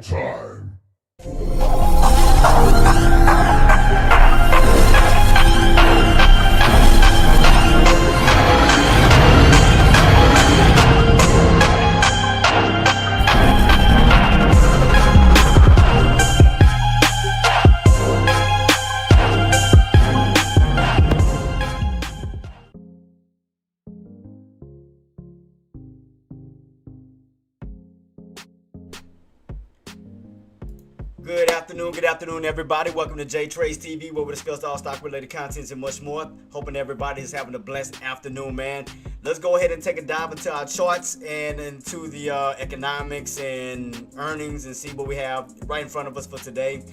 Time. Good afternoon, everybody. Welcome to Jtraedz TV, where we discuss all stock-related contents and much more. Hoping everybody is having a blessed afternoon, man. Let's go ahead and take a dive into our charts and into the economics and earnings and see what we have right in front of us for today.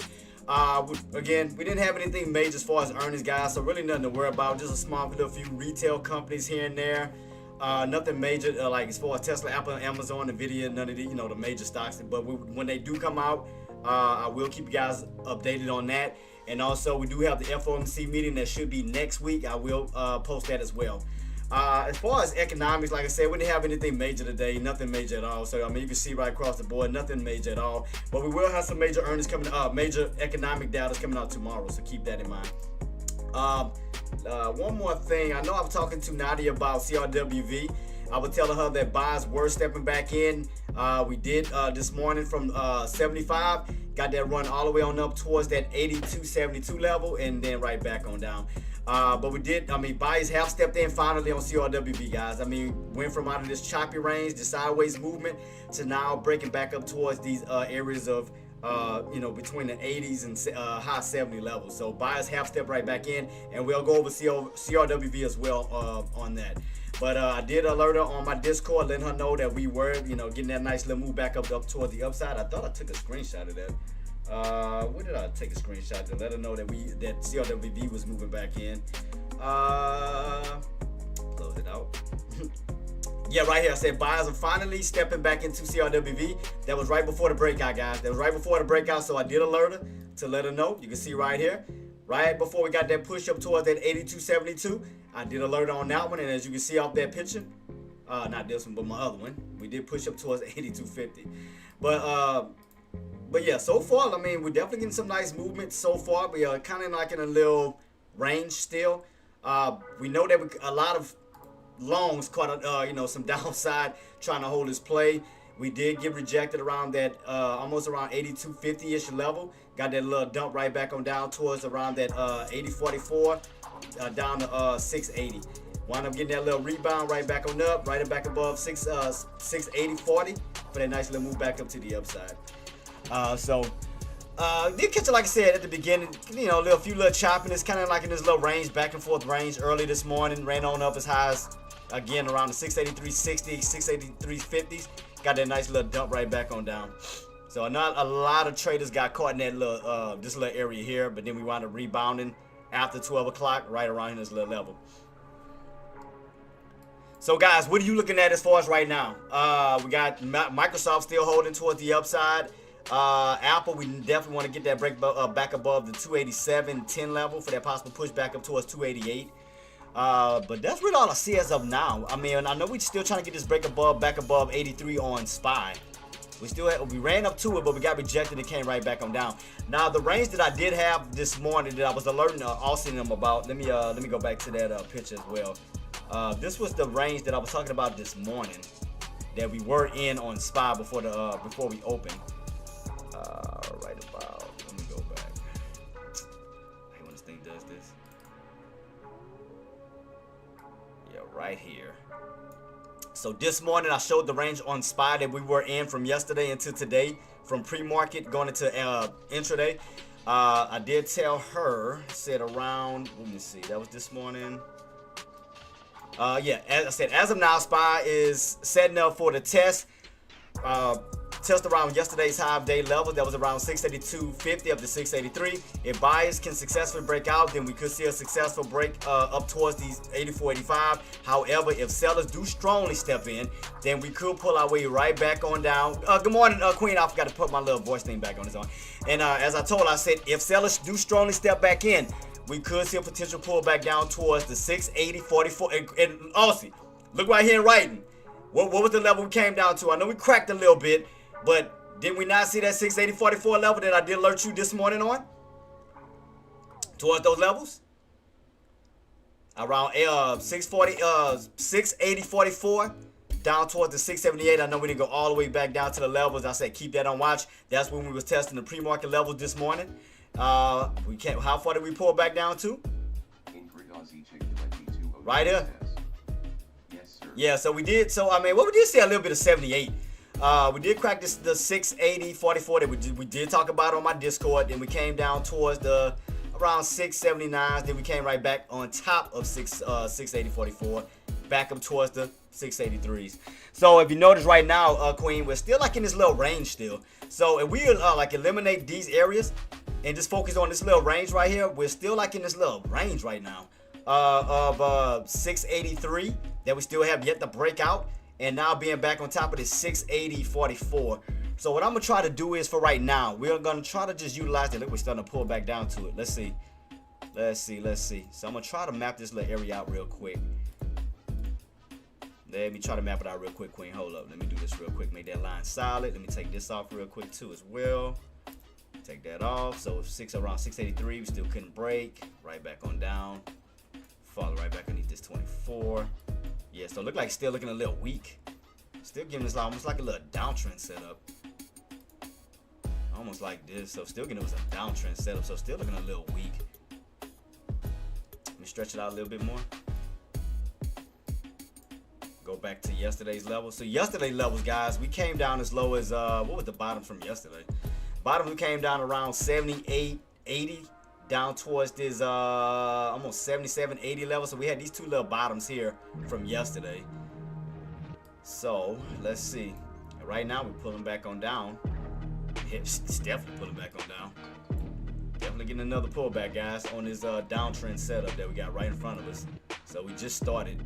Again, we didn't have anything major as far as earnings, guys, so really nothing to worry about. Just a small little few retail companies here and there. Nothing major like as far as Tesla, Apple, Amazon, Nvidia, none of the the major stocks. But when they do come out, I will keep you guys updated on that. And also, we do have the FOMC meeting that should be next week. I will post that as well. As far as economics, like I said, we didn't have anything major today. Nothing major at all. So, I mean, you can see right across the board, nothing major at all. But we will have some major earnings coming up, major economic data coming out tomorrow. So, keep that in mind. One more thing. I know I was talking to Nadia about CRWV. I was telling her that buyers were stepping back in. We did this morning from 75. Got that run all the way on up towards that 82.72 level and then right back on down. But we did, buyers have stepped in finally on CRWV, guys. Went from out of this choppy range, the sideways movement, to now breaking back up towards these areas of between the 80s and high 70 levels. So buyers have stepped right back in, and we'll go over CRWV as well on that. But I did alert her on my Discord, letting her know that we were, getting that nice little move back up towards the upside. I thought I took a screenshot of that. Where did I take a screenshot to let her know that that CRWV was moving back in? Close it out. Yeah, right here. I said buyers are finally stepping back into CRWV. That was right before the breakout, guys. That was right before the breakout, so I did alert her to let her know. You can see right here, right before we got that push up towards that 82.72. I did alert on that one, and as you can see off that picture, not this one, but my other one, we did push up towards 82.50. But yeah, so far, we're definitely getting some nice movement so far. We are kind of like in a little range still. We know that a lot of longs caught some downside trying to hold this play. We did get rejected around that almost around 82.50-ish level. Got that little dump right back on down towards around that 80.44 down to 680. Wound up getting that little rebound right back on up, right back above 680.40 for that nice little move back up to the upside. Did catch it, like I said at the beginning, a few little choppiness, kind of like in this little range, back and forth range early this morning. Ran on up as high as, again, around the 683.60, 683.50s. Got that nice little dump right back on down. So not a lot of traders got caught in that little this little area here, but then we wound up rebounding after 12 o'clock, right around in this little level. So guys, what are you looking at as far as right now? We got Microsoft still holding towards the upside. Apple, we definitely want to get that break back above the 287.10 level for that possible push back up towards 288. But that's really all I see as of now. I know we're still trying to get this break back above 83 on SPY. We ran up to it, but we got rejected and came right back on down. Now the range that I did have this morning that I was alerting Austin them about. Let me go back to that picture as well. This was the range that I was talking about this morning that we were in on SPY before we opened. Right about. Let me go back. I hate when this thing does this. Yeah, right here. So this morning I showed the range on SPY that we were in from yesterday into today, from pre-market going into intraday. I did tell her, said around, let me see, that was this morning. Yeah, as I said, as of now, SPY is setting up for the test. Test around yesterday's high day level that was around 682.50 up to 683. If buyers can successfully break out, then we could see a successful break up towards these 84.85. However, if sellers do strongly step in, then we could pull our way right back on down. Good morning, Queen. I forgot to put my little voice thing back on this on. And as I told, I said if sellers do strongly step back in, we could see a potential pullback down towards the 680.44. And also, look right here in writing. What was the level we came down to? I know we cracked a little bit, but Did we not see that 680.44 level that I did alert you this morning on? Towards those levels? Around 680.44 down towards the 678. I know we didn't go all the way back down to the levels. I said keep that on watch. That's when we was testing the pre-market levels this morning. We can't. How far did we pull back down to? Right here. Yes, sir. Yeah. So we did. So I mean, well, we did see a little bit of 78. We did crack the 680.44 that we did talk about on my Discord. Then we came down towards the around 679. Then we came right back on top of 680.44, back up towards the 683s. So if you notice right now, Queen, we're still like in this little range still. So if we like eliminate these areas and just focus on this little range right here, we're still like in this little range right now of 683 that we still have yet to break out, and now being back on top of this 680.44. So what I'm gonna try to do is, for right now, we're gonna try to just utilize it. Look, we're starting to pull back down to it. Let's see. So I'm gonna try to map this little area out real quick. Let me try to map it out real quick, Queen. Hold up. Let me do this real quick. Make that line solid. Let me take this off real quick too as well. Take that off. So around 683, we still couldn't break. Right back on down. Fall right back underneath this 24. Yeah, so it look like still looking a little weak. Still giving us almost like a little downtrend setup. Almost like this. So still giving us a downtrend setup. So still looking a little weak. Let me stretch it out a little bit more. Go back to yesterday's levels. So yesterday's levels, guys, we came down as low as what was the bottom from yesterday? Bottom we came down around 78, 80, down towards this almost 77, 80 level. So we had these two little bottoms here from yesterday. So let's see. Right now we're pulling back on down. It's definitely pulling back on down. Definitely getting another pullback, guys, on this downtrend setup that we got right in front of us. So we just started.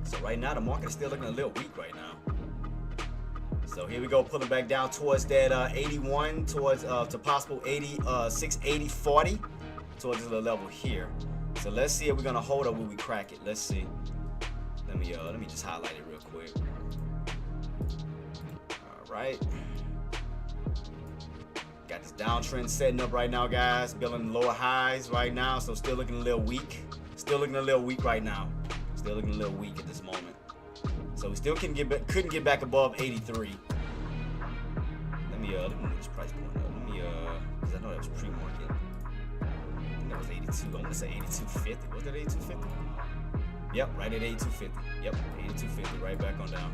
So right now the market is still looking a little weak right now. So here we go, pulling back down towards that 81, towards to possible 80, 680.40, towards this little level here. So let's see if we're gonna hold up when we crack it. Let's see. Let me just highlight it real quick. All right. Got this downtrend setting up right now, guys. Building lower highs right now, so still looking a little weak. Still looking a little weak right now. Still looking a little weak at this moment. So we still couldn't get back above 83. Let me move this price point up. Because I know that was pre-market. I think that was 82. I'm gonna say 82.50. Was that 82.50? Yep, right at 82.50. Yep, 82.50. Right back on down.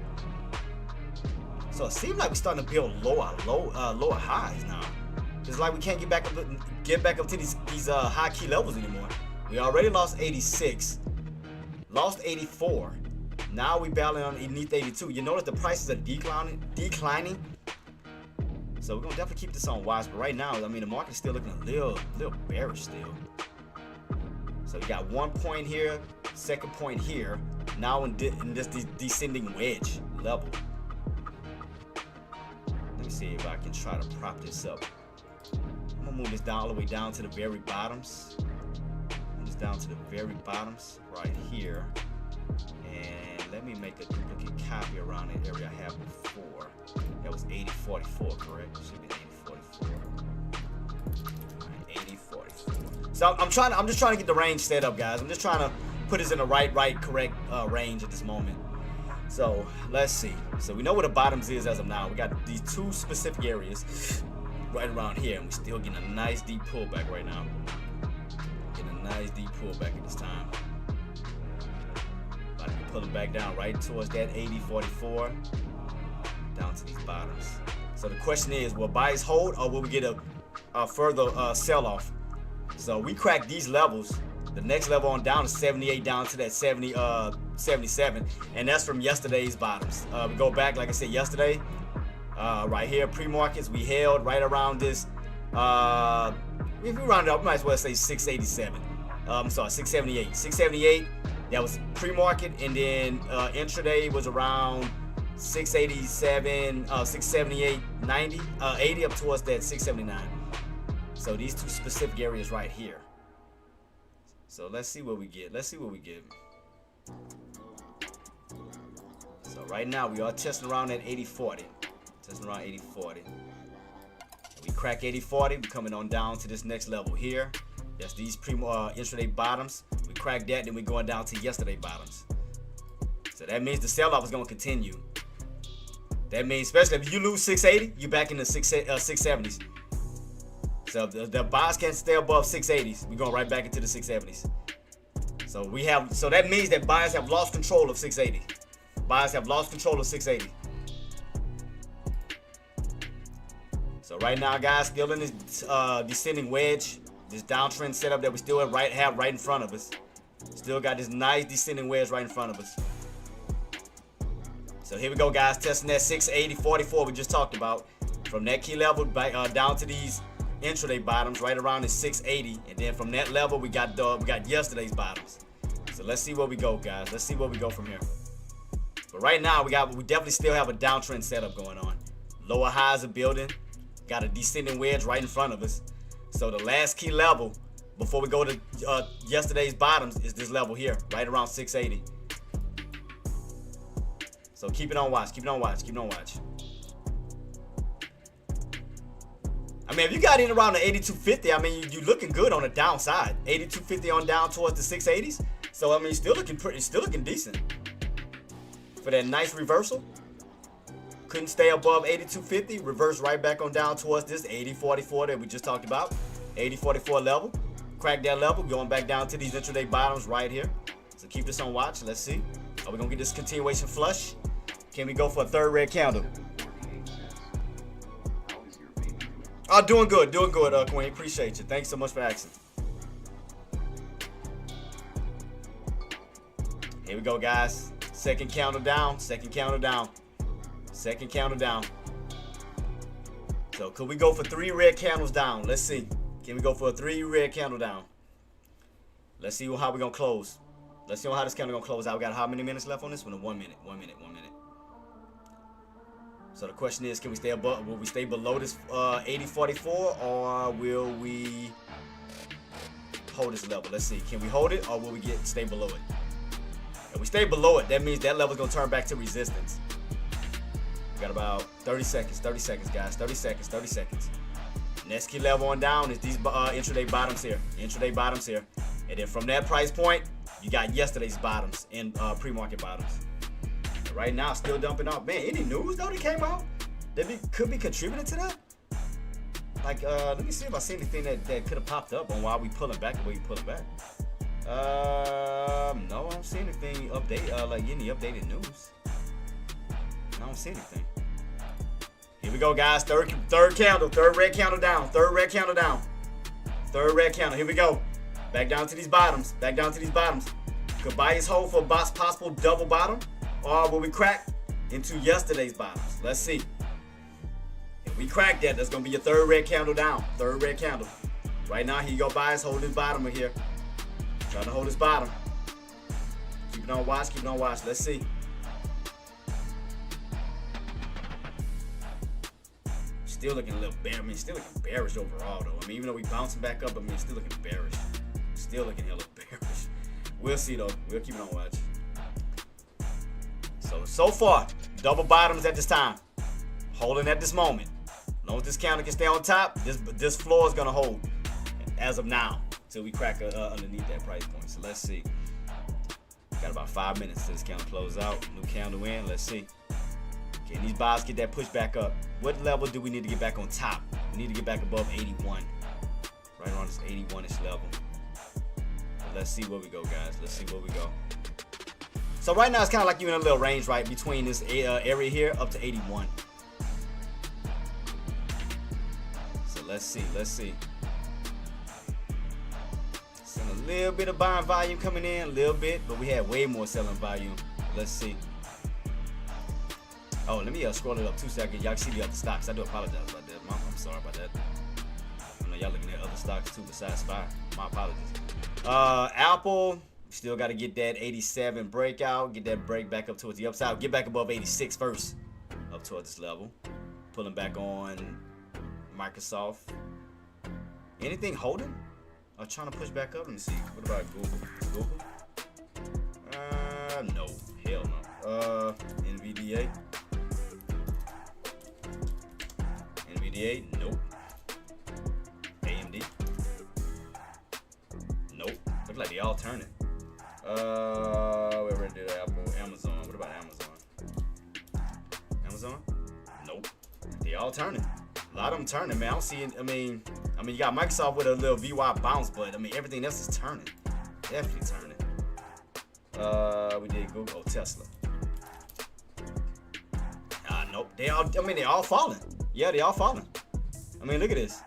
So it seems like we're starting to build lower highs now. It's like we can't get back up to these high key levels anymore. We already lost 86, lost 84. Now we battling underneath 82. You notice the prices are declining. So we're gonna definitely keep this on watch. But right now, I mean, the market is still looking a little bearish still. So you got 1 point here, second point here. Now in this descending wedge level. Let me see if I can try to prop this up. I'm gonna move this down all the way down to the very bottoms. Down to the very bottoms right here, and let me make a duplicate copy around the area I had before. That was 80.44, correct? Should be 80.44. Right, 80.44. So I'm just trying to get the range set up, guys. I'm just trying to put us in the correct range at this moment. So let's see. So we know where the bottoms is as of now. We got these two specific areas right around here, and we're still getting a nice deep pullback right now. Nice deep pullback at this time. About to be pulling back down right towards that 80.44, down to these bottoms. So the question is, will buyers hold or will we get a further sell-off? So we cracked these levels. The next level on down is 78 down to that 77, and that's from yesterday's bottoms. We go back, like I said, yesterday, right here, pre-markets, we held right around this. If we round it up, we might as well say 687. I'm sorry, 678. 678, that was pre-market, and then intraday was around 687, 678, 90, 80 up towards that 679. So these two specific areas right here. So let's see what we get. So right now we are testing around at 80.40. Testing around 80.40. We crack 80.40, we're coming on down to this next level here. That's these intraday bottoms. We crack that, then we're going down to yesterday bottoms. So that means the sell-off is going to continue. That means, especially if you lose 680, you're back in the 670s. So if the buyers can't stay above 680s, we're going right back into the 670s. So that means that buyers have lost control of 680. Buyers have lost control of 680. So right now, guys, still in this descending wedge, this downtrend setup that we still have right in front of us. Still got this nice descending wedge right in front of us. So here we go, guys, testing that 680.44 we just talked about. From that key level back down to these intraday bottoms right around the 680, and then from that level we got yesterday's bottoms. So let's see where we go, guys. Let's see where we go from here. But right now we definitely still have a downtrend setup going on. Lower highs are building. Got a descending wedge right in front of us. So the last key level before we go to yesterday's bottoms is this level here, right around 680. So keep it on watch, keep it on watch, keep it on watch. I mean, if you got in around the 82.50, I mean, you're looking good on the downside. 82.50 on down towards the 680s. So I mean, still looking decent for that nice reversal. Couldn't stay above 82.50. Reverse right back on down towards this 80.44 that we just talked about. 80.44 level. Crack that level, going back down to these intraday bottoms right here. So keep this on watch. Let's see. Are we gonna get this continuation flush? Can we go for a third red candle? Oh, doing good, Queen. Appreciate you. Thanks so much for asking. Here we go, guys. Second counter down, second counter down, second counter down. So could we go for 3 red candles down? Let's see. Can we go for a 3 red candle down? Let's see how we're gonna close. Let's see how this candle gonna close out. We got how many minutes left on this one? 1 minute. 1 minute. 1 minute. So the question is, can we stay above? Will we stay below this 80.44, or will we hold this level? Let's see. Can we hold it, or will we stay below it? If we stay below it, that means that level's gonna turn back to resistance. We got about 30 seconds. 30 seconds, guys. 30 seconds. 30 seconds. Next key level on down is these intraday bottoms here. Intraday bottoms here, and then from that price point, you got yesterday's bottoms and pre-market bottoms. Right now, still dumping off. Man, any news though that came out that could be contributing to that? Like, let me see if I see anything that could have popped up on why we pulling back the way we pulling back. No, I don't see anything like any updated news. I don't see anything. Here we go, guys. Third candle, third red candle down, third red candle down, third red candle. Here we go. Back down to these bottoms. Back down to these bottoms. Could buy his hold for a possible double bottom, or will we crack into yesterday's bottoms? Let's see. If we crack that, that's gonna be your third red candle down. Third red candle. Right now, here you go, buyers. Hold this bottom right here. Trying to hold this bottom. Keep it on watch. Keep it on watch. Let's see. Still looking a little bearish. I mean, still looking bearish overall, though. I mean, even though we bouncing back up, I mean, still looking bearish. Still looking hella bearish. We'll see, though. We'll keep it on watch. So far, double bottoms at this time. Holding at this moment. As long as this candle can stay on top, this floor is going to hold as of now till we crack underneath that price point. So let's see. Got about 5 minutes till this candle close out. New candle in. Let's see. Can these buys get that push back up? What level do we need to get back on top? We need to get back above 81. Right around this 81-ish level. So let's see where we go, guys. Let's see where we go. So right now it's kind of like you're in a little range, right? Between this area here up to 81. So let's see. Let's see. Seeing a little bit of buying volume coming in. A little bit. But we had way more selling volume. Let's see. Oh, let me scroll it up 2 seconds. Y'all can see the other stocks. I do apologize about that. I'm sorry about that. I know y'all looking at other stocks too besides SPY. My apologies. Apple, still got to get that 87 breakout. Get that break back up towards the upside. Get back above 86 first. Up towards this level. Pulling back on Microsoft. Anything holding? I'm trying to push back up. Let me see. What about Google? Google? No. Hell no. NVIDIA. NVDA. NVDA, nope. AMD, nope. Look like they all turning. Where did Apple? Amazon. What about Amazon? Amazon? Nope. They all turning. A lot of them turning, man. I don't see it. I mean, you got Microsoft with a little VY bounce, but I mean, everything else is turning. Definitely turning. We did Google, Tesla. Nope. They all falling. Yeah, they all falling. I mean, look at this.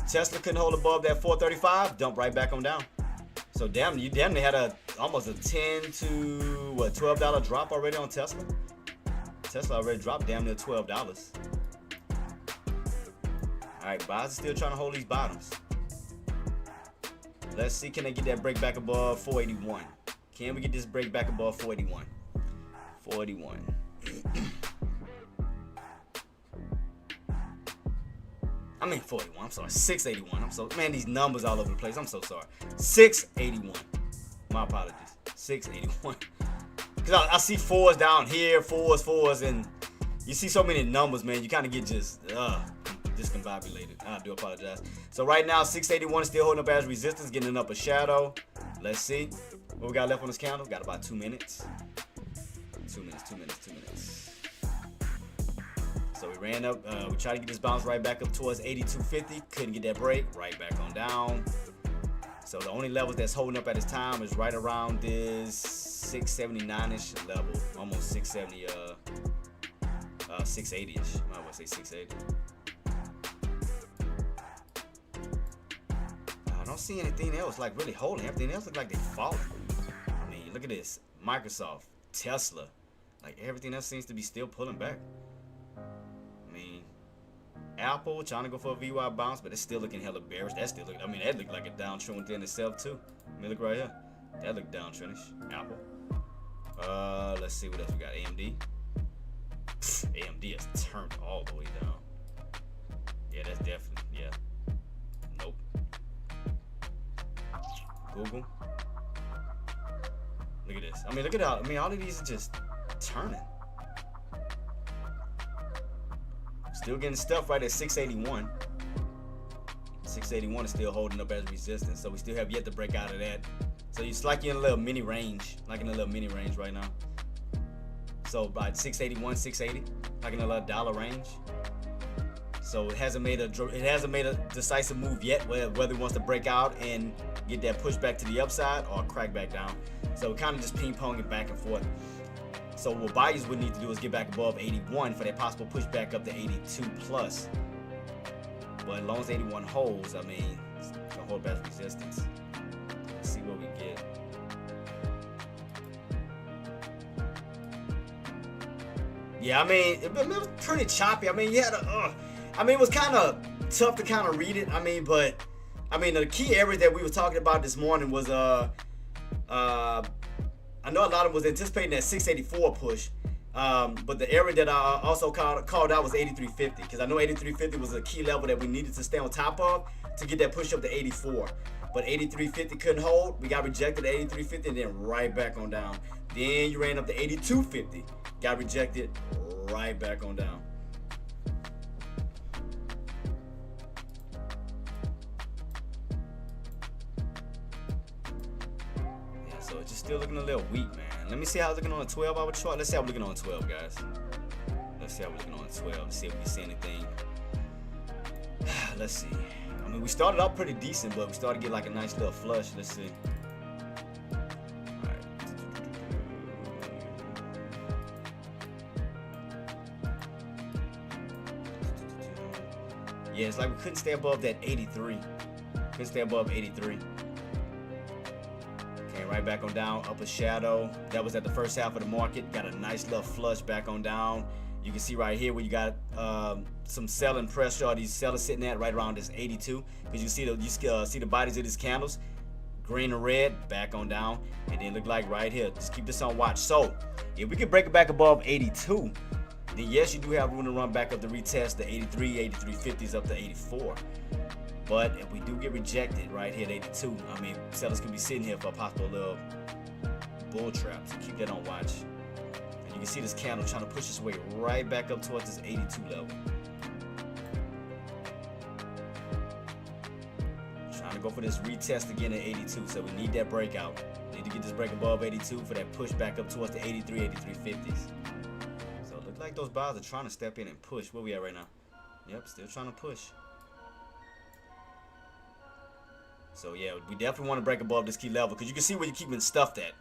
Tesla couldn't hold above that 435, dump right back on down. So damn, you had almost a $10 to $12 drop already on Tesla. Tesla already dropped damn near $12. All right, buyers are still trying to hold these bottoms. Let's see, can they get that break back above 481? Can we get this break back above 481? 481. I mean 41. I'm sorry, 681. Man, these numbers all over the place. I'm so sorry. 681. My apologies. 681. Because I see fours down here, fours, and you see so many numbers, man. You kind of get just discombobulated. I do apologize. So right now, 681 is still holding up as resistance, getting up a shadow. Let's see what we got left on this candle. Got about 2 minutes. 2 minutes. So we ran up. We tried to get this bounce right back up towards 82.50. Couldn't get that break. Right back on down. So the only levels that's holding up at this time is right around this 679-ish level, almost 670, 680-ish. I would say 680. I don't see anything else like really holding. Everything else looks like they're falling. I mean, look at this. Microsoft, Tesla, like everything else seems to be still pulling back. I mean, Apple trying to go for a VY bounce, but it's still looking hella bearish. That's still looking, I mean, that looked like a downtrend within itself too. I mean, look right here. That looked downtrendish. Apple. Let's see what else we got. AMD. AMD has turned all the way down. Yeah, that's definitely, yeah. Nope. Google. Look at this. I mean, look at all. I mean, all of these are just turning. Still getting stuff right at 681. 681 is still holding up as resistance, so we still have yet to break out of that. So it's like you're in a little mini range, right now. So by 681, 680, like in a little dollar range. So it hasn't made a decisive move yet, whether it wants to break out and get that push back to the upside or crack back down. So kind of just ping-ponging back and forth. So what buyers would need to do is get back above 81 for that possible push back up to 82 plus. But as long as 81 holds, I mean, it's gonna hold back resistance. Let's see what we get. Yeah, I mean, it was pretty choppy. I mean, it was kind of tough to kind of read it. I mean, the key area that we were talking about this morning was I know a lot of them was anticipating that 684 push, but the area that I also called out was 8350, because I know 8350 was a key level that we needed to stay on top of to get that push up to 84. But 8350 couldn't hold. We got rejected at 8350 and then right back on down. Then you ran up to 8250, got rejected, right back on down. So it's just still looking a little weak, man. Let me see how it's looking on a 12-hour chart. Let's see how we're looking on a 12, guys. Let's see how we're looking on a 12. Let's see if we can see anything. Let's see. I mean, we started out pretty decent, but we started to get like a nice little flush. Let's see. All right. Yeah, it's like we couldn't stay above that 83. Couldn't stay above 83. Right back on down, up a shadow. That was at the first half of the market. Got a nice little flush back on down. You can see right here where you got some selling pressure. These sellers sitting at right around this 82. Because you see the bodies of these candles, green and red, back on down, and then look like right here. Just keep this on watch. So if we can break it back above 82, then yes, you do have room to run back up to retest the 83, 83.50s up to 84. But if we do get rejected right here at 82, I mean, sellers could be sitting here for a possible little bull trap. So keep that on watch. And you can see this candle trying to push its way right back up towards this 82 level. Trying to go for this retest again at 82, so we need that breakout. Need to get this break above 82 for that push back up towards the 83, 83.50s. So it looks like those buyers are trying to step in and push. Where we at right now? Yep, still trying to push. So yeah, we definitely want to break above this key level because you can see where you're keeping stuffed at.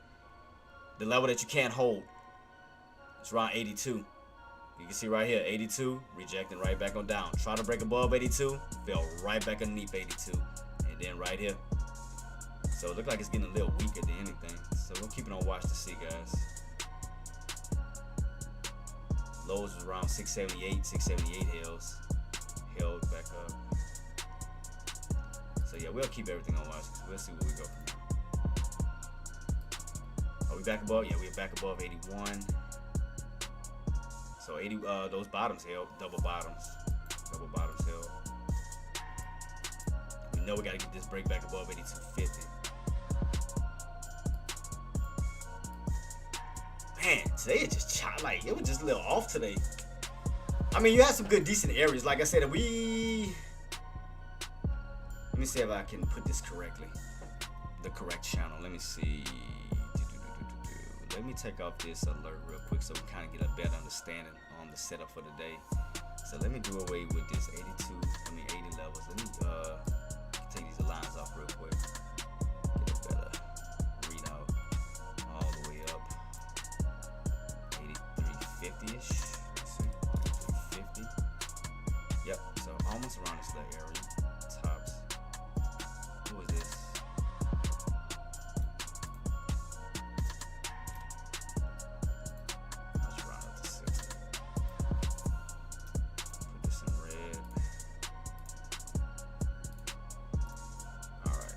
The level that you can't hold. It's around 82. You can see right here, 82, rejecting right back on down. Try to break above 82, fell right back underneath 82. And then right here. So it looks like it's getting a little weaker than anything. So we'll keep it on watch to see, guys. Lows was around 678, 678 hills. Held back up. So yeah, we'll keep everything on watch. We'll see where we go from here. Are we back above? Yeah, we're back above 81. So 80, those bottoms held, double bottoms held. We know we gotta get this break back above 82.50. Man, today it just it was just a little off today. I mean, you had some good, decent areas. Like I said, let me see if I can put this correctly. The correct channel. Let me see. Let me take off this alert real quick so we kind of get a better understanding on the setup for the day. So let me do away with this 80 levels. Let me take these lines off real quick. Get a better readout all the way up. 83.50-ish. Let's see. 83.50. Yep. So almost around this little area. Tops. What was this? Let's round up to 60. Put this in red. Alright.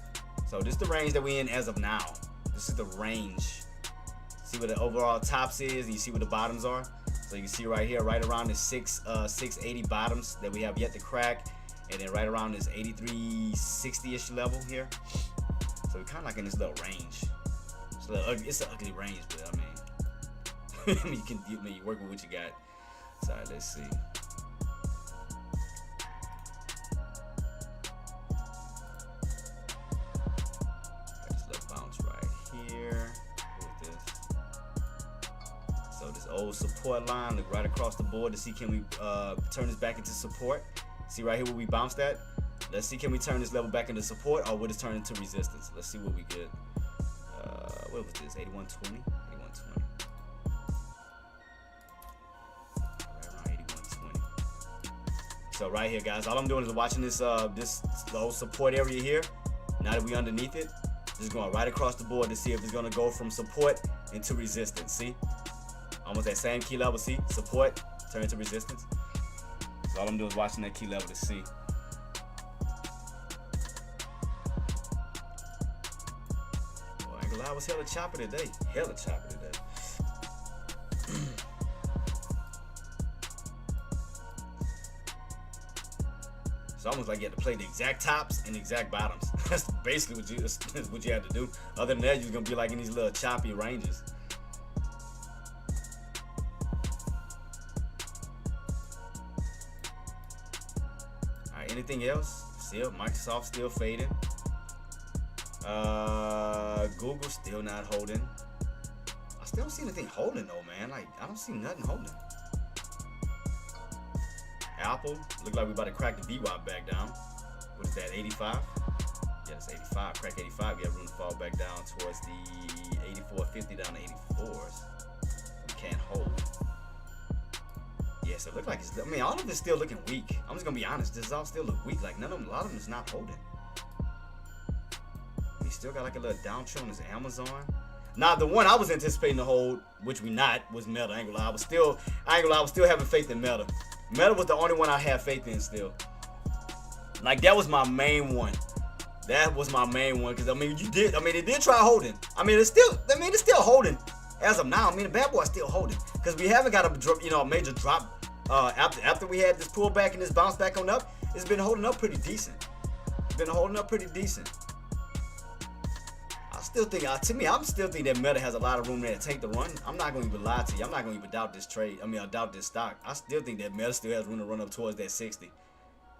So this is the range that we're in as of now. This is the range. See where the overall tops is, and you see where the bottoms are. So you can see right here, right around the 680 bottoms that we have yet to crack, and then right around this 83.60-ish level here. So we're kind of like in this little range. It's an ugly range, but I mean, you work with what you got. So let's see. Got this little bounce right here. So this old support line, look right across the board to see can we turn this back into support. See right here where we bounced at. Let's see, can we turn this level back into support or would it turn into resistance? Let's see what we get. What was this? 81.20? 81.20. Right around 81.20. So right here, guys, all I'm doing is watching this this low support area here. Now that we're underneath it, just going right across the board to see if it's gonna go from support into resistance. See? Almost that same key level, see? Support, turn into resistance. So all I'm doing is watching that key level to see. Boy, I ain't gonna lie, I was hella choppy today. Hella choppy today. It's almost like you had to play the exact tops and the exact bottoms. That's basically what you had to do. Other than that, you're gonna be like in these little choppy ranges. Anything else? Still, Microsoft still fading. Google still not holding. I still don't see anything holding though, man. Like, I don't see nothing holding. Apple, look like we about to crack the VWAP back down. What is that, 85? Yeah, it's 85. Crack 85, we have room to fall back down towards the 84.50 down to 84s. We can't hold. Yes, it looks like it's, I mean, all of it's still looking weak. I'm just gonna be honest, this all still look weak. Like a lot of them is not holding. We still got like a little downtrend on this Amazon. Now the one I was anticipating to hold, which we not, was Meta. I ain't gonna lie, I was still having faith in Meta. Meta was the only one I had faith in still. Like that was my main one. That was my main one because it did try holding. It's still holding as of now. The bad boy's still holding because we haven't got a major drop after we had this pullback and this bounce back on up. It's been holding up pretty decent. I still think, to me, I'm still think that Meta has a lot of room there to take the run. I'm not going to even lie to you. I'm not going to even doubt this trade. I doubt this stock. I still think that Meta still has room to run up towards that 60.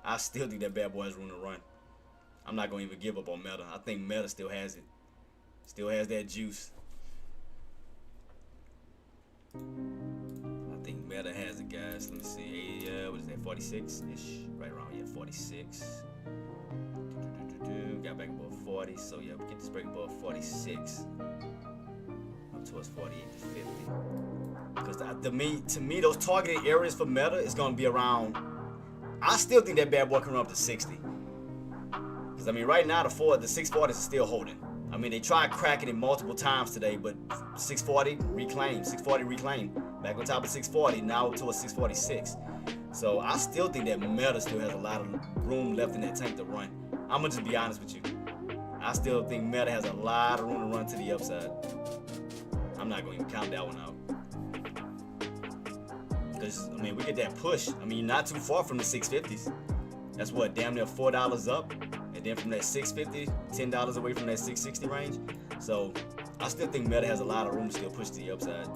I still think that bad boy has room to run. I'm not going to even give up on Meta. I think Meta still has it. Still has that juice. I think Meta has it, guys. Let me see. What is that? 46-ish? Right around, yeah, 46. Got back above 40. So, yeah, we get this break above 46. Up towards 48 to 50. Because to me, those targeted areas for Meta is going to be around. I still think that bad boy can run up to 60. Because, right now, the 640s is still holding. They tried cracking it multiple times today, but 640 reclaimed. Back on top of 640, now up towards 646. So I still think that Meta still has a lot of room left in that tank to run. I'm going to just be honest with you. I still think Meta has a lot of room to run to the upside. I'm not going to even count that one out. Because, we get that push. Not too far from the 650s. That's what, damn near $4 up. And then from that 650, $10 away from that 660 range. So I still think Meta has a lot of room to still push to the upside.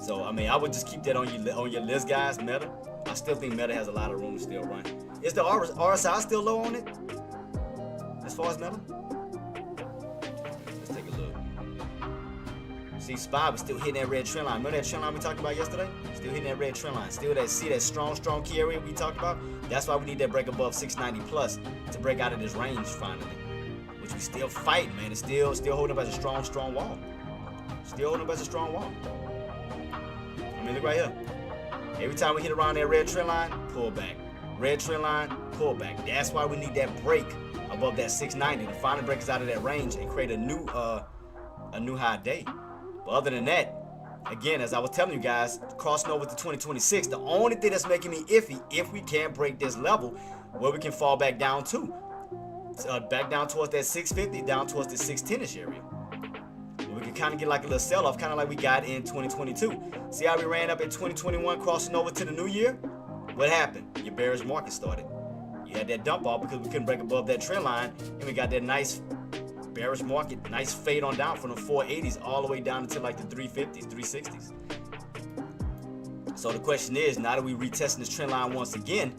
So I would just keep that on your list, guys. Meta. I still think Meta has a lot of room to still run. Is the RSI still low on it? As far as Meta? Let's take a look. See, SPY was still hitting that red trend line. Remember that trend line we talked about yesterday? Still hitting that red trend line. Still see that strong key area we talked about? That's why we need that break above 690 plus to break out of this range finally. Which we still fighting, man. It's still holding up as a strong wall. Still holding up as a strong wall. Look right here. Every time we hit around that red trend line, pull back. Red trend line, pull back. That's why we need that break above that 690 to finally break us out of that range and create a new high day. But other than that, again, as I was telling you guys, crossing over to 2026, the only thing that's making me iffy, if we can't break this level, where we can fall back down to. Back down towards that 650, down towards the 610-ish area. We can kind of get like a little sell-off, kind of like we got in 2022. See how we ran up in 2021, crossing over to the new year? What happened? Your bearish market started. You had that dump off because we couldn't break above that trend line, and we got that nice bearish market, nice fade on down from the 480s all the way down into like the 350s, 360s. So the question is, now that we retesting this trend line once again,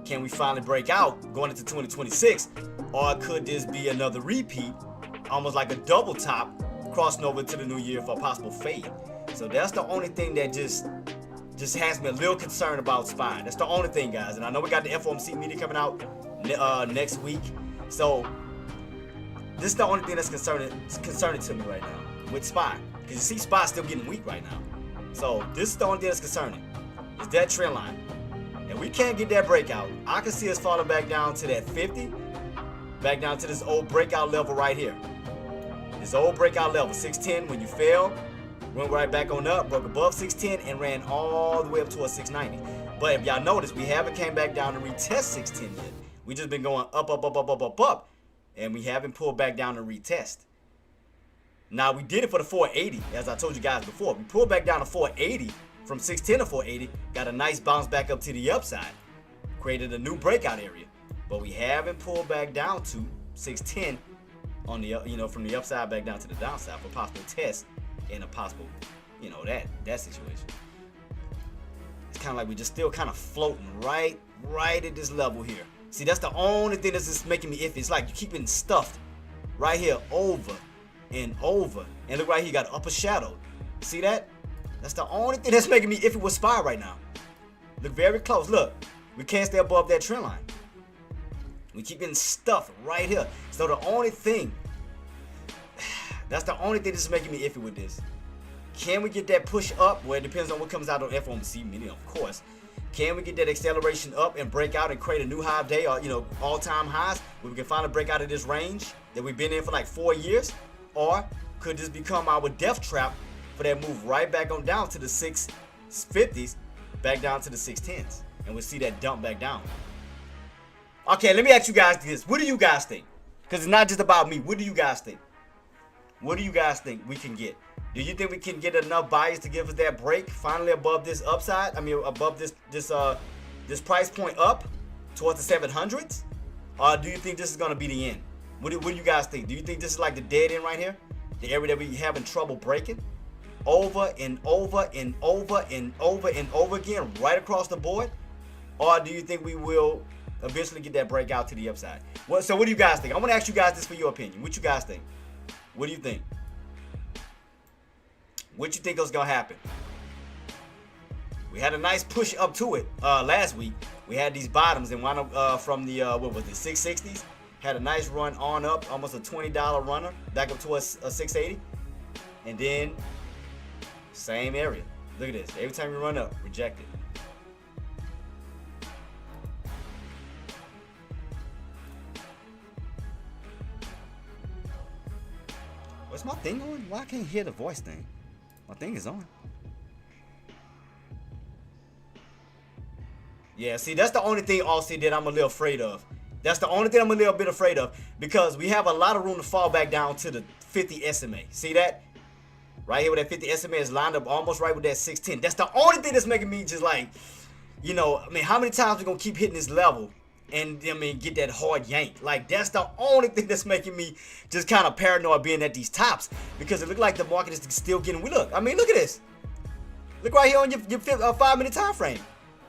can we finally break out going into 2026, or could this be another repeat, almost like a double top, crossing over to the new year for a possible fade? So that's the only thing that just has me a little concerned about SPY. That's the only thing, guys. And I know we got the FOMC meeting coming out next week. So this is the only thing that's concerning to me right now with SPY. Because you see SPY still getting weak right now. So this is the only thing that's concerning. Is that trend line. And we can't get that breakout. I can see us falling back down to that 50. Back down to this old breakout level right here. This old breakout level, 610, when you fell, went right back on up, broke above 610, and ran all the way up towards 690. But if y'all notice, we haven't came back down to retest 610 yet. We just been going up, and we haven't pulled back down to retest. Now, we did it for the 480, as I told you guys before. We pulled back down to 480, from 610 to 480, got a nice bounce back up to the upside, created a new breakout area. But we haven't pulled back down to 610 on the from the upside back down to the downside for possible test and a possible that situation. It's kind of like we just still kind of floating right at this level here. See, that's the only thing that's just making me iffy. It's like you keep getting stuffed right here over and over, and look right here, you got upper shadow. See that? That's the only thing that's making me iffy with SPY right now. Look very close. Look, we can't stay above that trend line. We keep getting stuffed right here. So the only thing, that's the only thing that's making me iffy with this. Can we get that push up? Well, it depends on what comes out on FOMC meeting, of course. Can we get that acceleration up and break out and create a new high day or, all-time highs where we can finally break out of this range that we've been in for like 4 years? Or could this become our death trap for that move right back on down to the 650s, back down to the 610s? And we'll see that dump back down. Okay, let me ask you guys this. What do you guys think? Because it's not just about me. What do you guys think? What do you guys think we can get? Do you think we can get enough buyers to give us that break finally above this upside? Above this price point up towards the 700s? Or do you think this is going to be the end? What do you guys think? Do you think this is like the dead end right here? The area that we having trouble breaking? Over and over and over and over and over again, right across the board? Or do you think we will eventually get that breakout to the upside? So what do you guys think? I want to ask you guys this for your opinion. What you guys think? What do you think? What you think is going to happen? We had a nice push up to it last week. We had these bottoms and wound up from the, what was it, 660s? Had a nice run on up, almost a $20 runner, back up to a 680. And then, same area. Look at this. Every time you run up, reject it. What's my thing on? Why I can't hear the voice thing? My thing is on. Yeah, see, that's the only thing, Aussie, that I'm a little afraid of. That's the only thing I'm a little bit afraid of, because we have a lot of room to fall back down to the 50 SMA. See that? Right here where that 50 SMA is lined up almost right with that 610. That's the only thing that's making me just like, you know, I mean, how many times we going to keep hitting this level and, I mean, get that hard yank? Like, that's the only thing that's making me just kind of paranoid being at these tops, because it look like the market is still getting, look, I mean, look at this. Look right here on your 5-minute time frame.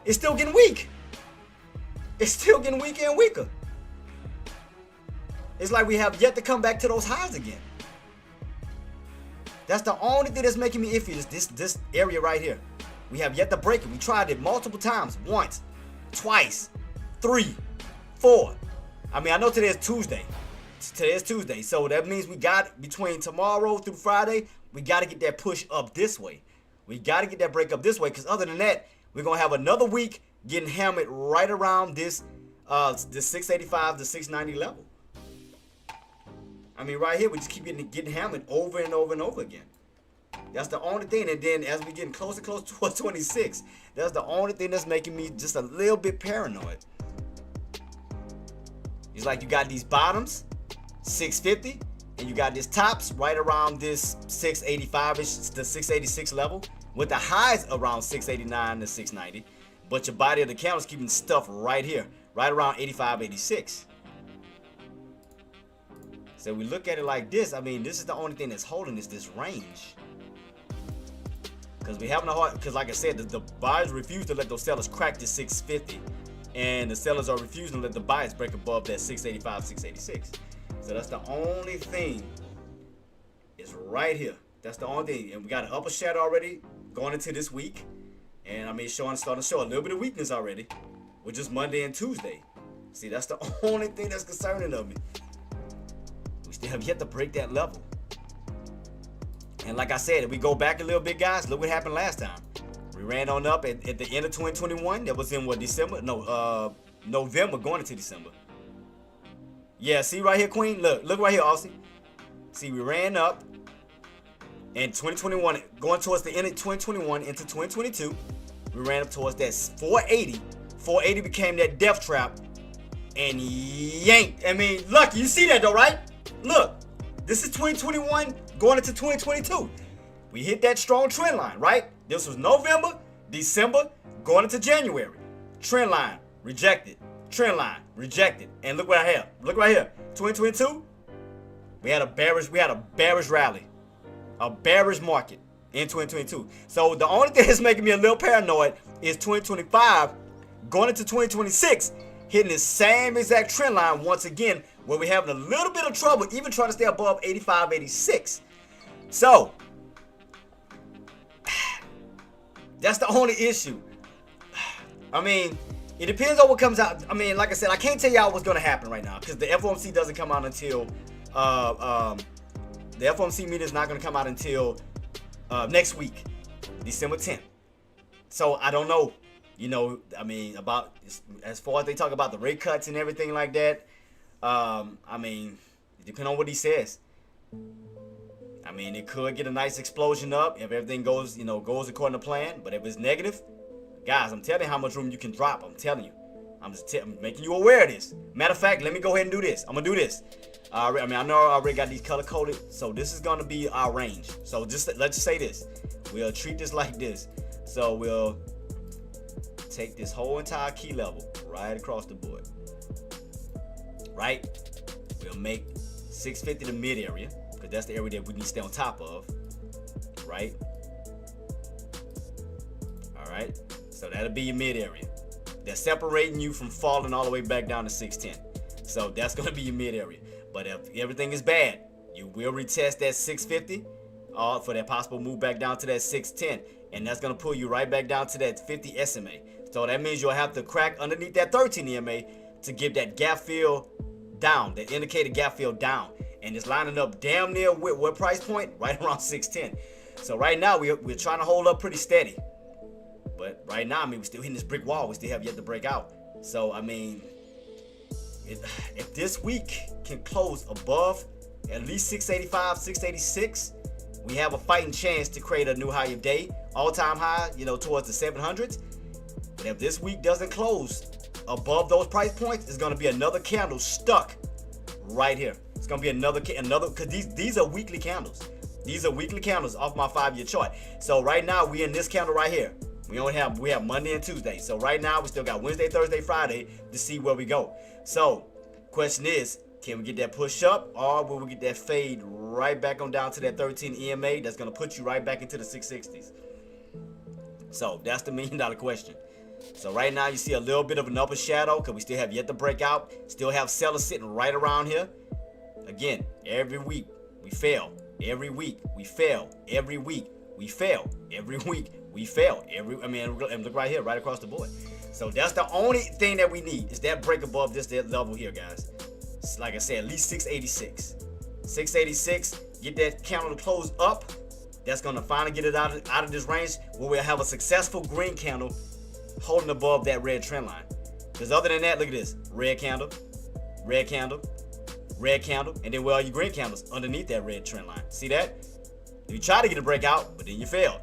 It's still getting weak. It's still getting weaker and weaker. It's like we have yet to come back to those highs again. That's the only thing that's making me iffy, is this area right here. We have yet to break it. We tried it multiple times. Once, twice, 3, 4. I mean, I know today is Tuesday. Today is Tuesday. So that means we got between tomorrow through Friday, we got to get that push up this way. We got to get that break up this way, because other than that, we're going to have another week getting hammered right around this 685 to 690 level. I mean, right here, we just keep getting hammered over and over and over again. That's the only thing. And then as we getting closer towards 26, that's the only thing that's making me just a little bit paranoid. It's like you got these bottoms, 650, and you got this tops right around this 685-ish, the 686 level, with the highs around 689 to 690. But your body of the candle is keeping stuff right here, right around 85, 86. So we look at it like this. I mean, this is the only thing that's holding is this range. Because we having a hard, because like I said, the buyers refuse to let those sellers crack the 650. And the sellers are refusing to let the buyers break above that 685, 686. So that's the only thing is right here. That's the only thing. And we got an upper shadow already going into this week. And I mean, starting to show a little bit of weakness already, with just Monday and Tuesday. See, that's the only thing that's concerning of me. We still have yet to break that level. And like I said, if we go back a little bit, guys, look what happened last time. We ran on up at the end of 2021. That was in what, December? No, November going into December. Yeah, see right here, Queen? Look right here, Aussie. See, we ran up in 2021, going towards the end of 2021 into 2022. We ran up towards that 480. 480 became that death trap and yanked. I mean, Lucky, you see that though, right? Look, this is 2021 going into 2022. We hit that strong trend line, right? This was November, December, going into January. Trend line, rejected. Trend line, rejected. And look what I have. Look right here. 2022, we had a bearish rally. A bearish market in 2022. So the only thing that's making me a little paranoid is 2025 going into 2026, hitting the same exact trend line once again, where we're having a little bit of trouble even trying to stay above 85, 86. So that's the only issue. I mean, it depends on what comes out. I mean, like I said, I can't tell y'all what's going to happen right now, because the FOMC doesn't come out until the FOMC meeting is not going to come out until next week, December 10th. So I don't know, you know, I mean, about as far as they talk about the rate cuts and everything like that. I mean, depending on what he says. I mean, it could get a nice explosion up if everything goes, you know, goes according to plan. But if it's negative, guys, I'm telling you how much room you can drop. I'm telling you. I'm making you aware of this. Matter of fact, let me go ahead and do this. I'm gonna do this. I mean, I know I already got these color coded, so this is gonna be our range. So let's just say this. We'll treat this like this. So we'll take this whole entire key level right across the board. Right? We'll make 650 the mid area, because that's the area that we need to stay on top of, right? All right, so that'll be your mid area. That's separating you from falling all the way back down to 610. So that's gonna be your mid area. But if everything is bad, you will retest that 650 for that possible move back down to that 610, and that's gonna pull you right back down to that 50 SMA. So that means you'll have to crack underneath that 13 EMA to give that gap fill down, the indicated gap fill down, and it's lining up damn near with what price point? Right around 610. So right now we're trying to hold up pretty steady, but right now, I mean, we're still hitting this brick wall. We still have yet to break out. So I mean, if this week can close above at least 685, 686, we have a fighting chance to create a new high of day, all-time high, towards the 700s. But if this week doesn't close above those price points, it's going to be another candle stuck right here. It's going to be another, because these are weekly candles. These are weekly candles off my 5-year chart. So right now, we in this candle right here. We have Monday and Tuesday. So right now, we still got Wednesday, Thursday, Friday to see where we go. So question is, can we get that push up, or will we get that fade right back on down to that 13 EMA that's going to put you right back into the 660s? So that's the $1 million question. So right now you see a little bit of an upper shadow because we still have yet to break out. Still have sellers sitting right around here. Again, every week we fail. Every week we fail. Every week we fail. Every week we fail. And look right here, right across the board. So that's the only thing that we need is that break above this level here, guys. Like I said, at least 686. 686, get that candle to close up. That's going to finally get it out of this range where we'll have a successful green candle holding above that red trend line. Because other than that, look at this. Red candle, red candle, red candle, and then all your green candles underneath that red trend line. See that? You try to get a breakout, but then you fail.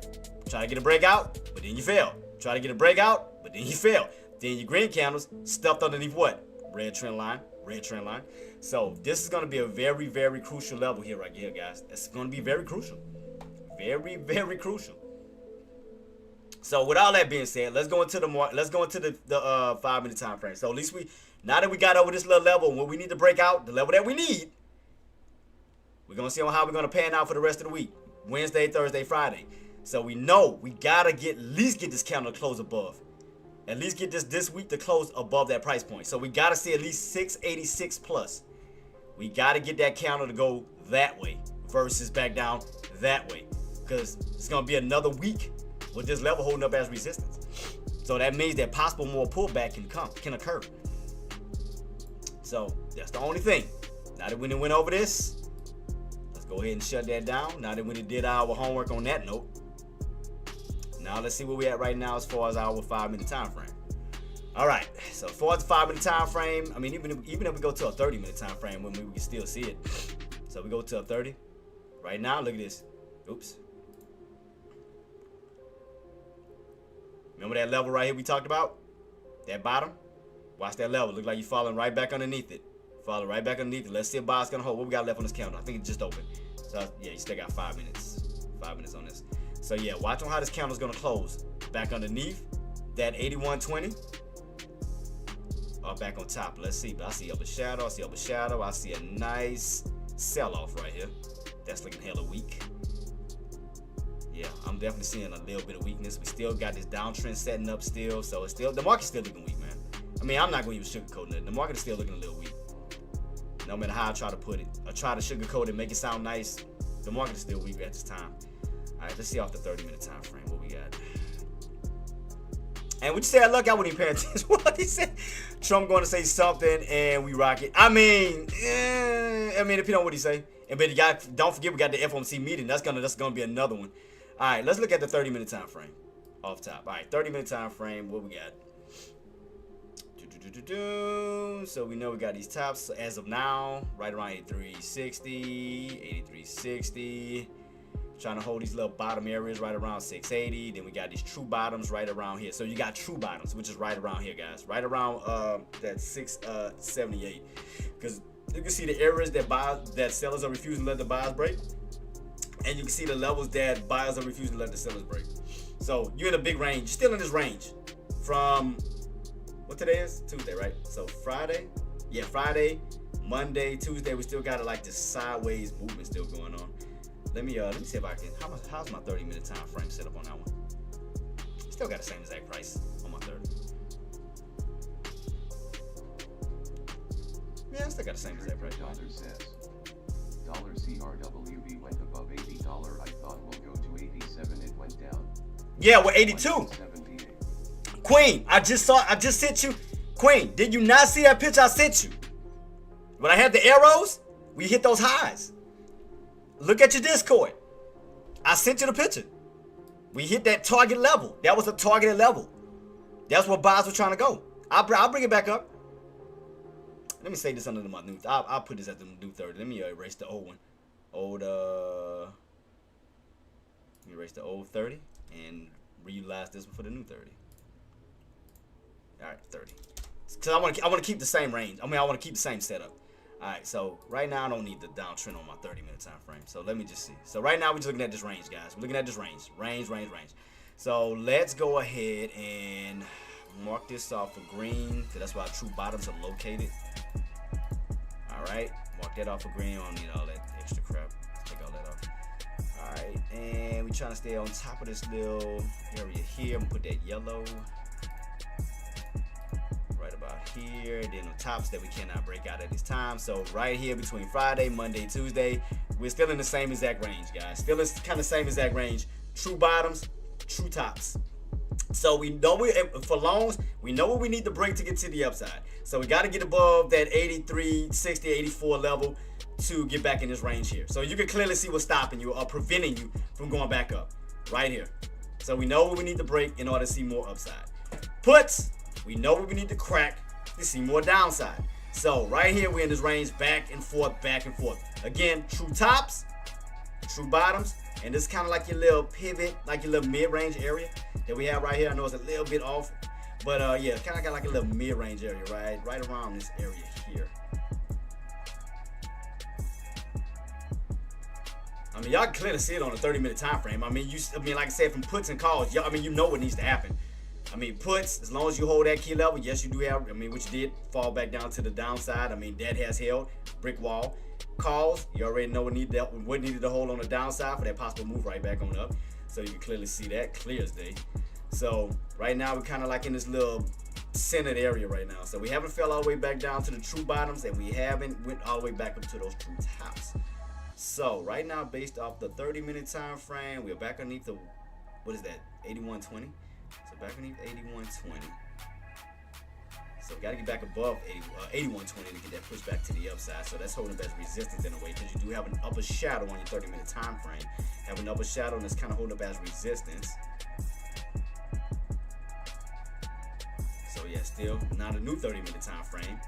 Try to get a breakout, but then you fail. Try to get a breakout, but then you fail. Then your green candles stuffed underneath what? Red trend line, red trend line. So this is going to be a very, very crucial level here right here, guys. It's going to be very crucial. Very, very crucial. So with all that being said, let's go into the 5-minute time frame. So at least now that we got over this little level, when we need to break out, the level that we need, we're going to see how we're going to pan out for the rest of the week. Wednesday, Thursday, Friday. So we know we got to at least get this candle to close above. At least get this week to close above that price point. So we got to see at least 686 plus. We got to get that candle to go that way versus back down that way. Because it's going to be another week with this level holding up as resistance. So that means that possible more pullback can occur. So that's the only thing. Now that we went over this, let's go ahead and shut that down. Now that we did our homework on that note, now let's see where we're at right now as far as our 5-minute time frame. All right, so as far as the 5-minute time frame, I mean, even if we go to a 30-minute time frame, we can still see it. So we go to a 30. Right now, look at this. Oops. Remember that level right here we talked about? That bottom? Watch that level. Look like you're falling right back underneath it. Falling right back underneath it. Let's see if buy's gonna hold. What we got left on this candle? I think it just opened. So yeah, you still got 5 minutes. 5 minutes on this. So yeah, watch on how this candle's gonna close. Back underneath that 81.20. Or back on top. Let's see. I see upper shadow. I see upper shadow. I see a nice sell-off right here. That's looking hella weak. Yeah, I'm definitely seeing a little bit of weakness. We still got this downtrend setting up still. So it's still, the market's still looking weak, man. I mean, I'm not going to even sugarcoat it. The market is still looking a little weak. No matter how I try to put it. I try to sugarcoat it, make it sound nice. The market is still weak at this time. All right, let's see off the 30-minute time frame what we got. And would you say, look, I wouldn't even pay attention to what he said. Trump going to say something and we rock it. I mean, depending on what he say. And but don't forget we got the FOMC meeting. That's gonna be another one. All right, let's look at the 30-minute time frame off top. All right, 30-minute time frame. What we got? So we know we got these tops as of now, right around 83.60, 83.60. Trying to hold these little bottom areas right around 680. Then we got these true bottoms right around here. So you got true bottoms, which is right around here, guys. Right around that 678. Because you can see the areas that sellers are refusing to let the buyers break. And you can see the levels that buyers are refusing to let the sellers break. So you're in a big range. You're still in this range from what today is? Tuesday, right? So Friday. Yeah, Friday, Monday, Tuesday, we still got like this sideways movement still going on. Let me see if I can. How's my 30-minute time frame set up on that one? Still got the same exact price on my 30. Yeah, still got the same exact price. Says, $CRWB went above $80. I thought we'll go to 87. It went down. Yeah, we're 82. Queen, I just sent you. Queen, did you not see that picture I sent you? When I had the arrows, we hit those highs. Look at your Discord. I sent you the picture. We hit that target level. That was a targeted level. That's where buys were trying to go. I'll bring it back up. Let me say this under my new. I'll put this at the new 30. Let me erase the old one. Let me erase the old 30 and reutilize this one for the new 30. All right, 30. Because I want to keep the same range. I want to keep the same setup. All right, so right now I don't need the downtrend on my 30-minute time frame. So let me just see. So right now we're just looking at this range, guys. We're looking at this range. Range. So let's go ahead and mark this off for green. So that's where our true bottoms are located. All right, mark that off for green. I don't need all that extra crap. Let's take all that off. All right, and we're trying to stay on top of this little area here. I'm gonna put that yellow right about here. Then on tops that we cannot break out at this time. So right here between Friday, Monday, Tuesday, we're still in the same exact range, guys. Still in kind of same exact range. True bottoms, true tops. So we know for longs, we know what we need to break to get to the upside. So we got to get above that 83, 60, 84 level to get back in this range here. So you can clearly see what's stopping you or preventing you from going back up right here. So we know what we need to break in order to see more upside. Puts, we know what we need to crack to see more downside. So right here, we're in this range back and forth. Again, true tops, true bottoms, and this is kind of like your little pivot, like your little mid-range area that we have right here. I know it's a little bit off, but yeah, kind of got like a little mid-range area, right around this area here. I mean, y'all can clearly see it on a 30-minute time frame. I mean, like I said, from puts and calls, you know what needs to happen. I mean, puts, as long as you hold that key level, yes, you do have, which did fall back down to the downside. I mean, that has held, brick wall. Calls, you already know what needed to hold on the downside for that possible move right back on up. So you can clearly see that, clear as day. So right now we're kind of like in this little centered area right now. So we haven't fell all the way back down to the true bottoms, and we haven't went all the way back up to those true tops. So right now, based off the 30-minute time frame, we're back underneath the, what is that, 8120? So back underneath 8120. So we got to get back above 8120 to get that push back to the upside. So that's holding up as resistance in a way, because you do have an upper shadow on your 30-minute time frame. Have an upper shadow and it's kind of holding up as resistance. So yeah, still not a new 30-minute time frame.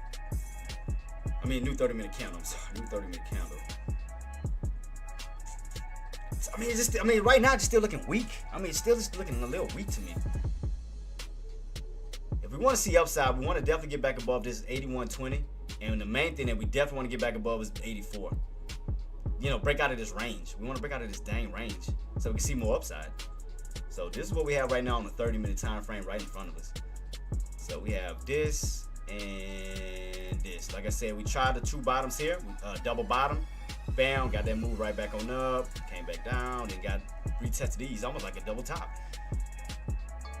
New 30-minute candle. I'm sorry, new 30-minute candle. So, right now it's still looking weak. It's still just looking a little weak to me. If we want to see upside, we want to definitely get back above this 8120. And the main thing that we definitely want to get back above is 84. Break out of this range. We want to break out of this dang range so we can see more upside. So this is what we have right now on the 30-minute time frame right in front of us. So we have this and this. Like I said, we tried the two bottoms here. Double bottom. Bam, got that move right back on up. Came back down, then got retested these almost like a double top.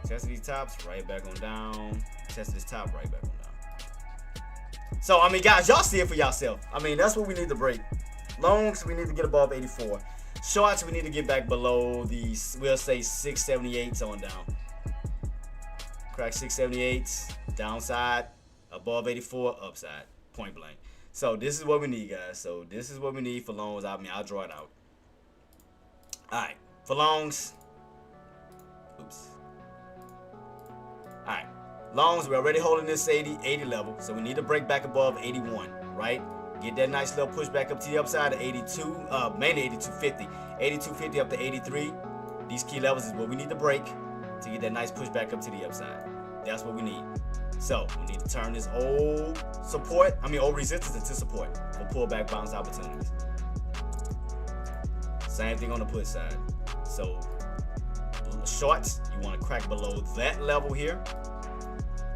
Tested these tops, right back on down. Tested this top, right back on down. So, guys, y'all see it for yourself. That's what we need to break. Longs, we need to get above 84. Shorts, we need to get back below these, we'll say 678s on down. Crack 678s, downside, above 84, upside, point blank. So this is what we need, guys. So this is what we need for longs. I'll draw it out. All right, for longs. Oops. All right, longs, we're already holding this 80 level. So we need to break back above 81, right? Get that nice little push back up to the upside of 82, mainly 8250. 8250 up to 83. These key levels is what we need to break to get that nice push back up to the upside. That's what we need. So we need to turn this old resistance into support for pullback bounce opportunities. Same thing on the put side. So shorts, you want to crack below that level here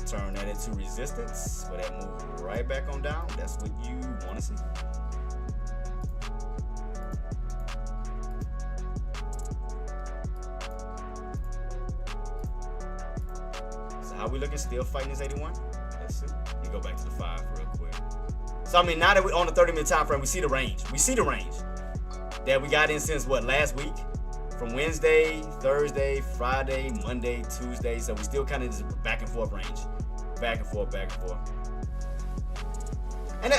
turn that into resistance for that move right back on down. That's what you want to see. So how we looking? Still fighting this 81? Let's see. Let me go back to the 5 real quick. So I mean, now that we're on the 30-minute time frame, we see the range. We see the range that we got in since what, last week? From Wednesday, Thursday, Friday, Monday, Tuesday. So we still kind of just back and forth range. Back and forth, back and forth. And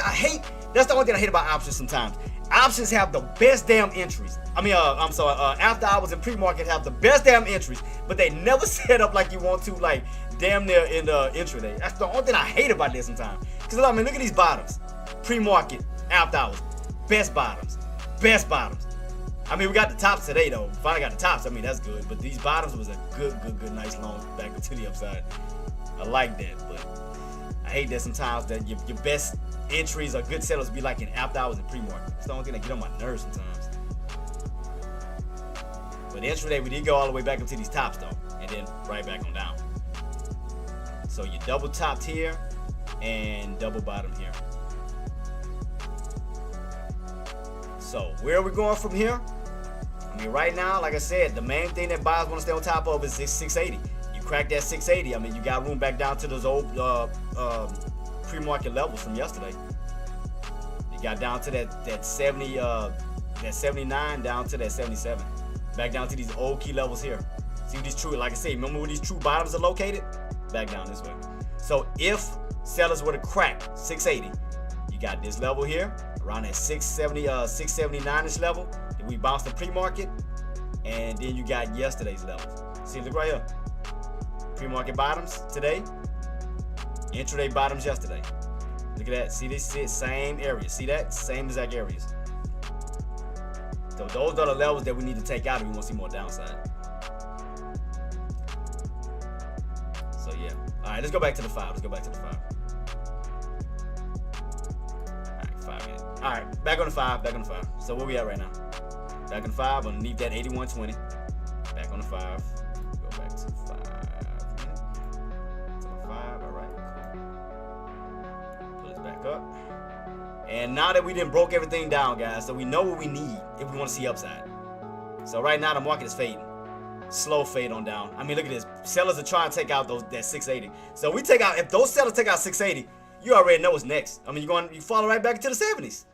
that's the only thing I hate about options sometimes. Options have the best damn entries. After hours and pre-market have the best damn entries, but they never set up like you want to, like damn near in the intraday. That's the only thing I hate about this sometimes. Because I mean, look at these bottoms. Pre-market, after hours, best bottoms. Best bottoms. I mean, we got the tops today, though. Finally got the tops. I mean, that's good. But these bottoms was a good, nice long back to the upside. I like that, but I hate that sometimes that your best entries or good setups be like in after hours and pre-market. It's the only thing that get on my nerves sometimes. But the intraday, we did go all the way back up to these tops, though, and then right back on down. So you double topped here and double bottom here. So where are we going from here? I mean, right now, like I said, the main thing that buyers want to stay on top of is 680. You crack that 680, I mean, you got room back down to those old pre-market levels from yesterday. You got down to that 70, that 79 down to that 77. Back down to these old key levels here. See what these true, like I say, remember where these true bottoms are located? Back down this way. So if sellers were to crack 680, you got this level here, around that 670, 679-ish level. Then we bounced the pre-market, and then you got yesterday's levels. See, look right here. Pre-market bottoms today, intraday bottoms yesterday. Look at that. See this? Same area. See that? Same exact areas. So those are the levels that we need to take out if we want to see more downside. So yeah. All right, let's go back to the 5. Let's go back to the 5. All right, 5 minutes. All right, back on the 5. Back on the 5. So where we at right now? Back on the 5. Underneath that 81.20. Back on the 5. Go back to 5. To the 5. All right. Cool. Pull it back up. And now that we done broke everything down, guys, so we know what we need if we want to see upside. So right now the market is fading. Slow fade on down. I mean, look at this. Sellers are trying to take out that 680. So we take out, if those sellers take out 680, you already know what's next. I mean, you fall right back into the 70s.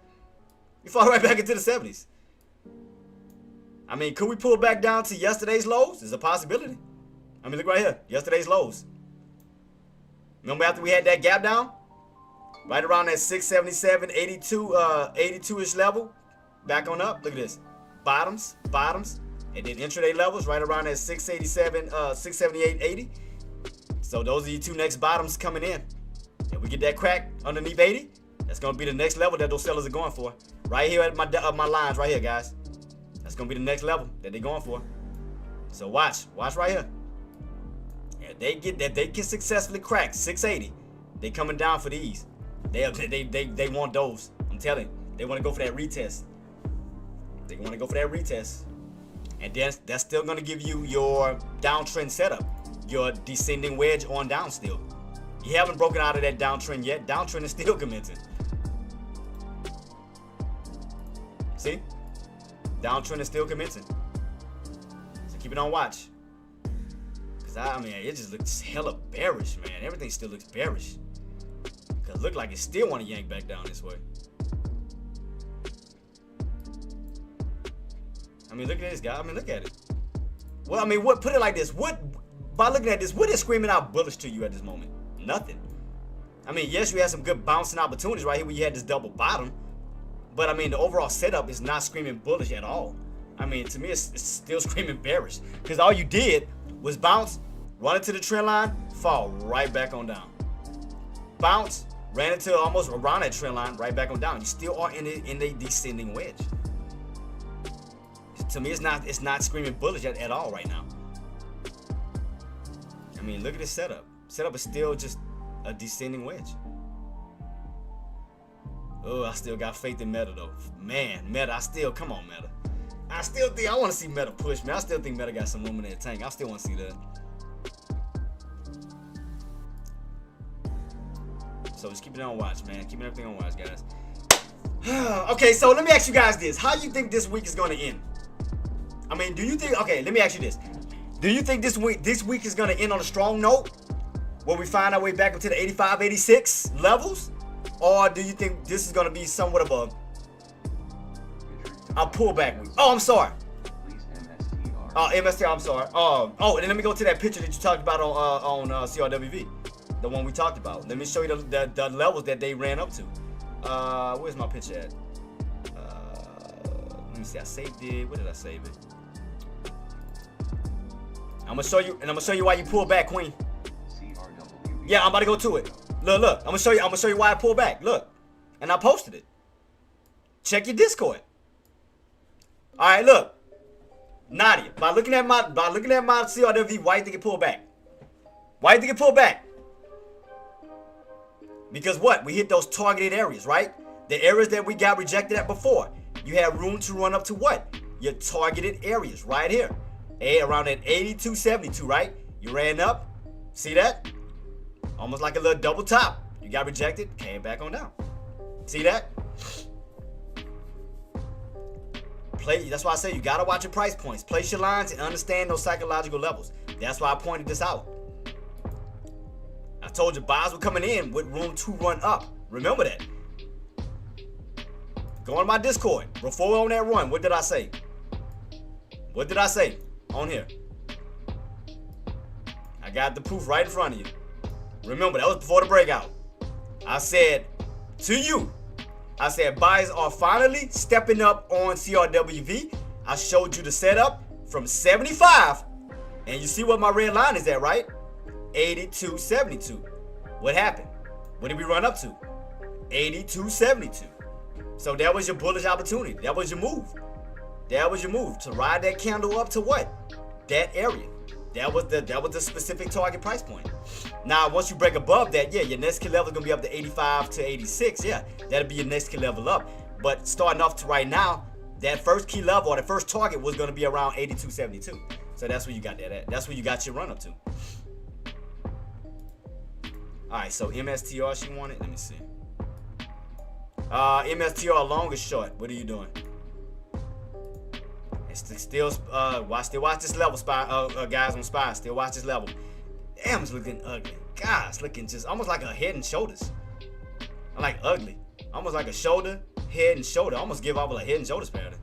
You fall right back into the 70s. I mean, could we pull back down to yesterday's lows? There's a possibility. I mean, look right here. Yesterday's lows. Remember after we had that gap down? Right around that 677, 82-ish level. Back on up. Look at this. Bottoms. And then intraday levels right around that 687, 678, 80. So those are your two next bottoms coming in. If we get that crack underneath 80, that's going to be the next level that those sellers are going for. Right here at my lines right here, guys. That's going to be the next level that they're going for. So watch right here. If they can successfully crack 680, they coming down for these. They want those. I'm telling you. They want to go for that retest. They want to go for that retest. And that's still going to give you your downtrend setup. Your descending wedge on down still. You haven't broken out of that downtrend yet. Downtrend is still commencing. See? Downtrend is still commencing. So keep it on watch. Because I mean, it just looks hella bearish, man. Everything still looks bearish. Because it look like it still want to yank back down this way. I mean, look at this guy. I mean, look at it. Well, I mean, put it like this. By looking at this, what is screaming out bullish to you at this moment? Nothing. I mean, yes, you had some good bouncing opportunities right here where you had this double bottom. But, I mean, the overall setup is not screaming bullish at all. I mean, to me, it's still screaming bearish. Because all you did was bounce, run into the trend line, fall right back on down. Bounce, ran into almost around that trend line, right back on down. You still are in a descending wedge. To me, it's not screaming bullish at all right now. I mean, look at this setup. Setup is still just a descending wedge. Oh, I still got faith in Meta though. Man, Meta, come on, Meta. I still think I want to see Meta push, man. I still think Meta got some room in that tank. I still want to see that. So just keep it on watch, man. Keeping everything on watch, guys. Okay, so let me ask you guys this. How you think this week is gonna end? I mean, do you think, okay, let me ask you this. Do you think this week is gonna end on a strong note? Where we find our way back up to the 85, 86 levels? Or do you think this is gonna be somewhat of a pullback week? Oh, I'm sorry. Oh, MSTR, I'm sorry. Oh, and let me go to that picture that you talked about on CRWV. The one we talked about. Let me show you the levels that they ran up to. Where's my picture at? Let me see. I saved it. Where did I save it? I'm gonna show you, and I'm gonna show you why you pull back, Queen. Yeah, I'm about to go to it. Look. I'm gonna show you why I pull back. Look, and I posted it. Check your Discord. All right, look, Nadia. By looking at my CRWV, why you think it pulled back? Why you think it pulled back? Because what? We hit those targeted areas, right? The areas that we got rejected at before. You had room to run up to what? Your targeted areas right here. Around at 82.72, right? You ran up. See that? Almost like a little double top. You got rejected, came back on down. See that? That's why I say you gotta watch your price points. Place your lines and understand those psychological levels. That's why I pointed this out. I told you buys were coming in with room to run up. Remember that. Go on my Discord. Before on that run, what did I say? What did I say on here? I got the proof right in front of you. Remember, that was before the breakout. I said to you, I said buyers are finally stepping up on CRWV. I showed you the setup from 75. And you see what my red line is at, right? 82.72. What happened? What did we run up to? 82.72. So that was your bullish opportunity. That was your move. That was your move to ride that candle up to what? That area. That was the specific target price point. Now, once you break above that, yeah, your next key level is gonna be up to 85 to 86. Yeah, that'll be your next key level up. But starting off to right now, that first key level or the first target was gonna be around 82.72. So that's where you got that at. That's where you got your run up to. All right, so MSTR she wanted. Let me see. MSTR long or short? What are you doing? Still watch this level, guys on Spy. Still watch this level. Damn, it's looking ugly. God, it's looking just almost like a head and shoulders. I like ugly. Almost like a shoulder, head and shoulder. Almost give off a head and shoulders pattern.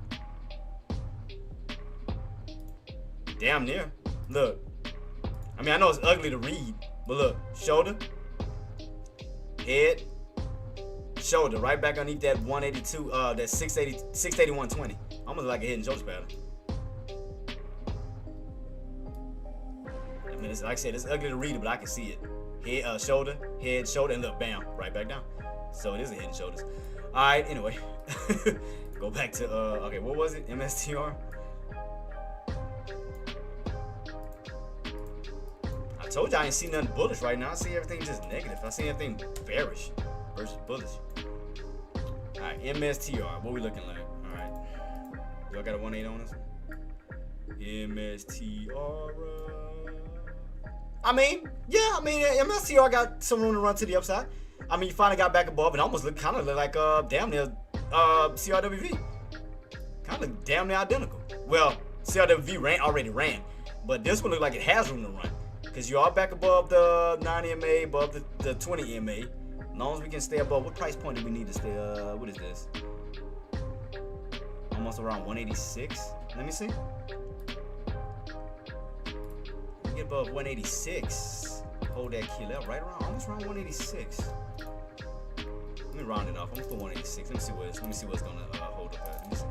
Damn near. Look. I mean, I know it's ugly to read, but look. Shoulder, head, shoulder. Right back underneath that 182, that 681.20. Almost like a head and shoulders pattern. I mean, it's, like I said, it's ugly to read it, but I can see it. Head, shoulder, and look, bam, right back down. So it is a head and shoulders. All right, anyway. Go back to, okay, what was it? MSTR? I told you I ain't see nothing bullish right now. I see everything just negative. I see everything bearish versus bullish. All right, MSTR, what we looking like? All right. Y'all got a 1.8 on us? MSTR. I mean, yeah, MSTR got some room to run to the upside. I mean, you finally got back above and almost kind of look like damn near CRWV. Kind of damn near identical. Well, CRWV already ran, but this one look like it has room to run because you are back above the 9 EMA, above the 20 EMA. As long as we can stay above, what price point do we need to stay? What is this? Almost around 186. Let me see. We get above 186. Hold that key level right around, almost around 186. Let me round it off. Almost to 186. Let me see what's gonna hold up at. Let me see.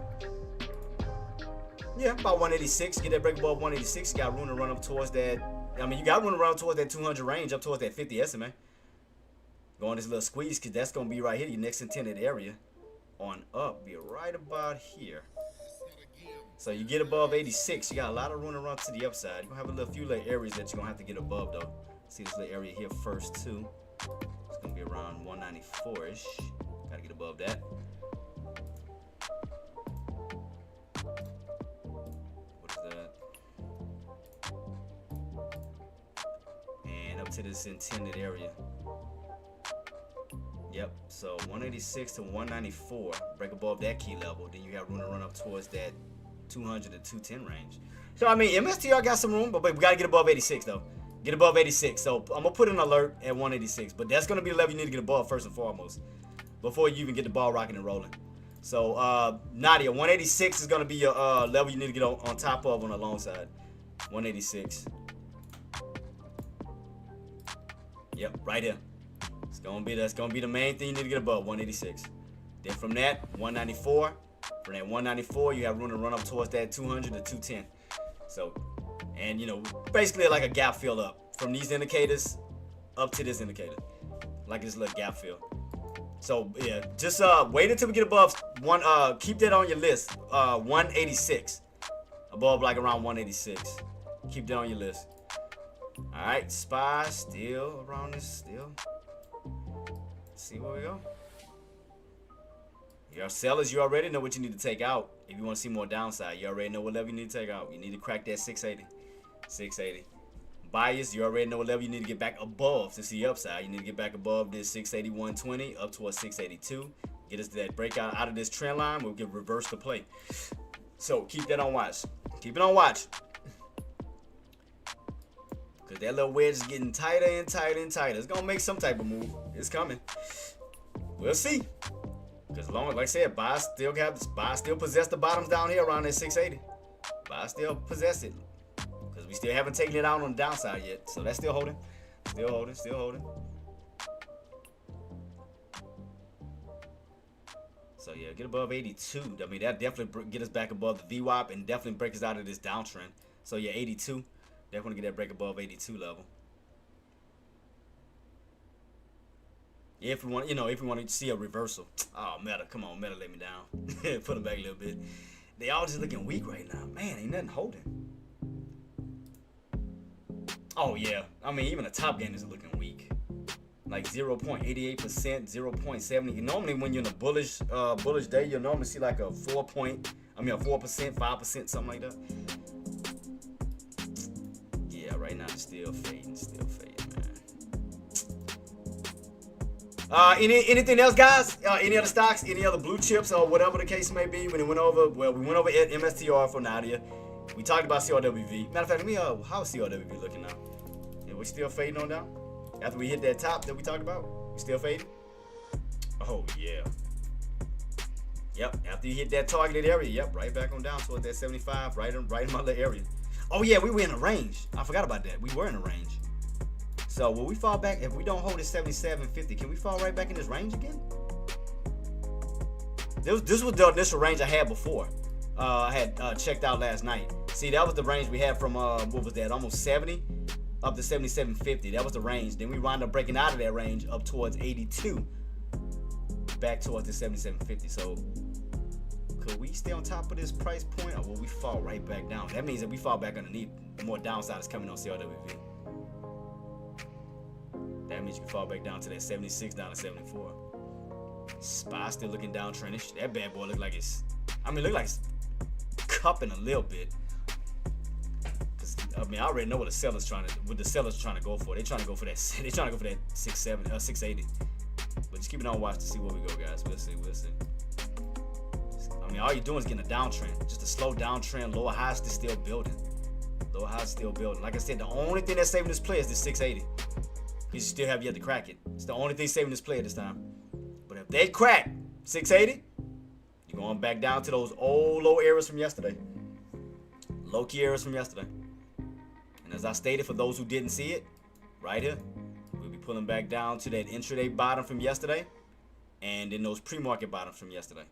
Yeah, about 186. Get that break above 186. You got room to run up towards that. I mean, you got room to run up towards that 200 range, up towards that 50 SMA. Go on this little squeeze, because that's gonna be right here, your next intended area. On up, be right about here. So you get above 86, you got a lot of room to run to the upside. You're gonna have a few little areas that you're gonna have to get above though. See this little area here first too. It's gonna be around 194-ish. Gotta get above that. What is that? And up to this intended area. Yep. So 186 to 194. Break above that key level. Then you have room to run up towards that 200 to 210 range. So I mean, MSTR got some room, but we gotta get above 86 though. Get above 86. So I'm gonna put an alert at 186. But that's gonna be the level you need to get above first and foremost, before you even get the ball rocking and rolling. So Nadia, 186 is gonna be your level you need to get on top of on the long side. 186. Yep, right here. That's gonna be the main thing you need to get above, 186. Then from that, 194. From that 194, you have room to run up towards that 200 to 210. So, and you know, basically like a gap fill up from these indicators up to this indicator, like this little gap fill. So yeah, just wait until we get above one. Keep that on your list. 186, above like around 186. Keep that on your list. All right, SPY still around this still. Let's see where we go. Your sellers, you already know what you need to take out. If you want to see more downside, you already know what level you need to take out. You need to crack that 680. 680. Buyers, you already know what level you need to get back above to see upside. You need to get back above this 680, 120 up towards 682. Get us to that breakout out of this trend line. We'll get reverse the play. So keep that on watch. Keep it on watch. Because that little wedge is getting tighter and tighter and tighter. It's going to make some type of move. It's coming. We'll see. Because long as, like I said, buys still possess the bottoms down here around that 680. Buys still possess it. Because we still haven't taken it out on the downside yet. So that's still holding. Still holding. Still holding. So yeah, get above 82. I mean, that definitely get us back above the VWAP and definitely break us out of this downtrend. So yeah, 82. Definitely get that break above 82 level. If we want, if we want to see a reversal. Oh, Meta, come on, Meta, let me down. Put them back a little bit. They all just looking weak right now. Man, ain't nothing holding. Oh yeah, I mean even the top gain is looking weak. Like 0.88%, 0.70. Normally when you're in a bullish day, you'll normally see like a 4%, 5%, something like that. Yeah, right now it's still fading, man. Anything else, guys? Any other stocks? Any other blue chips or whatever the case may be? When it went over, we went over at MSTR for Nadia. We talked about CRWV. Matter of fact, how's CRWV looking now? Yeah, we still fading on down? After we hit that top that we talked about, we still fading? Oh, yeah. Yep, after you hit that targeted area, yep, right back on down towards that 75, right in my little area. Oh, yeah, we were in a range. I forgot about that. We were in a range. So will we fall back? If we don't hold it 77.50, can we fall right back in this range again? This was the initial range I had before. I had checked out last night. See, that was the range we had from what was that? Almost 70 up to 77.50. That was the range. Then we wound up breaking out of that range up towards 82, back towards the 77.50. So could we stay on top of this price point, or will we fall right back down? That means that we fall back underneath. The more downside is coming on CRWV. That means you can fall back down to that 76, down to 74. SPY still looking downtrendish. That bad boy look like it's cupping a little bit. I mean, I already know what the seller's trying to go for. They're trying to go for that 680. But just keep it on watch to see where we go, guys. We'll see. I mean, all you're doing is getting a downtrend. Just a slow downtrend. Lower highs still building. Like I said, the only thing that's saving this play is this 680. Because you still have yet to crack it. It's the only thing saving this play at this time. But if they crack 680, you're going back down to those old low areas from yesterday. Low key areas from yesterday. And as I stated, for those who didn't see it, right here, we'll be pulling back down to that intraday bottom from yesterday. And then those pre-market bottoms from yesterday.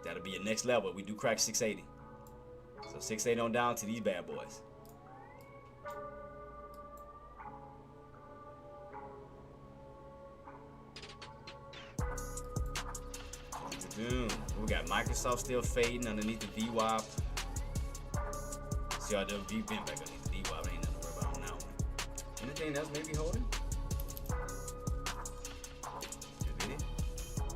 That'll be your next level. We do crack 680. So 680 on down to these bad boys. We got Microsoft still fading underneath the VWAP. CRWV been back underneath the VWAP. Ain't nothing to worry about on that one. Anything else maybe holding?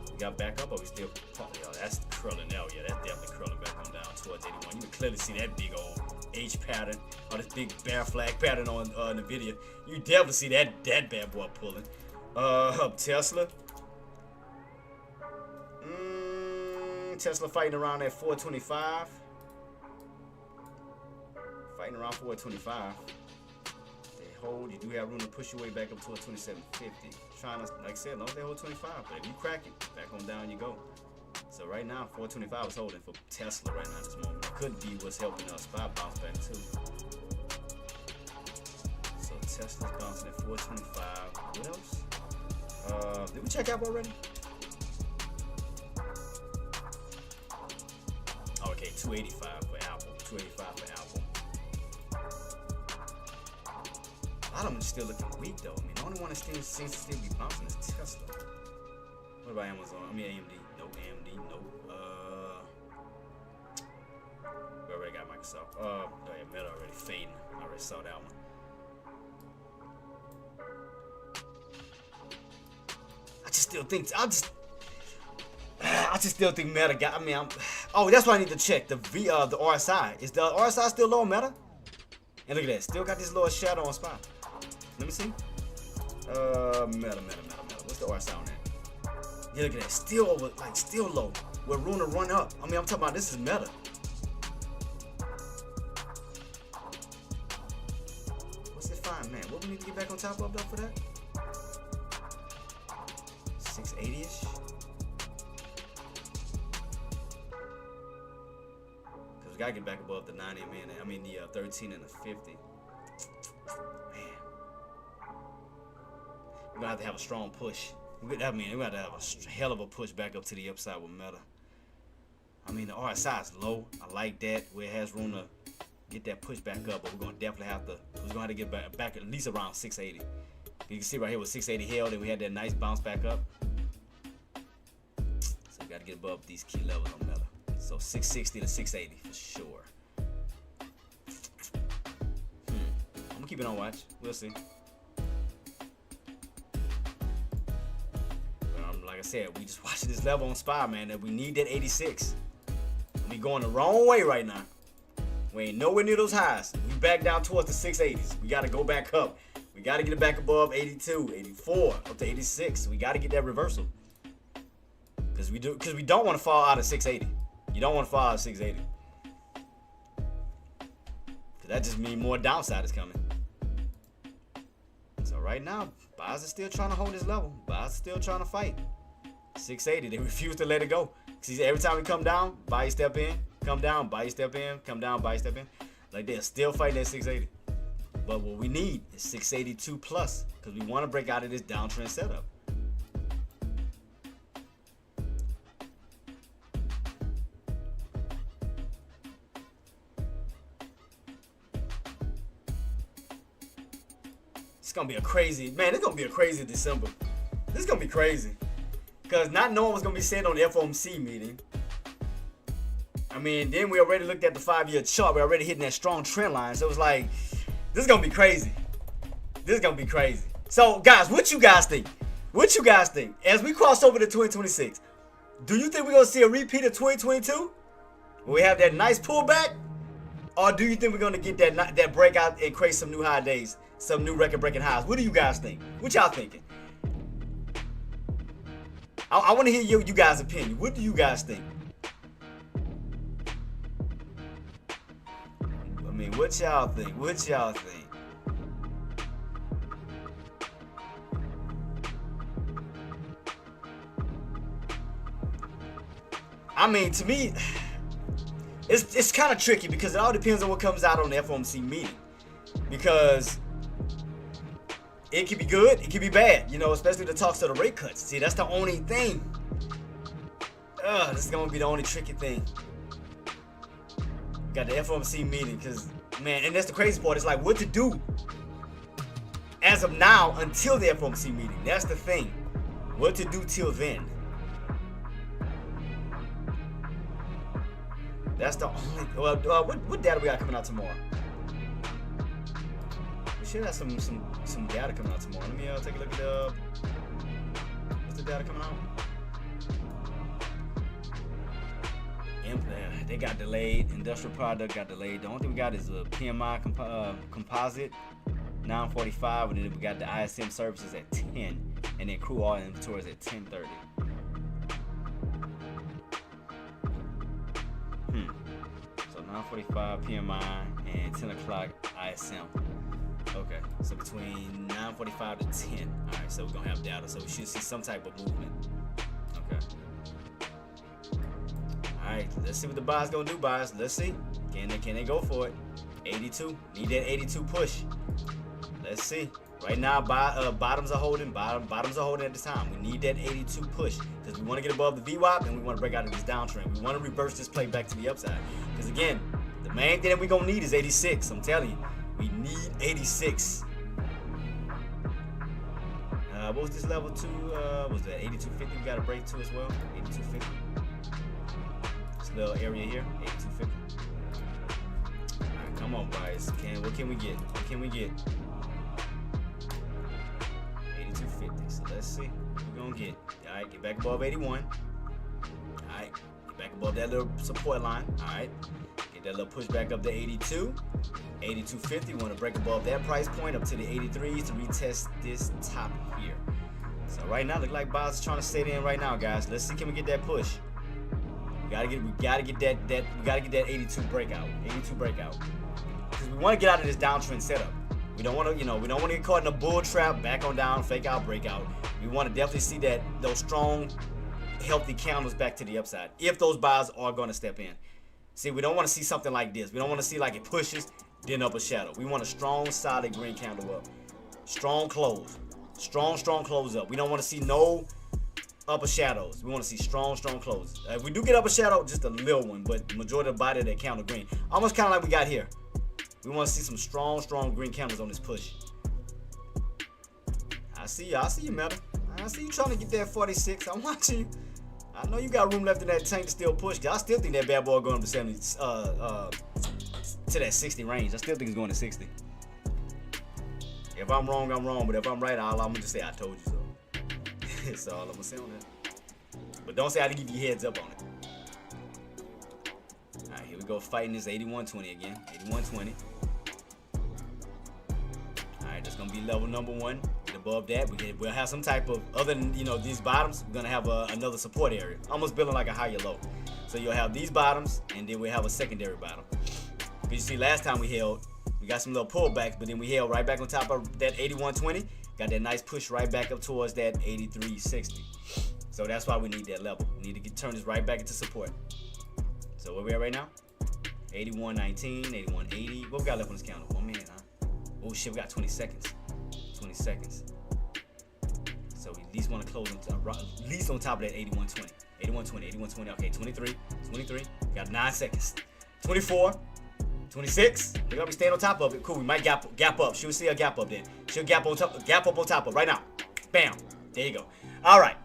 We got back up, or we still? Oh, yo, that's curling out. Yeah, that's definitely curling back on down towards 81. You can clearly see that big old H pattern, or this big bear flag pattern on the video. You definitely see that bad boy pulling. Tesla. Tesla fighting around at 425. Fighting around 425. They hold. You do have room to push your way back up towards 2750. Trying to, like I said, as long as they hold 25, but if you crack it, back on down you go. So right now, 425 is holding for Tesla right now at this moment. It could be what's helping us SPY bounce back too. So Tesla's bouncing at 425. What else? Did we check out already? Oh, okay, 285 for Apple. 285 for Apple. A lot of them still looking weak though. I mean, the only one that still seems to still be bouncing is Tesla. What about Amazon? I mean AMD. Nope, AMD. Nope. We already got Microsoft. No, yeah, Meta already fading. I already saw that one. I just still think Meta got. I mean, oh, that's why I need to check the RSI. Is the RSI still low on Meta? And look at that, still got this little shadow on SPY. Let me see. Meta. What's the RSI on that? Yeah, look at that, still over, like still low. With room to run up. I mean, I'm talking about this is Meta. What's it fine, man? What we need to get back on top of though for that? 680-ish. Cause we gotta get back above the 90 minute. I mean the 13 and the 50. Man, we're gonna have to have a strong push. We're gonna have to have a hell of a push back up to the upside with Meta. I mean the RSI is low. I like that where it has room to get that push back up, but we're gonna definitely have to. We're gonna have to get back at least around 680. You can see right here with 680 held, and we had that nice bounce back up. So we got to get above these key levels on Meta. So 660 to 680 for sure. I'm gonna keep it on watch. We'll see. But like I said, we just watching this level on SPY, man. That we need that 86. We going the wrong way right now. We ain't nowhere near those highs. We back down towards the 680s. We got to go back up. We got to get it back above 82, 84, up to 86. We got to get that reversal. Because we don't want to fall out of 680. You don't want to fall out of 680. Because that just means more downside is coming. So right now, buyers are still trying to hold this level. Buyers are still trying to fight. 680, they refuse to let it go. See, every time we come down, buy you step in. Come down, buy you step in. Come down, buy you step in. Like they're still fighting at 680. But what we need is 682 plus because we want to break out of this downtrend setup. It's going to be a crazy, man, it's going to be a crazy December. This is going to be crazy. Because not knowing what's going to be said on the FOMC meeting. I mean, then we already looked at the 5-year chart. We're already hitting that strong trend line. So it was like, this is going to be crazy. This is going to be crazy. So, guys, what you guys think? What you guys think? As we cross over to 2026, do you think we're going to see a repeat of 2022? Will we have that nice pullback? Or do you think we're going to get that breakout and create some new high days? Some new record-breaking highs? What do you guys think? What y'all thinking? I want to hear you guys' opinion. What do you guys think? I mean, what y'all think? What y'all think? I mean, to me, it's kind of tricky because it all depends on what comes out on the FOMC meeting. Because it could be good, it could be bad, you know, especially the talks of the rate cuts. See, that's the only thing. This is gonna be the only tricky thing. Got the FOMC meeting, because, man, and that's the crazy part. It's like what to do as of now until the FOMC meeting. That's the thing. What to do till then. That's the only. Well, what data we got coming out tomorrow? We should have some data coming out tomorrow. Let me take a look at what's the data coming out? They got delayed. Industrial product got delayed. The only thing we got is a PMI composite 945, and then we got the ISM services at 10, and then crude oil inventories at 10:30. 9:45 PMI and 10 o'clock ISM. Okay, so between 9:45 to 10. All right, so we're gonna have data, so we should see some type of movement. Okay. All right, let's see what the buyers gonna do, buyers. Let's see. Can they go for it? 82. Need that 82 push. Let's see. Right now, bottoms are holding. Bottoms are holding at this time. We need that 82 push because we want to get above the VWAP and we want to break out of this downtrend. We want to reverse this play back to the upside. Because again, the main thing that we're gonna need is 86. I'm telling you, we need 86. What was this level to? Was that 8250? We got to break to as well. 8250. This little area here, 8250. All right, come on, guys. What can we get? What can we get? 8250. So let's see what we're gonna get. All right, get back above 81. All right, get back above that little support line. All right, get that little push back up to 82. 8250. We want to break above that price point up to the 83s to retest this top here. So right now, look like buyers are trying to stay in right now, guys. Let's see, can we get that push? We gotta get that 82 breakout. 82 breakout. Because we want to get out of this downtrend setup. We don't want to, we don't want to get caught in a bull trap, back on down, fake out, breakout. We want to definitely see those strong, healthy candles back to the upside. If those buyers are going to step in. See, we don't want to see something like this. We don't want to see like it pushes, then up a shadow. We want a strong, solid green candle up. Strong close. Strong close up. We don't want to see no upper shadows. We want to see strong closes. If we do get upper shadow, just a little one, but the majority of the body of that candle green. Almost kind of like we got here. We want to see some strong green candles on this push. I see you, Meta. I see you trying to get that 46. I'm watching you. I know you got room left in that tank to still push. I still think that bad boy going to 70, to that 60 range. I still think it's going to 60. If I'm wrong, I'm wrong. But if I'm right, I'm going to just say I told you so. That's all I'm going to say on that. But don't say I didn't give you heads up on it. All right, here we go. Fighting this 8120 again. 8120. All right, that's going to be level number 1. Get above that. We'll have some type of, other than, these bottoms, we're going to have another support area. Almost building like a higher low. So you'll have these bottoms, and then we'll have a secondary bottom. Because you see, last time we held, we got some little pullbacks, but then we held right back on top of that 8120. Got that nice push right back up towards that 8360. So that's why we need that level. We need to turn this right back into support. So where we at right now? 8119, 8180. What we got left on this counter? 1 minute, huh? Oh shit, we got 20 seconds. 20 seconds. So we at least want to close at least on top of that 8120. 8120, 8120. Okay, 23, 23. We got 9 seconds. 24. 26. We're gonna be staying on top of it. Cool. We might gap up. Should we see a gap up then? Should gap up on top of right now. Bam. There you go. All right.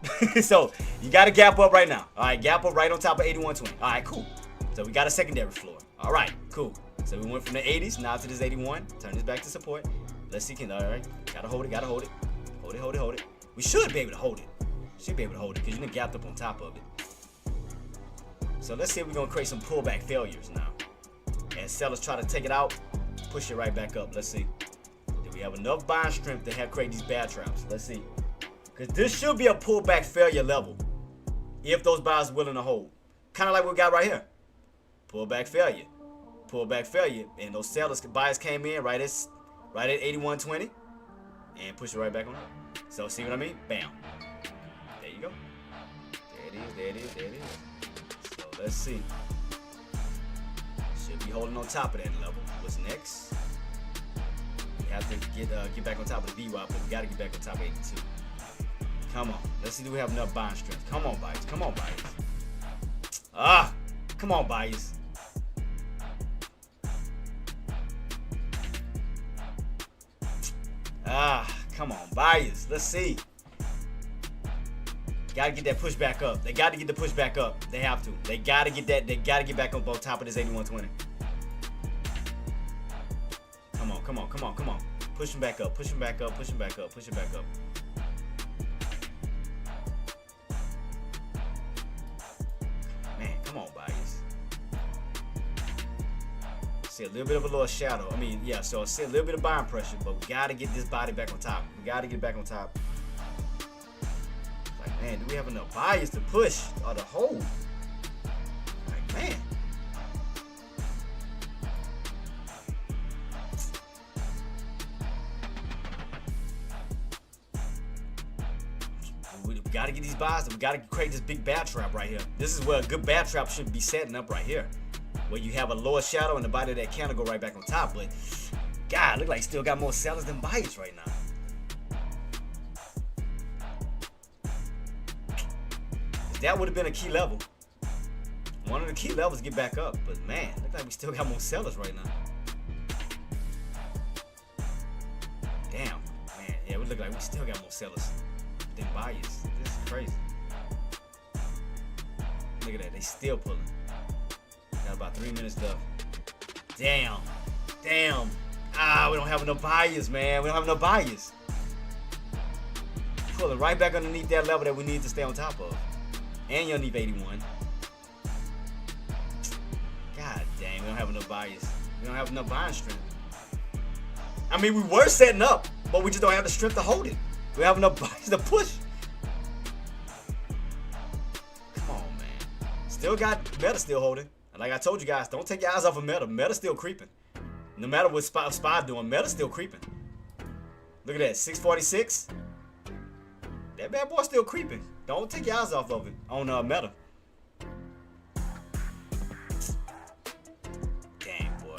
So you got to gap up right now. All right. Gap up right on top of 8120. All right. Cool. So we got a secondary floor. All right. Cool. So we went from the 80s now to this 81. Turn this back to support. Let's see. All right. Gotta hold it. Gotta hold it. Hold it. We should be able to hold it. Should be able to hold it because you done gapped up on top of it. So let's see if we're gonna create some pullback failures now. And sellers try to take it out, push it right back up. Let's see. Do we have enough buying strength to create these bad traps? Let's see. Because this should be a pullback failure level if those buyers are willing to hold. Kind of like what we got right here. Pullback failure. Pullback failure. And those buyers came in right at 8120 and push it right back on up. So see what I mean? Bam. There you go. There it is. So let's see. Should be holding on top of that level. What's next? We have to get back on top of the VWAP, but we got to get back on top of 82. Come on. Let's see, do we have enough buying strength? Come on, buyers. Come on, buyers. Come on, buyers. Come on, buyers. Let's see. Gotta get that push back up. They got to get the push back up. They have to. They got to get that. They got to get back on top of this 8120. Come on. Push them back up. Push it back up. Man, come on, buyers. See a little bit of a little shadow. So I see a little bit of buying pressure, but we got to get this body back on top. We got to get back on top. Man, do we have enough buyers to push or to hold? Like, man. these buys. We gotta create this big bear trap right here. This is where a good bear trap should be setting up right here, where you have a lower shadow and the body of that candle go right back on top. But God, look like still got more sellers than buyers right now. That would have been a key level. One of the key levels get back up, but man, look like we still got more sellers right now. Damn, man, yeah, we look like we still got more sellers than buyers. This is crazy. Look at that, they still pulling. Got about 3 minutes left. Damn. We don't have enough buyers, man. We don't have enough buyers. Pulling right back underneath that level that we need to stay on top of. And you'll need 81. God dang, we don't have enough buyers. We don't have enough buying strength. I mean, we were setting up, but we just don't have the strength to hold it. We have enough buyers to push. Come on, man. Still got Meta still holding. And like I told you guys, don't take your eyes off of Meta. Meta's still creeping. No matter what Spy doing, Meta's still creeping. Look at that, 646. That bad boy's still creeping. Don't take your eyes off of it on Meta. Dang, boy.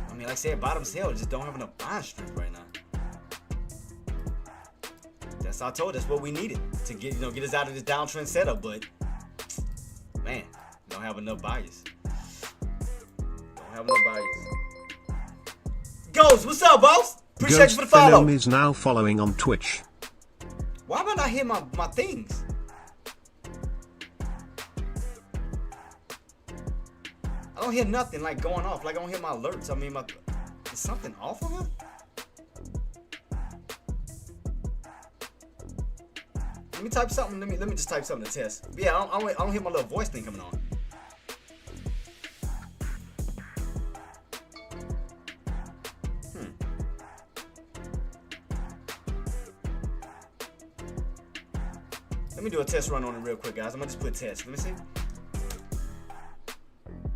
I mean, like I said, bottom sale just don't have enough buying strength right now. That's I told us what we needed to get us out of this downtrend setup, but man, we don't have enough buyers. Don't have enough buyers. Ghost, what's up, boss? Appreciate you for the follow. Ghost is now following on Twitch. Why am I not hearing my things? I don't hear nothing like going off. Like I don't hear my alerts. I mean, is something off of it? Let me type something. Let me just type something to test. Yeah, I don't hear my little voice thing coming on. Let me do a test run on it real quick, guys. I'm gonna just put test. Let me see.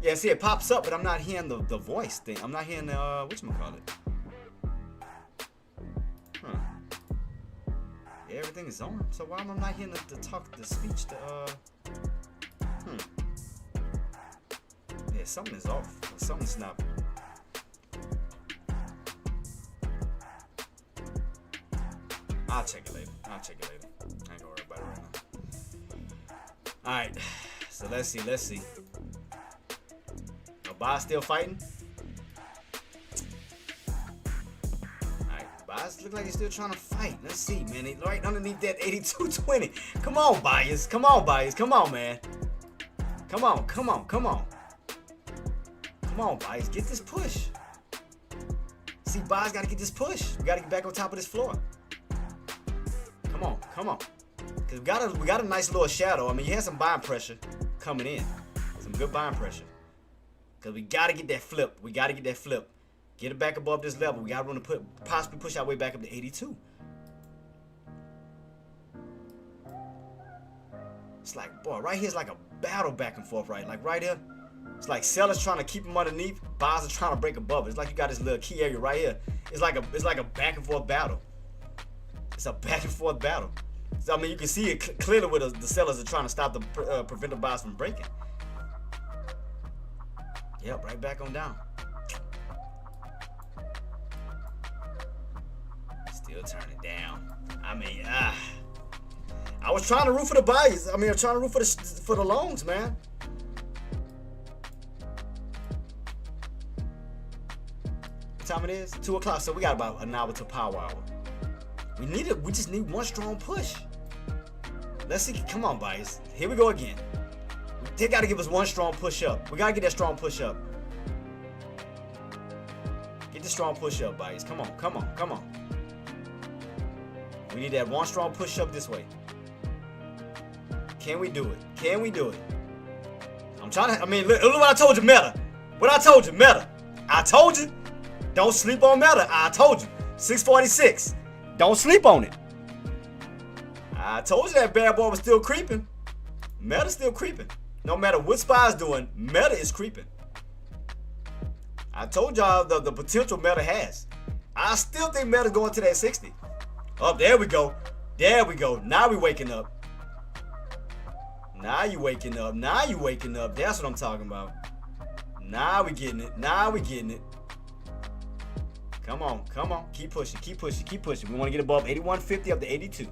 Yeah, see, it pops up, but I'm not hearing the voice thing. I'm not hearing the whatchamacallit. Huh. Yeah, everything is on. So why am I not hearing the talk, the speech, Yeah, something is off. Something's not. I'll check it later. I ain't gonna worry about it right now. Alright, so let's see. Boz still fighting? Alright, Boz look like he's still trying to fight. Let's see, man. He's right underneath that 8220. Come on, buyers. Come on, man. Come on, buyers. Get this push. See, Boz gotta get this push. We gotta get back on top of this floor. Come on. Cause we got a nice little shadow. I mean, you had some buying pressure coming in. Some good buying pressure. Cause we gotta get that flip. Get it back above this level. We gotta want to possibly push our way back up to 82. It's like, boy, right here is like a battle back and forth, right? Like right here. It's like sellers trying to keep them underneath. Buyers are trying to break above it. It's like you got this little key area right here. It's like a back and forth battle. It's a back and forth battle. So, I mean, you can see it clearly where the sellers are trying to stop prevent the buyers from breaking. Yep, right back on down. Still turning down. I mean, I was trying to root for the buyers. I mean, I'm trying to root for the longs, man. What time it is? 2 o'clock. So we got about an hour to power hour. We just need one strong push. Let's see. Come on, buyers. Here we go again. They got to give us one strong push up. We got to get that strong push up. Get the strong push up, buyers. Come on. We need that one strong push up this way. Can we do it? I'm trying to. I mean, look what I told you, Meta. I told you. Don't sleep on Meta. I told you. 646. Don't sleep on it. I told you that bad boy was still creeping. Meta's still creeping. No matter what Spy's doing, Meta is creeping. I told y'all the potential Meta has. I still think Meta's going to that 60. Oh, there we go. There we go. Now we waking up. Now you waking up. Now you waking up. That's what I'm talking about. Now we getting it. Now we getting it. Come on. Come on. Keep pushing. Keep pushing. Keep pushing. We want to get above 81.50 up to 82.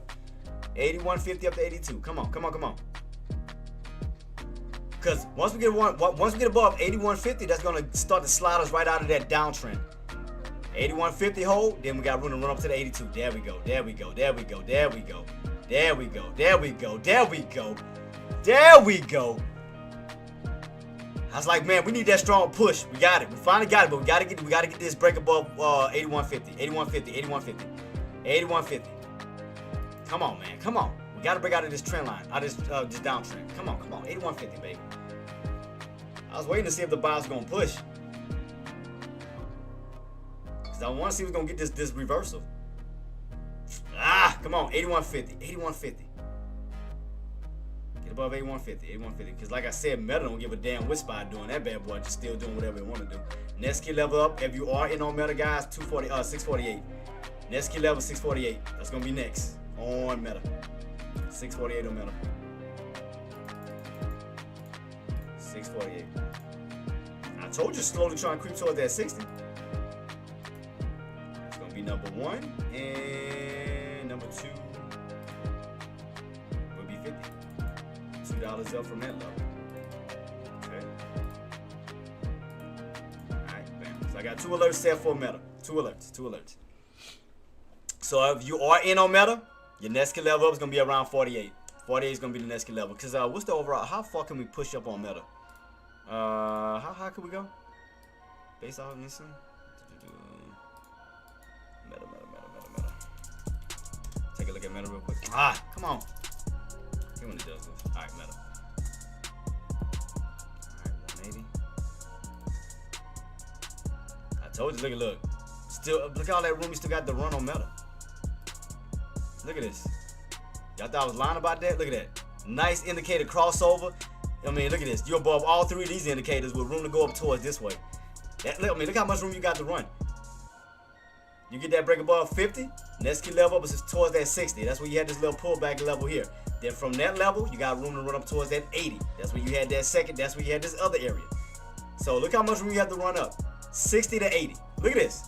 81.50 up to 82. Come on. Come on. Come on. Because once we get above 81.50, that's gonna start to slide us right out of that downtrend. 81.50 hold, then we got room to run up to the 82. There we go. There we go. There we go. There we go. There we go. There we go. There we go. There we go. I was like, man, we need that strong push. We got it. We finally got it, but we gotta get this break above 81.50. 81.50. 81.50. 81.50. Come on, man. Come on. We gotta break out of this trend line. Out of this downtrend. Come on, come on. 81.50, baby. I was waiting to see if the buyers gonna push. Cause I want to see who's gonna get this reversal. Come on. 81.50. 81.50. Get above 81.50. 81.50. Because like I said, Meta don't give a damn what SPY doing. That bad boy just still doing whatever they want to do. Next key level up. If you are in on Meta, guys, 648. Next key level 648. That's gonna be next on Meta. 648 on Meta. 648. I told you slowly trying to creep towards that 60. It's gonna be number 1 and number 2 will be 50. $2 up from that level. Okay. Alright, bam. So I got 2 alerts set for Meta. 2 alerts. 2 alerts. So if you are in on Meta, your next key level up is gonna be around 48. 48 is gonna be the next key level. Cause what's the overall? How far can we push up on Meta? How high can we go? Based off of this one? Meta. Take a look at Meta real quick. Come on. See when it does this. All right, Meta. All right, 180. I told you. Look. Still, look at all that room you still got to run on Meta. Look at this. Y'all thought I was lying about that? Look at that. Nice indicator crossover. I mean, look at this. You're above all 3 of these indicators with room to go up towards this way. Look how much room you got to run. You get that break above 50. Next key level up is towards that 60. That's where you had this little pullback level here. Then from that level, you got room to run up towards that 80. That's where you had that second. That's where you had this other area. So look how much room you have to run up. 60 to 80. Look at this.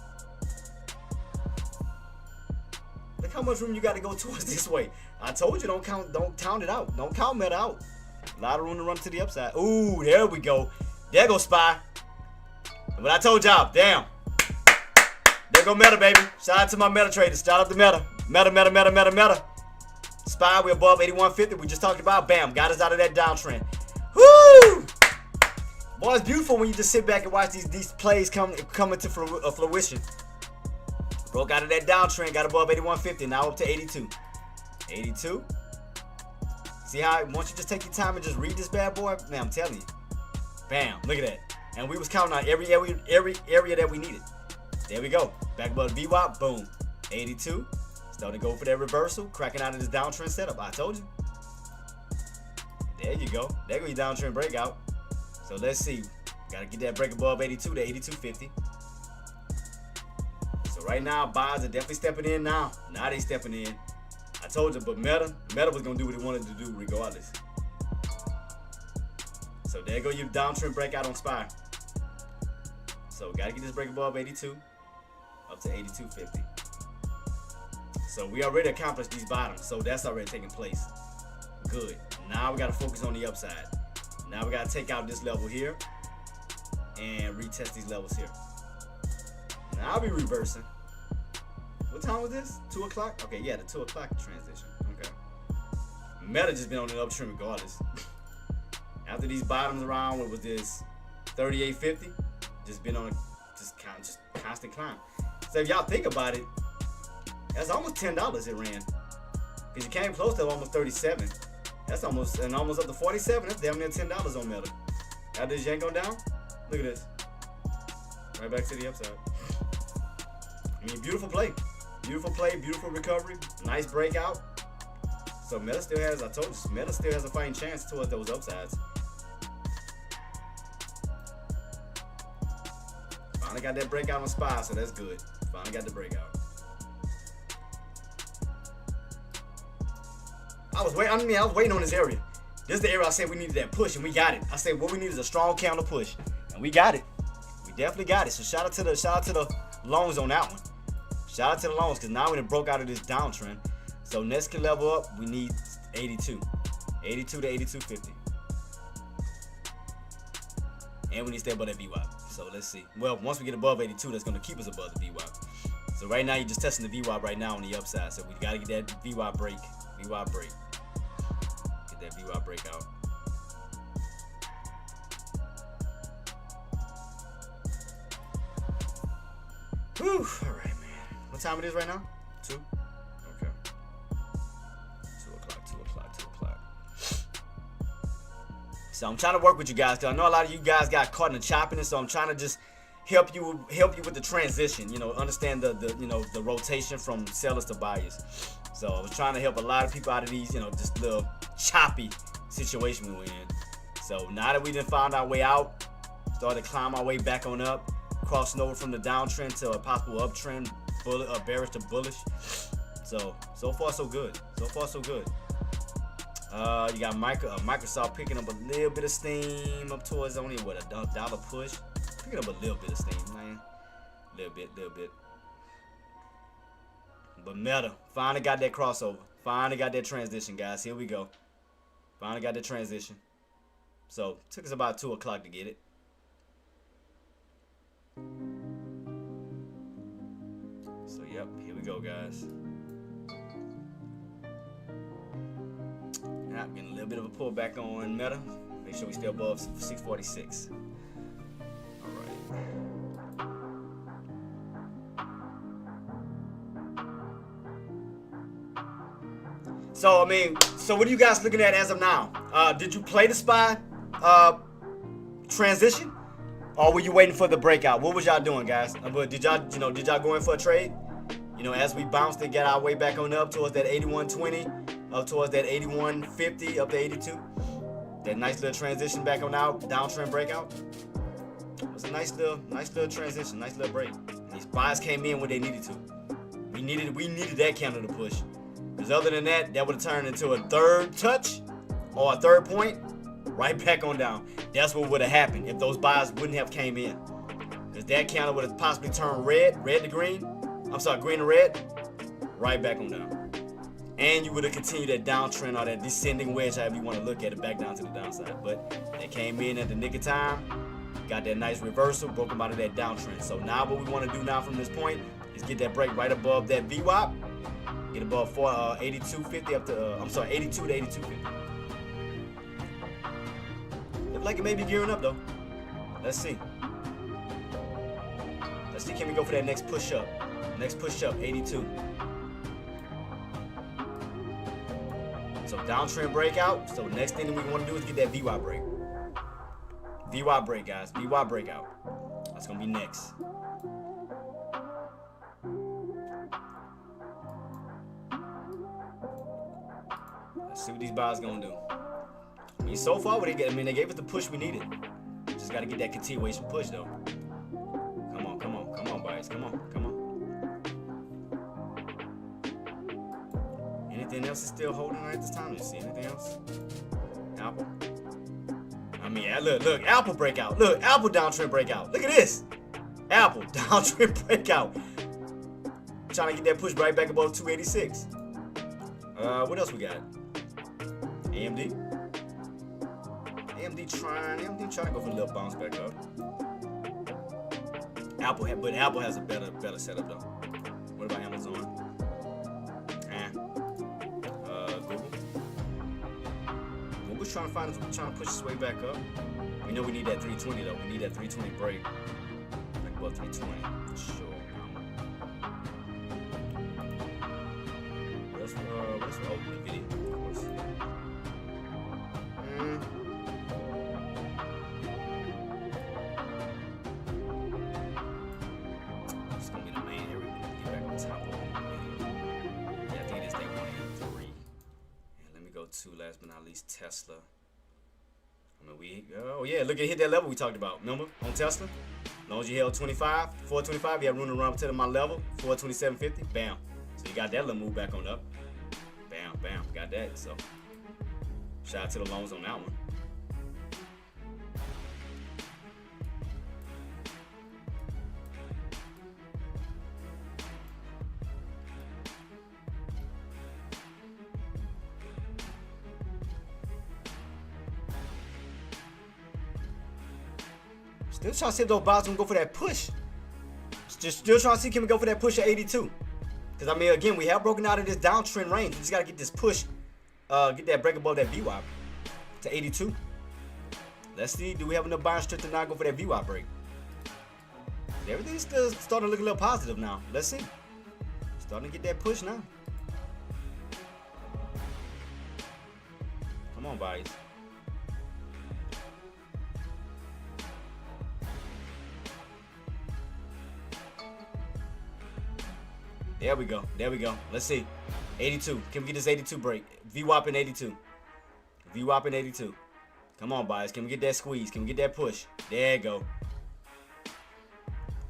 Look how much room you got to go towards this way. I told you don't count it out. Don't count Meta out. A lot of room to run to the upside. Ooh, there we go. There go SPY. But I told y'all, damn. There go Meta, baby. Shout out to my Meta traders. Shout out to Meta. Meta. SPY, we above 81.50. We just talked about. Bam, got us out of that downtrend. Woo! Boy, it's beautiful when you just sit back and watch these plays come into fruition. Broke out of that downtrend, got above 81.50, now up to 82. 82. See how once you just take your time and just read this bad boy, man, I'm telling you. Bam, look at that. And we was counting out every area that we needed. There we go. Back above the VWAP, boom. 82. Starting to go for that reversal, cracking out of this downtrend setup. I told you. There you go. There go your downtrend breakout. So let's see. Gotta get that break above 82 to 82.50. So right now, buyers are definitely stepping in now. Now they stepping in. I told you, but Meta was gonna do what he wanted to do regardless. So there go your downtrend breakout on SPY. So gotta get this break above 82 up to 82.50. So we already accomplished these bottoms, so that's already taking place. Good. Now we gotta focus on the upside. Now we gotta take out this level here and retest these levels here. Now I'll be reversing. What time was this? 2 o'clock? Okay, yeah, the 2 o'clock transition. Okay. Meta just been on an uptrend regardless. After these bottoms around, what was this? 38.50? Just been on a constant climb. So if y'all think about it, that's almost $10 it ran. Because you came close to almost 37. That's almost up to 47. That's damn near $10 on Meta. After this yank on down, look at this. Right back to the upside. I mean, beautiful play. Beautiful play, beautiful recovery. Nice breakout. So Meta still has, I told you, Meta still has a fighting chance towards those upsides. Finally got that breakout on SPY, so that's good. Finally got the breakout. I was waiting on this area. This is the area I said we needed that push, and we got it. I said what we need is a strong counter push, and we got it. We definitely got it. So shout out to the loans on that one. Shout out to the loans, because now we done broke out of this downtrend. So next can level up, we need 82. 82 to 82.50. And we need to stay above that VWAP. So let's see. Well, once we get above 82, that's going to keep us above the VWAP. So right now, you're just testing the VWAP right now on the upside. So we got to get that VWAP break. VWAP break. Get that VWAP break out. Whew. All right, man. What time it is right now? 2? Okay. 2 o'clock. So I'm trying to work with you guys, because I know a lot of you guys got caught in the choppiness. So I'm trying to just help you with the transition. You know, understand the rotation from sellers to buyers. So I was trying to help a lot of people out of these, just little choppy situation we were in. So now that we done found our way out, started to climb our way back on up, crossing over from the downtrend to a possible uptrend, bearish to bullish. So far so good. So far so good. You got Microsoft picking up a little bit of steam up towards only what, $1 push. Picking up a little bit of steam, man. Little bit. But Meta finally got that crossover. Finally got that transition, guys. Here we go. Finally got that transition. So took us about 2 o'clock to get it. So yep, here we go, guys. Now getting a little bit of a pullback on Meta. Make sure we stay above 646. All right. So what are you guys looking at as of now? Did you play the SPY transition, or were you waiting for the breakout? What was y'all doing, guys? Did y'all go in for a trade? As we bounced and get our way back on up towards that 81.20, up towards that 81.50, up to 82. That nice little transition back on out, downtrend breakout. It was a nice little transition, nice little break. These buys came in when they needed to. We needed that candle to push. Because other than that, that would have turned into a third touch or a third point, right back on down. That's what would have happened if those buys wouldn't have came in. Because that candle would have possibly turned red to green. I'm sorry, green to red, right back on down. And you would have continued that downtrend or that descending wedge, however you want to look at it, back down to the downside. But they came in at the nick of time, got that nice reversal, broke them out of that downtrend. So now what we want to do now from this point is get that break right above that VWAP. Get above 82.50 up to 82 to 82.50. Look like it may be gearing up though. Let's see. Can we go for that next push up? Next push up, 82. So downtrend breakout. So next thing that we want to do is get that VWAP break. VWAP break, guys. VWAP breakout. That's gonna be next. Let's see what these buys gonna do. So far what they get, they gave us the push we needed. Just gotta get that continuation push though. Come on, buyers. Come on. Anything else is still holding right at this time? Let's see. Anything else? Apple. Look, Apple breakout. Look, Apple downtrend breakout. Look at this. Apple downtrend breakout. Trying to get that push right back above 286. What else we got? AMD trying to go for a little bounce back up. Apple has a better setup though. What about Amazon? Google's trying to push its way back up. We know we need that 320 though. We need that 320 break. Like above 320. Sure. What's the opening video? Of course. It's gonna be the main area. We need to get back on top of the video. Yeah, I think it is day 1 and 3. And let me go to last but not least Tesla. Look at hit that level we talked about. Remember on Tesla? As long as you held 425, you have room to run up to my level, 427.50. Bam. So you got that little move back on up. Bam. bam, got that. So shout out to the loans on that one. Still trying to see if those bots gonna go for that push. Just still trying to see can we go for that push at 82. Because I mean, again, we have broken out of this downtrend range. We just gotta get this push, get that break above that VWAP to 82. Let's see, do we have enough buying strength to not go for that VWAP break? Everything's still starting to look a little positive now. Let's see. Starting to get that push now. Come on, buyers. There we go. There we go. Let's see. 82. Can we get this 82 break? VWAP in 82. VWAP in 82. Come on, buyers. Can we get that squeeze? Can we get that push? There you go.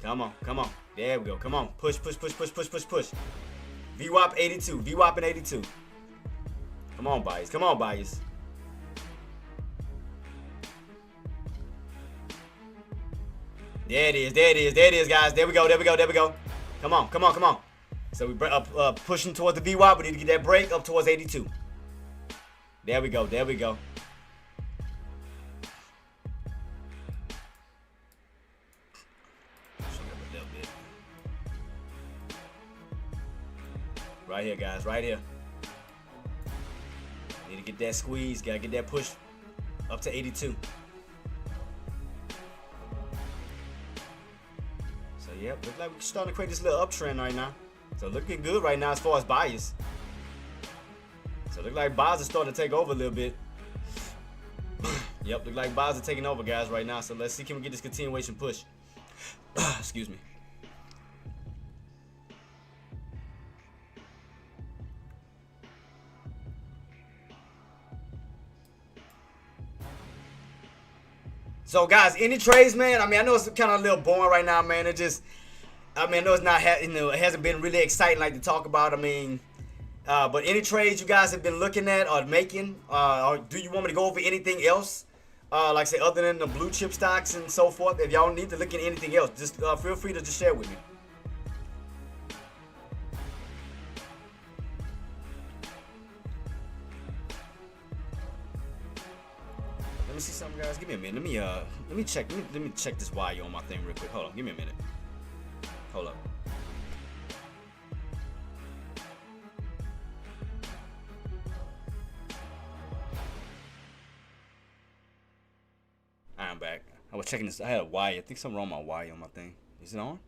Come on. Come on. There we go. Come on. Push, push, push, push, push, push, push. VWAP 82. VWAP in 82. Come on, buyers. Come on, buyers. There it is. There it is. There it is, guys. There we go. There we go. There we go. Come on. Come on. Come on. So we pushing towards the VWAP. We need to get that break up towards 82. There we go. There we go. Right here, guys. Right here. Need to get that squeeze. Gotta get that push up to 82. So, yep. Look like we're starting to create this little uptrend right now. So looking good right now as far as buyers. So look like buyers are starting to take over a little bit. Yep, look like buyers are taking over, guys, right now. So let's see, can we get this continuation push? Excuse me. So guys, any trades, man? I mean, I know it's kind of a little boring right now, man. It just, I mean, I know it's not, it hasn't been really exciting like to talk about. I mean, but any trades you guys have been looking at or making, or do you want me to go over anything else? Like I say, other than the blue chip stocks and so forth. If y'all need to look at anything else, just feel free to just share with me. Let me see something, guys. Give me a minute. Let me check this wire on my thing real quick. Hold on. Give me a minute. Hold up. I'm back. I was checking this. I had a wire. I think something wrong with my wire on my thing. Is it on?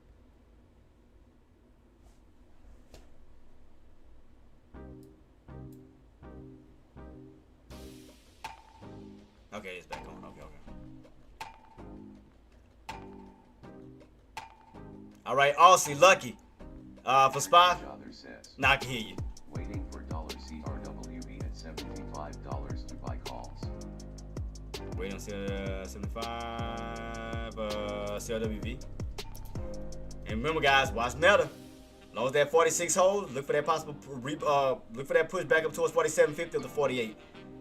Okay, it's back on. Okay. All right, Aussie, Lucky. For spot. Now I can hear you. Waiting for $CRWB at $75 to buy calls. Wait on 75 CRWV. And remember, guys, watch Meta. As long as that 46 holds, look for that possible look for that push back up towards 47.50 or the 48.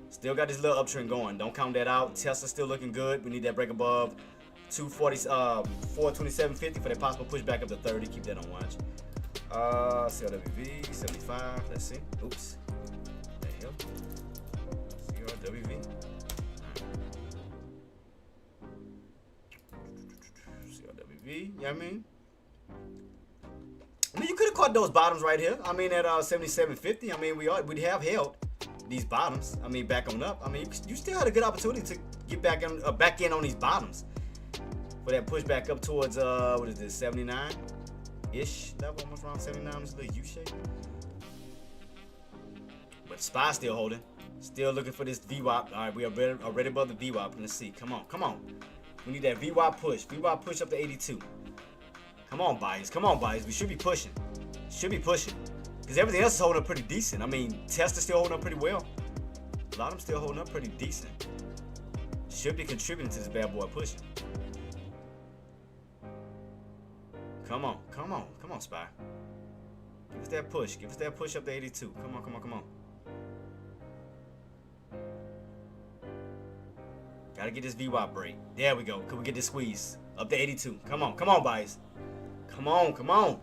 Still got this little uptrend going. Don't count that out. Tesla's still looking good. We need that break above 427.50 for that possible push back up to 30. Keep that on watch. CRWV 75. Let's see. Oops. There you go. CRWV. CRWV. You know what I mean? You could have caught those bottoms right here. I mean, at 77.50. I mean, we have held these bottoms. I mean, back on up. I mean, you still had a good opportunity to get back in on these bottoms for that push back up towards what is this, 79-ish level, almost around 79. This little U shape. But SPY still holding, still looking for this VWAP. All right, we are already above the VWAP. Let's see. Come on. We need that VWAP push. VWAP push up to 82. Come on, buyers. We should be pushing. Because everything else is holding up pretty decent. I mean, Tesla's still holding up pretty well. A lot of them still holding up pretty decent. Should be contributing to this bad boy pushing. Come on, SPY. Give us that push. Up to 82. Come on. Gotta get this VWAP break. There we go. Can we get this squeeze? Up to 82. Come on, buyers. Come on.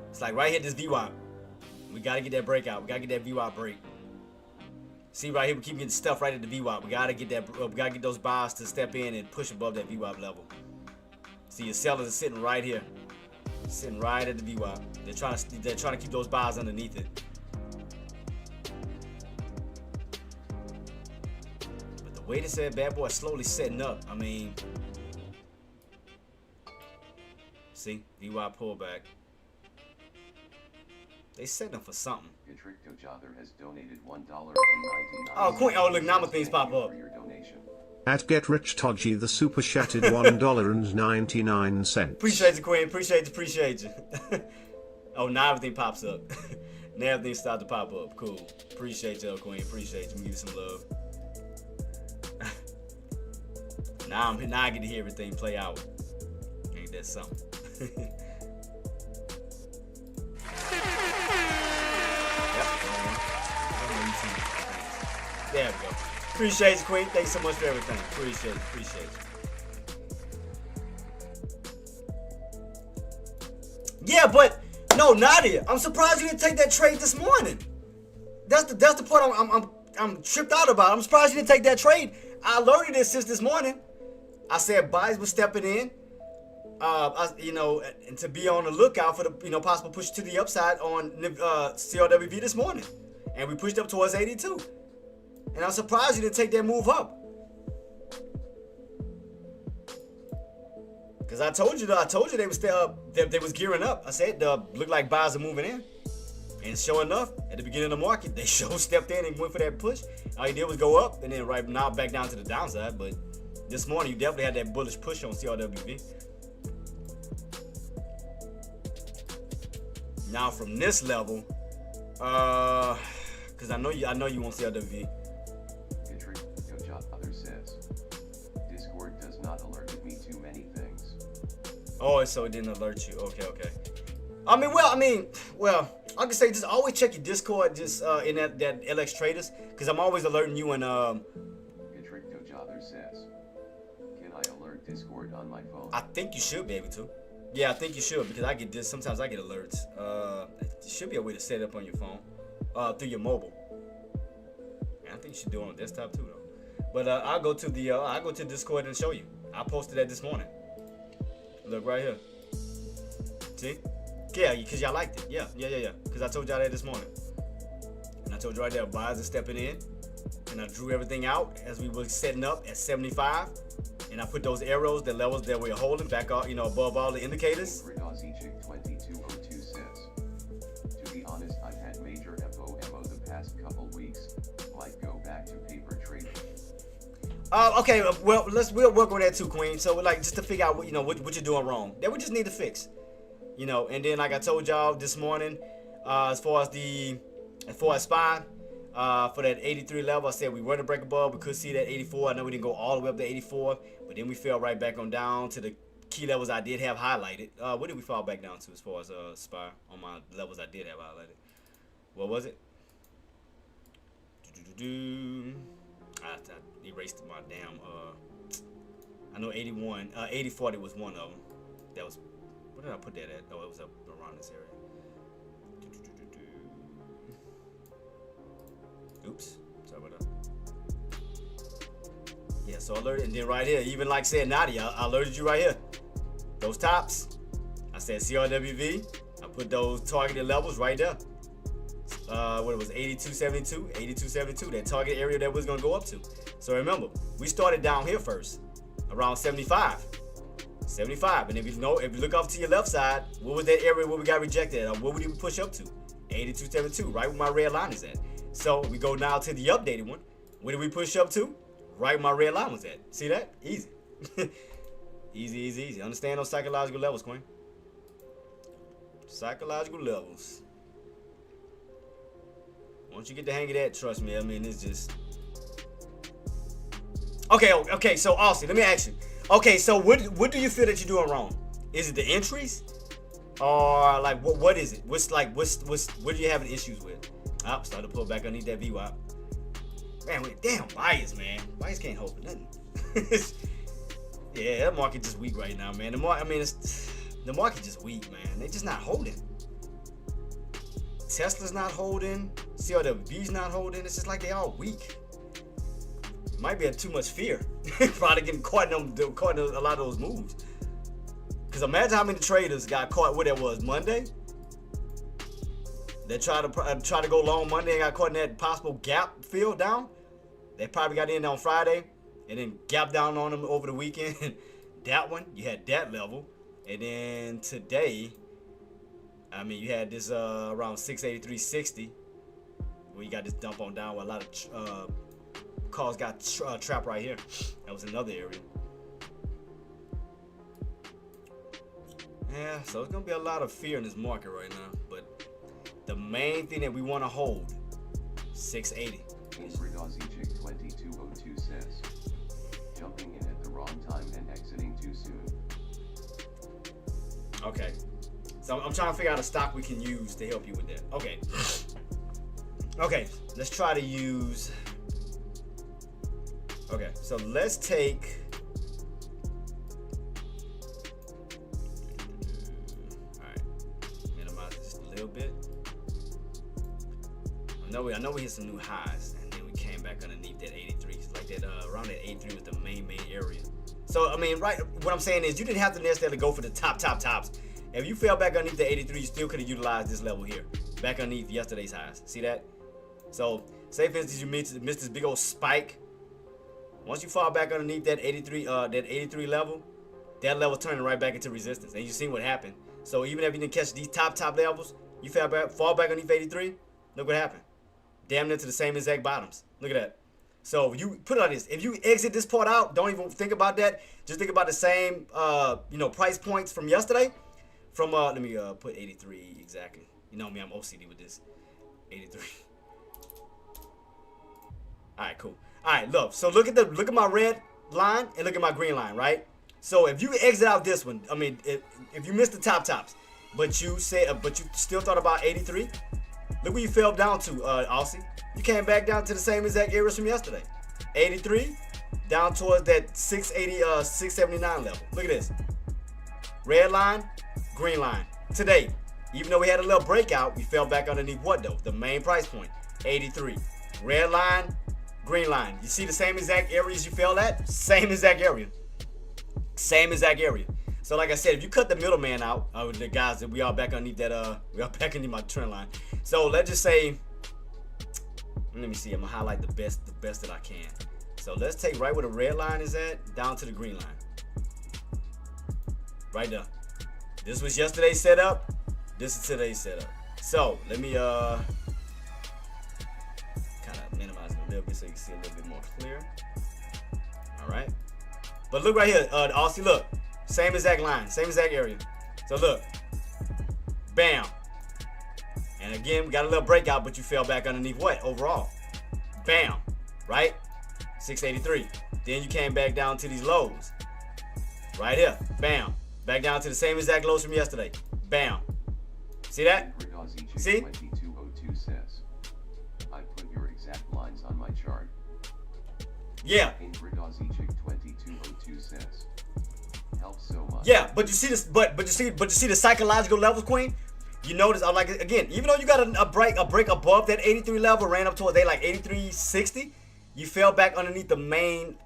It's like right here, this VWAP. We gotta get that breakout. We gotta get that VWAP break. See right here, we keep getting stuff right at the VWAP. We gotta get that. We gotta get those buyers to step in and push above that VWAP level. See, your sellers are sitting right here, sitting right at the VWAP. They're trying to keep those buyers underneath it. But the way this bad boy is slowly setting up, I mean, see, VWAP pullback. They setting up for something. Jtraedz has donated $1.99. Oh, Queen. Oh, look, now my things pop up. For your donation. At Jtraedz the super chatted $1.99. Appreciate you, Queen. Appreciate you. Oh, now everything pops up. Now everything starts to pop up. Cool. Appreciate you, Queen. Appreciate you. Give you some love. Now I get to hear everything play out. Ain't that something? There we go. Appreciate you, Queen. Thanks so much for everything. Appreciate you. Yeah, but no, Nadia. I'm surprised you didn't take that trade this morning. That's the part I'm tripped out about. I'm surprised you didn't take that trade. I alerted this since this morning. I said buys were stepping in. And to be on the lookout for the possible push to the upside on CRWV this morning, and we pushed up towards 82. And I'm surprised you didn't take that move up. Cause I told you they was they was gearing up. I said looked like buyers are moving in, and sure enough, at the beginning of the market, they stepped in and went for that push. All you did was go up, and then right now back down to the downside. But this morning, you definitely had that bullish push on CRWV. Now from this level, cause I know you want CRWV. Jtraedz says, Discord does not alert me to many things. Oh, so it didn't alert you. Okay. I can say just always check your Discord just in that LX Traders, cause I'm always alerting you and Jtraedz says, can I alert Discord on my phone? I think you should be able to. Yeah, I think you should, because I get this. Sometimes I get alerts. There should be a way to set it up on your phone, through your mobile. And I think you should do it on desktop too, though. But I'll go to Discord and show you. I posted that this morning. Look right here. See? Yeah, because y'all liked it. Yeah. Because I told y'all that this morning. And I told you right there, buyers are stepping in. And I drew everything out as we were setting up at 75. And I put those arrows, the levels that we're holding back, above all the indicators. Traedz 2202 says, to be honest, I've had major FOMO the past couple weeks. Like go back to paper trading. Okay, well we'll work on that too, Queen. So just to figure out what you're doing wrong, that we just need to fix. And then like I told y'all this morning, as far as SPY. For that 83 level, I said we were to break above. We could see that 84. I know we didn't go all the way up to 84, but then we fell right back on down to the key levels I did have highlighted. What did we fall back down to as far as SPY on my levels I did have highlighted? What was it? I erased my damn. I know 81, 8040 was one of them. That was. What did I put that at? Oh, it was up around this area. Oops, sorry about that. Yeah, so alerted, and then right here, even like said Nadia, I alerted you right here. Those tops, I said CRWV. I put those targeted levels right there. What it was, 82.72, 82.72, that target area that was gonna go up to. So remember, we started down here first, around 75. 75, and if you look off to your left side, what was that area where we got rejected at? Or what would we push up to? 82.72, right where my red line is at. So we go now to the updated one. Where did we push up to? Right where my red line was at. See that? Easy. Easy. Understand those psychological levels, Queen. Psychological levels. Once you get the hang of that, trust me, I mean, it's just... Okay, so Austin, let me ask you. Okay, so what do you feel that you're doing wrong? Is it the entries? Or like what is it? What are you having issues with? Started to pull back underneath that VWAP. Man, damn bias, man. Bias can't hold nothing. Yeah, that market just weak right now, man. The market just weak, man. They just not holding. Tesla's not holding. CLW's not holding. It's just like they all weak. Might be too much fear. Probably getting caught in a lot of those moves. Because imagine how many traders got caught. What that was, Monday? They tried to go long Monday and got caught in that possible gap fill down. They probably got in on Friday and then gap down on them over the weekend. That one, you had that level. And then today, I mean, you had this around 683.60 where you got this dump on down where a lot of calls got trapped right here. That was another area. Yeah, so it's going to be a lot of fear in this market right now. But the main thing that we want to hold, 680. Traedz 2202 says, jumping in at the wrong time and exiting too soon. Okay, so I'm trying to figure out a stock we can use to help you with that. Okay, let's try to use. Okay, so let's take. All right, minimize it just a little bit. I know we hit some new highs, and then we came back underneath that 83. It's like that around that 83 was the main area. So I mean, right? What I'm saying is, you didn't have to necessarily go for the tops. If you fell back underneath the 83, you still could have utilized this level here, back underneath yesterday's highs. See that? So say for instance you missed this big old spike. Once you fall back underneath that 83 level, that level turning right back into resistance, and you seen what happened. So even if you didn't catch these top levels, you fall back underneath 83. Look what happened. Damn near to the same exact bottoms. Look at that. So you put it like this: if you exit this part out, don't even think about that. Just think about the same, price points from yesterday. From let me put 83 exactly. You know me, I'm OCD with this. 83. All right, cool. All right, look. So look at my red line and look at my green line, right? So if you exit out this one, I mean, if you missed the tops, but you still thought about 83. Look where you fell down to, Aussie. You came back down to the same exact areas from yesterday. 83, down towards that 680, 679 level. Look at this. Red line, green line. Today, even though we had a little breakout, we fell back underneath what though? The main price point, 83. Red line, green line. You see the same exact areas you fell at? Same exact area. Same exact area. So like I said, if you cut the middleman out, the guys that we are back underneath that, we are back underneath my trend line. So let's just say, let me see, I'm gonna highlight the best that I can. So let's take right where the red line is at, down to the green line. Right there. This was yesterday's setup. This is today's setup. So let me kind of minimize it a little bit so you can see a little bit more clear. All right. But look right here, Aussie, look. Same exact line, same exact area. So look, bam. And again, we got a little breakout, but you fell back underneath what overall? Bam, right? 683. Then you came back down to these lows. Right here, bam. Back down to the same exact lows from yesterday. Bam. See that? See? 2202 says, I put your exact lines on my chart. Yeah. Traedz 2202 says, helps so much. Yeah, but you see this, but you see the psychological levels, Queen. You notice, like again, even though you got a break above that 83 level, ran up towards like 83.60, you fell back underneath the main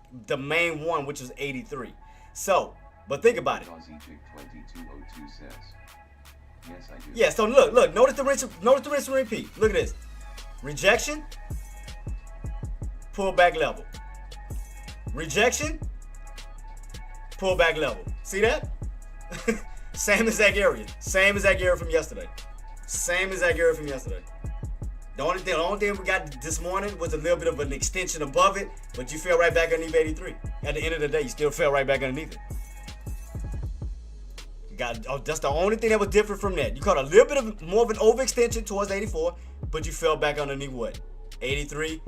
one, which was 83. So, but think about it. Traedz 2202 says, yes, I do. Yeah. So look, notice the rinse and repeat. Look at this, rejection, pull back level, rejection, pull back level. See that? Same exact area. Same exact area from yesterday. Same exact area from yesterday. The only thing we got this morning was a little bit of an extension above it, but you fell right back underneath 83. At the end of the day, you still fell right back underneath it. That's the only thing that was different from that. You caught a little bit of more of an overextension towards 84, but you fell back underneath what? 83.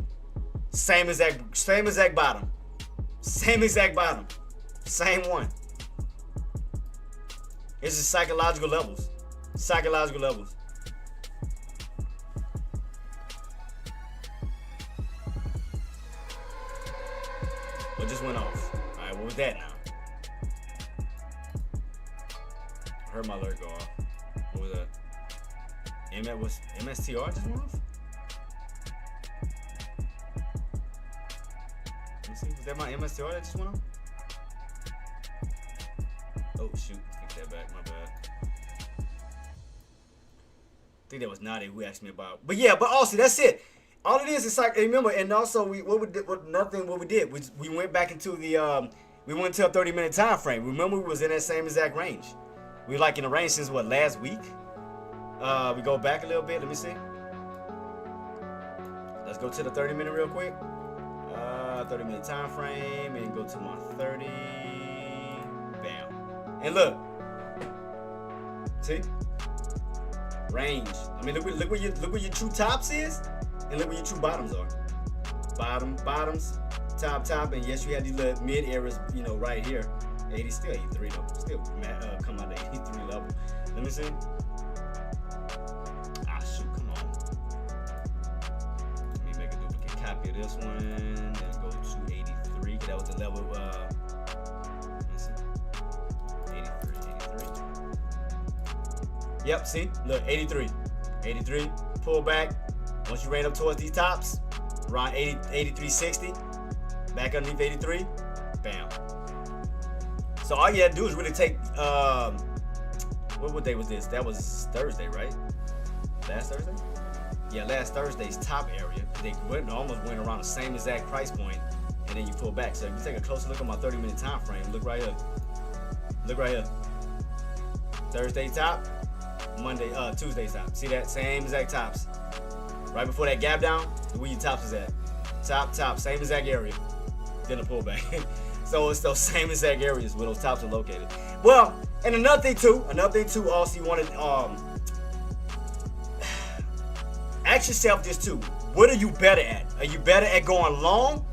Same exact bottom. Same exact bottom. Same one. It's just psychological levels. Psychological levels. What just went off? All right, what was that now? I heard my alert go off. What was that? MSTR just went off? Let me see. Was that my MSTR that just went off? Oh shoot! Take that back. My bad. I think that was Nadi who asked me about. But yeah, but also that's it. All it is like, remember, and also we did we went back into the we went to a 30-minute time frame. Remember, we was in that same exact range. We were like in the range since what, last week? We go back a little bit. Let me see. Let's go to the 30-minute real quick. 30-minute time frame and go to my 30. Bam. And look. See? Range. I mean, look where your true tops is, and look where your true bottoms are. Bottoms, top, and yes, you had these little mid areas, you know, right here. 80, still 83 though. Still come out to 83 level. Let me see. Ah, shoot, come on. Let me make a duplicate copy of this one, then go to 83. That was the level. Let me see. 83. Yep, see? Look, 83. 83. Pull back. Once you rain up towards these tops, around 80, 83.60. Back underneath 83. Bam. So all you had to do is really take, what day was this? That was Thursday, right? Last Thursday? Yeah, last Thursday's top area. They almost went around the same exact price point, and then you pull back. So if you take a closer look at my 30-minute time frame, look right here. Look right here. Thursday top, Tuesday top. See that? Same exact tops. Right before that gap down, where your tops is at. Top, same exact area. Then a pullback. So it's those same exact areas where those tops are located. Well, and another thing too, also you wanted, ask yourself this too. What are you better at? Are you better at going long,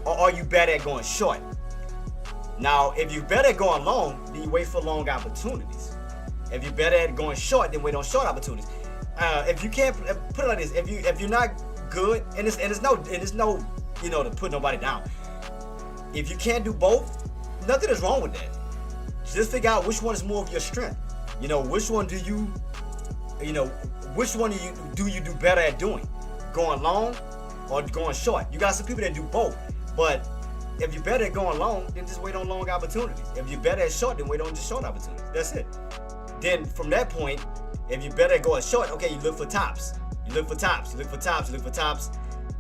or are you better at going short? Now, if you're better at going long, then you wait for long opportunities. If you're better at going short, then wait on short opportunities. If you can't put it like this, if you're not good, and it's no, you know, to put nobody down. If you can't do both, nothing is wrong with that. Just figure out which one is more of your strength. You know, which one do you do better at doing? Going long or going short? You got some people that do both, but if you're better at going long, then just wait on long opportunities. If you're better at short, then wait on just short opportunities. That's it. Then from that point, if you're better at going short, okay, you look for tops. You look for tops.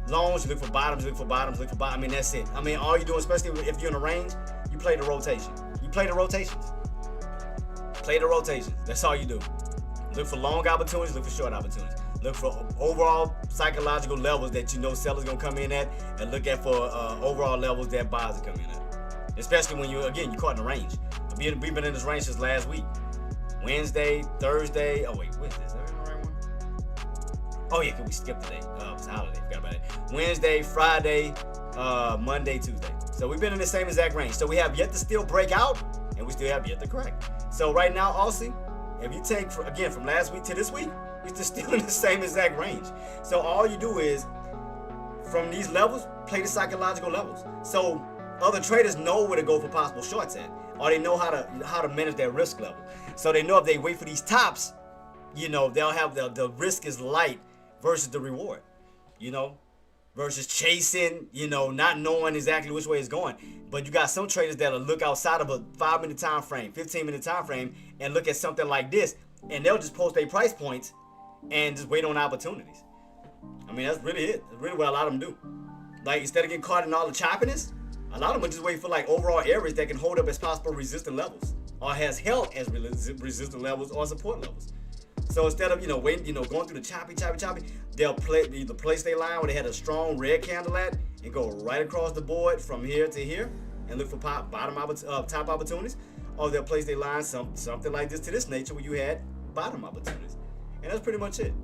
Longs, you look for bottoms, I mean, that's it. I mean, all you're doing, especially if you're in a range, you play the rotation. You play the rotations. That's all you do. Look for long opportunities, look for short opportunities. Look for overall psychological levels that you know sellers gonna come in at, and look at for overall levels that buyers are coming in at. Especially when you're caught in the range. We've been in this range since last week. Wednesday, Thursday. Oh wait, what is this? Is that the right one? Oh yeah, cause we skipped the day. It's a holiday. Forgot about it. Wednesday, Friday, Monday, Tuesday. So we've been in the same exact range. So we have yet to still break out, and we still have yet to correct. So right now, Aussie, if you take again from last week to this week, you're still in the same exact range. So all you do is from these levels, play the psychological levels. So other traders know where to go for possible shorts at, or they know how to manage their risk level. So they know if they wait for these tops, you know, they'll have the risk is light versus the reward, you know, versus chasing, you know, not knowing exactly which way it's going. But you got some traders that'll look outside of a 5-minute time frame, 15-minute time frame, and look at something like this, and they'll just post their price points and just wait on opportunities. I mean, that's really it. That's really what a lot of them do. Like, instead of getting caught in all the choppiness, a lot of them will just wait for like overall areas that can hold up as possible resistant levels, or has held as resistant levels or support levels. So instead of, you know, waiting, you know, going through the choppy, they'll either place their line where they had a strong red candle at and go right across the board from here to here and look for top opportunities, or they'll place their line something like this to this nature where you had bottom opportunities. And that's pretty much it.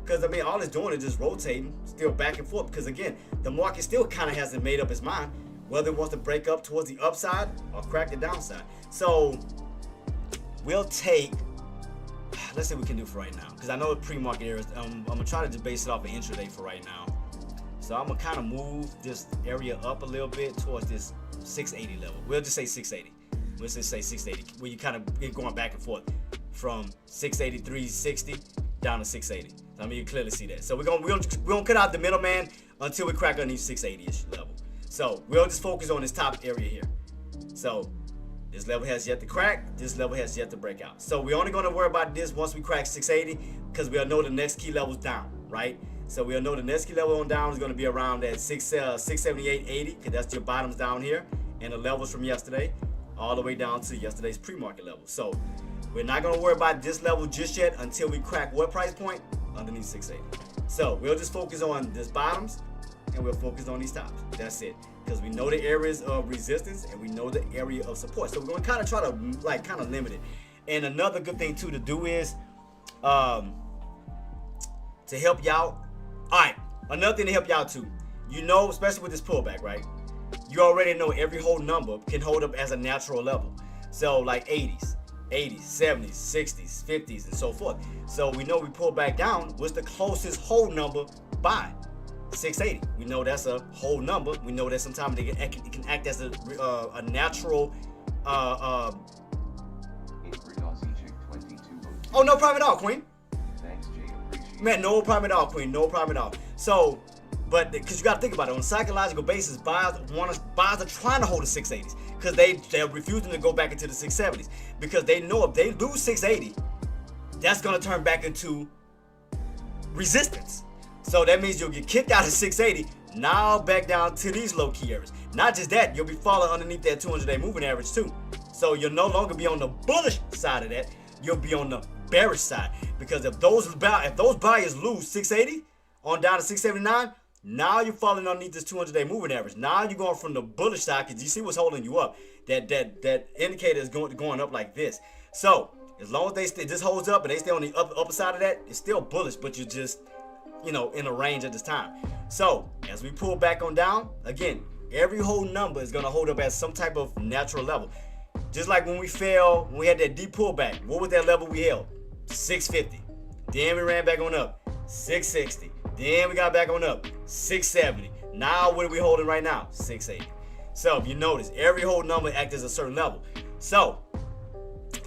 Because, I mean, all it's doing is just rotating, still back and forth. Because, again, the market still kind of hasn't made up its mind whether it wants to break up towards the upside or crack the downside. So, we'll take, let's see what we can do for right now. Because I know the pre-market areas, I'm going to try to just base it off of intraday for right now. So I'm gonna kind of move this area up a little bit towards this 680 level. We'll just say 680. Let's just say 680, where you kind of get going back and forth from 680, 360 down to 680. I mean, you clearly see that. So we're gonna cut out the middleman until we crack underneath 680-ish level. So we'll just focus on this top area here. So this level has yet to crack. This level has yet to break out. So we're only gonna worry about this once we crack 680, because we'll know the next key level's down, right? So we'll know the next key level on down is gonna be around that 678.80, because that's your bottoms down here, and the levels from yesterday, all the way down to yesterday's pre-market level. So we're not gonna worry about this level just yet until we crack what price point? Underneath 680. So we'll just focus on this bottoms and we'll focus on these tops. That's it. Because we know the areas of resistance and we know the area of support. So we're gonna kind of try to kind of limit it. And another good thing too to do is to help you out. All right, another thing to help you out too. You know, especially with this pullback, right? You already know every whole number can hold up as a natural level. So like 80s, 70s, 60s, 50s, and so forth. So we know we pull back down. What's the closest whole number by? 680. We know that's a whole number. We know that sometimes it can act as a natural. Oh, no problem at all, Queen. Thanks, Jay. Appreciate Man, no problem at all, Queen. No problem at all. So, but because you got to think about it, on a psychological basis, buyers are trying to hold the 680s because they're refusing to go back into the 670s because they know if they lose 680, that's gonna turn back into resistance. So that means you'll get kicked out of 680, now back down to these low key areas. Not just that, you'll be falling underneath that 200-day moving average too. So you'll no longer be on the bullish side of that, you'll be on the bearish side. Because if those buyers lose 680 on down to 679, now you're falling underneath this 200-day moving average. Now you're going from the bullish side because you see what's holding you up. That indicator is going up like this. So as long as this holds up and they stay on the upper side of that, it's still bullish, but you're just, in a range at this time. So as we pull back on down, again, every whole number is gonna hold up at some type of natural level. Just like when we we had that deep pullback. What was that level we held? 650. Then we ran back on up, 660. Then we got back on up, 670. Now what are we holding right now? 680. So if you notice, every whole number acts as a certain level. So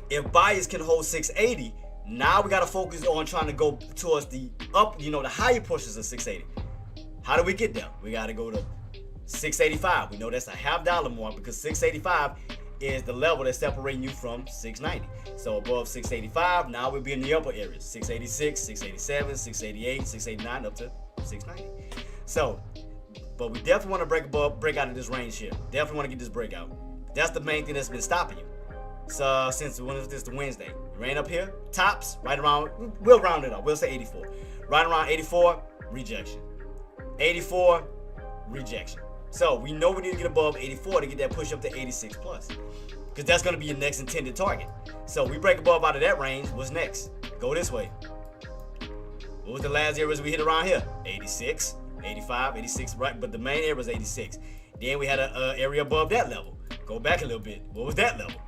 if buyers can hold 680, now we got to focus on trying to go towards the up, the higher portions of 680. How do we get there? We got to go to 685. We know that's a $50 more because 685 is the level that's separating you from 690. So above 685, now we'll be in the upper areas. 686, 687, 688, 689, up to 690. So, but we definitely want to break out of this range here. Definitely want to get this breakout. That's the main thing that's been stopping you. So since when was this? The Wednesday. Ran up here, tops, right around, we'll round it up. We'll say 84. Right around 84, rejection. 84, rejection. So we know we need to get above 84 to get that push up to 86 plus. Because that's going to be your next intended target. So we break above out of that range. What's next? Go this way. What was the last areas we hit around here? 86, 85, 86, right? But the main area was 86. Then we had an area above that level. Go back a little bit. What was that level?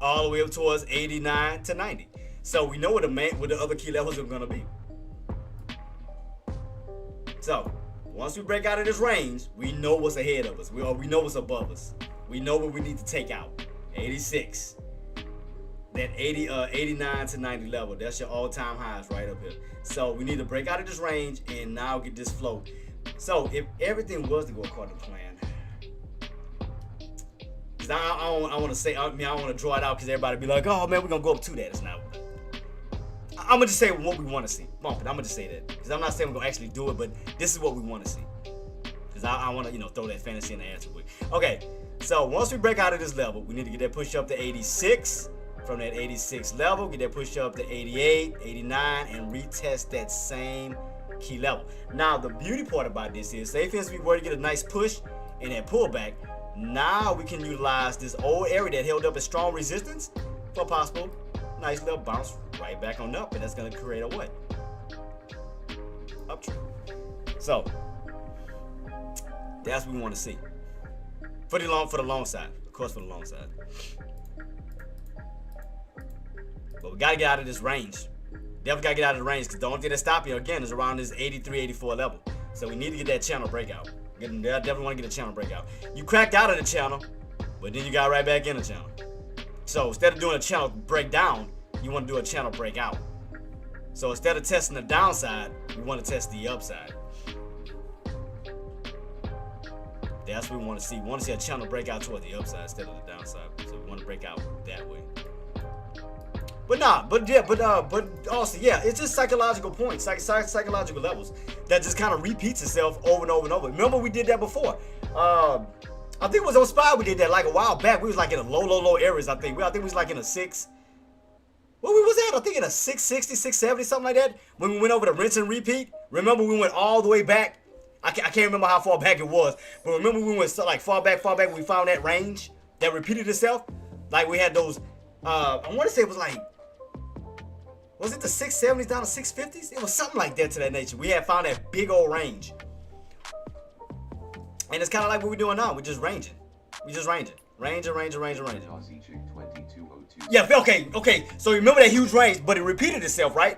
All the way up towards 89 to 90. So we know what the other key levels are going to be. So once we break out of this range, we know what's ahead of us. We know what's above us. We know what we need to take out. 86. That 89 to 90 level. That's your all-time highs right up here. So we need to break out of this range and now get this flow. So if everything was to go according to plan, I want to say, I want to draw it out because everybody be like, oh man, we're gonna go up to that. It's not. I'm gonna just say what we want to see. Bump it. I'm gonna just say that because I'm not saying we're gonna actually do it, but this is what we want to see. Because I want to, throw that fantasy in the air too quick. Okay, so once we break out of this level, we need to get that push up to 86. From that 86 level, get that push up to 88, 89, and retest that same key level. Now, the beauty part about this is, say for instance, we were to get a nice push in that pullback. Now we can utilize this old area that held up as strong resistance for a possible nice little bounce right back on up, and that's going to create a what? Uptrend. So that's what we want to see for the long side, of course, for the long side. But we got to get out of this range. Definitely got to get out of the range because the only thing that's stopping you again is around this 83, 84 level. So we need to get that channel breakout. I definitely want to get a channel breakout. You cracked out of the channel, but then you got right back in the channel. So instead of doing a channel breakdown, you want to do a channel breakout. So instead of testing the downside, we want to test the upside. That's what we want to see. We want to see a channel breakout toward the upside instead of the downside. So we want to break out that way. But also, yeah, it's just psychological points, psychological levels that just kind of repeats itself over and over and over. Remember we did that before. I think it was on SPY we did that like a while back. We was like in the low areas, I think. I think we was like in a 6. What we was at? I think in a 660, 670, something like that. When we went over the rinse and repeat. Remember we went all the way back. I can't remember how far back it was. But remember we went so like far back when we found that range that repeated itself? Like we had those, I want to say it was like, was it the 670s down to 650s? It was something like that to that nature. We had found that big old range. And it's kind of like what we're doing now. We're just ranging. We're just ranging. Ranging. Yeah, okay. So remember that huge range, but it repeated itself, right?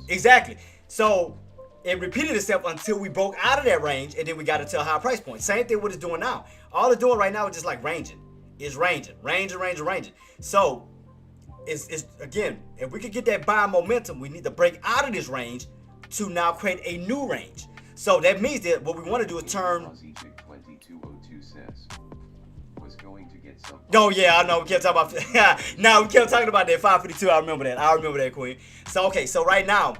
Exactly. So it repeated itself until we broke out of that range, and then we got it to a higher price point. Same thing what it's doing now. All it's doing right now is just like ranging. It's ranging. So it's again, if we could get that buying momentum, we need to break out of this range to now create a new range. So that means that what we want to do is turn. Oh yeah, I know. We kept talking about. Now we kept talking about that 552. I remember that, Queen. So okay, so right now,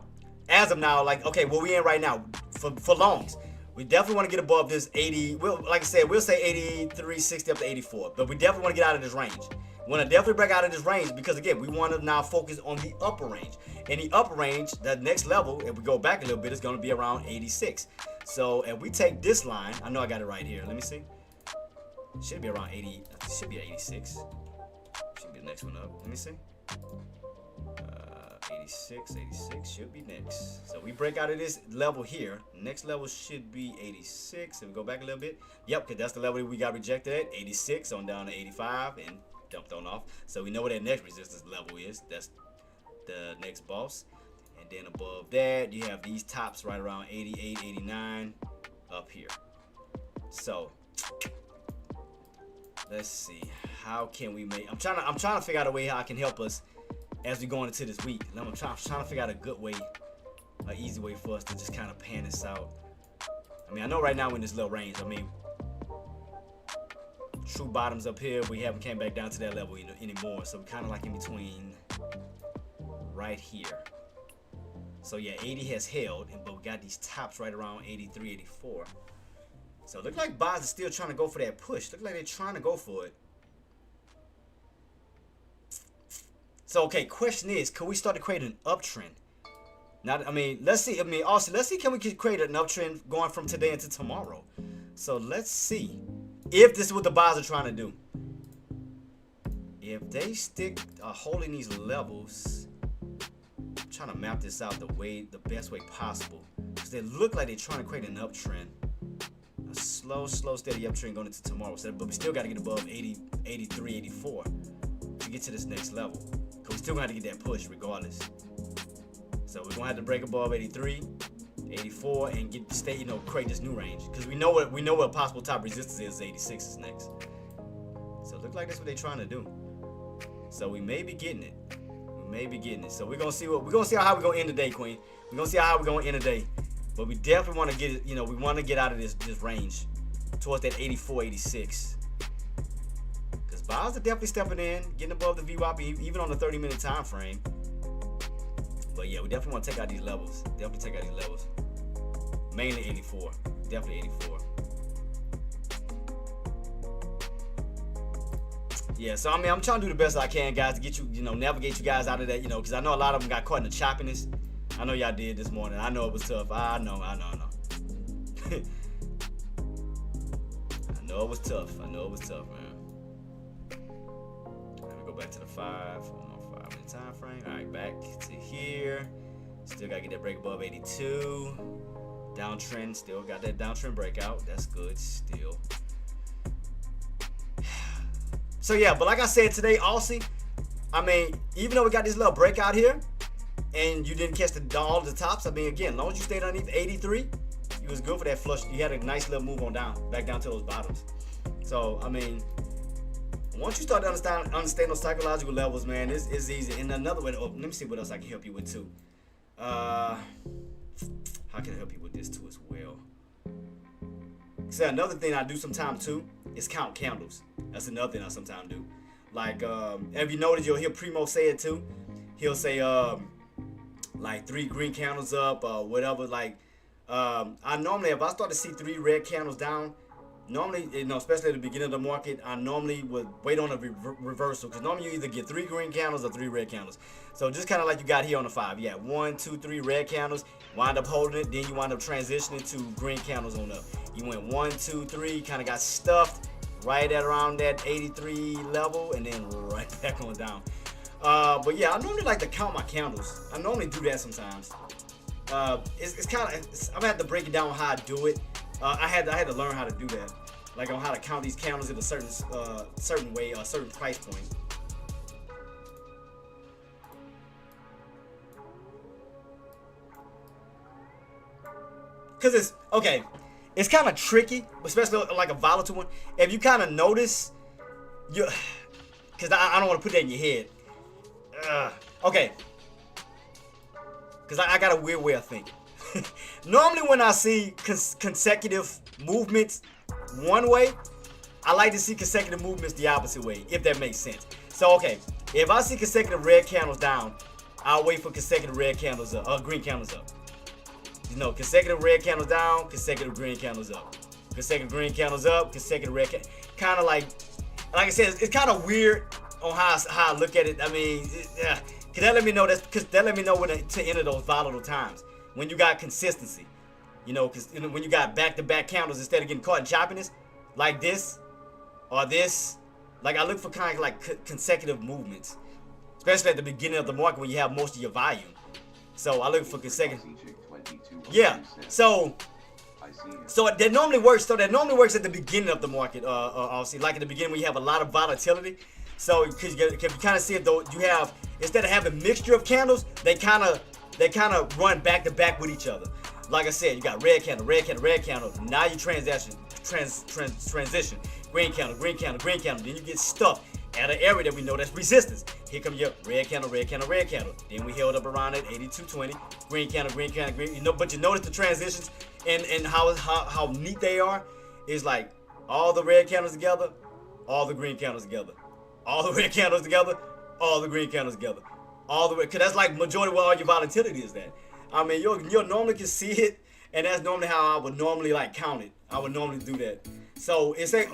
as of now, like okay, what we in right now for longs, we definitely want to get above this 80. Like I said, we'll say 83.60 up to 84, but we definitely want to get out of this range. We want to definitely break out of this range because again, we want to now focus on the upper range. In the upper range, that next level, if we go back a little bit, it's going to be around 86. So if we take this line, I know I got it right here. Let me see. It should be around 80. It should be 86. Should be the next one up. Let me see. 86 should be next. So we break out of this level here. Next level should be 86. If we go back a little bit. Yep, because that's the level we got rejected at. 86 on down to 85 and dumped on off. So we know what that next resistance level is. That's the next boss. And then above that, you have these tops right around 88, 89 up here. So let's see. How can we make? I'm trying to figure out a way how I can help us as we go into this week. I'm trying to figure out a good way, an easy way for us to just kind of pan this out. I mean, I know right now we're in this little range. I mean, true bottoms up here. We haven't came back down to that level anymore. So we're kind of like in between right here. So yeah, 80 has held, but we got these tops right around 83, 84. So it looks like buys are still trying to go for that push. Look like they're trying to go for it. So okay, question is, can we start to create an uptrend? Now, I mean, let's see. I mean, also, let's see, can we create an uptrend going from today into tomorrow? So let's see if this is what the buys are trying to do. If they stick holding these levels, I'm trying to map this out the best way possible, because they look like they're trying to create an uptrend. A slow, steady uptrend going into tomorrow. So, but we still got to get above 80, 83, 84 to get to this next level. Because we still got to get that push regardless. So we're gonna have to break above 83, 84, and create this new range. Because we know what possible top resistance is. 86 is next. So it looks like that's what they're trying to do. So we may be getting it. So we're gonna see how we're gonna end the day, Queen. We're gonna see how we're gonna end the day. But we definitely want to get it, we want to get out of this range towards that 84, 86. Because buys are definitely stepping in, getting above the VWAP, even on the 30-minute time frame. But yeah, we definitely want to take out these levels. Mainly 84. Definitely 84. Yeah, so I mean, I'm trying to do the best I can, guys, to get you, navigate you guys out of that, because I know a lot of them got caught in the choppiness. I know y'all did this morning. I know it was tough. I know. I know it was tough, man. Let me go back to the 5-minute time frame. All right, back to here. Still got to get that break above 82. Downtrend, still got that downtrend breakout. That's good still. So yeah, but like I said today, Aussie, I mean, even though we got this little breakout here, and you didn't catch all the tops, I mean, again, as long as you stayed underneath 83, it was good for that flush. You had a nice little move on down, back down to those bottoms. So I mean, once you start to understand those psychological levels, man, it's easy. And another way, let me see what else I can help you with too. How can I help you with this too as well? So another thing I do sometimes too is count candles. That's another thing I sometimes do. Like, have you noticed you'll hear Primo say it too? He'll say, like 3 green candles up or whatever. Like, I normally, if I start to see 3 red candles down, normally, especially at the beginning of the market, I normally would wait on a reversal, because normally you either get 3 green candles or 3 red candles. So just kind of like you got here on the 5. Yeah, 1, 2, 3 red candles, wind up holding it, then you wind up transitioning to green candles on up. You went 1, 2, 3, kind of got stuffed right at around that 83 level, and then right back on down. But yeah, I normally like to count my candles. I normally do that sometimes. It's kind of, I'm gonna have to break it down on how I do it. I had to learn how to do that, like on how to count these candles in a certain way, a certain price point. Cause it's okay. It's kind of tricky, especially like a volatile one. If you kind of notice, cause I don't want to put that in your head. Okay. Cause I got a weird way of thinking. Normally when I see consecutive movements one way, I like to see consecutive movements the opposite way, if that makes sense. So okay, if I see consecutive red candles down, I'll wait for consecutive red candles up, green candles up. Consecutive red candles down, consecutive green candles up. Consecutive green candles up, consecutive red candles. Kind of like I said, it's kind of weird on how I look at it. I mean, cause that let me know when to enter those volatile times. When you got consistency, because when you got back-to-back candles, instead of getting caught in choppiness, like this or this, like I look for kind of like consecutive movements, especially at the beginning of the market when you have most of your volume. So I look for consecutive. Yeah. So that normally works. So that normally works at the beginning of the market. Obviously, like at the beginning when you have a lot of volatility. So because you kind of see it though, you have, instead of having a mixture of candles, they kind of run back to back with each other. Like I said, you got red candle, red candle, red candle. Now you transition, green candle, green candle, green candle. Then you get stuck at an area that we know that's resistance. Here come your red candle, red candle, red candle. Then we held up around at 82.20, green candle, green candle, green. But you notice the transitions and how neat they are. Is like all the red candles together, all the green candles together, all the red candles together, all the green candles together. All the way, cause that's like majority of what all your volatility is. That I mean, you normally can see it, and that's normally how I would normally like count it. I would normally do that. So it's like,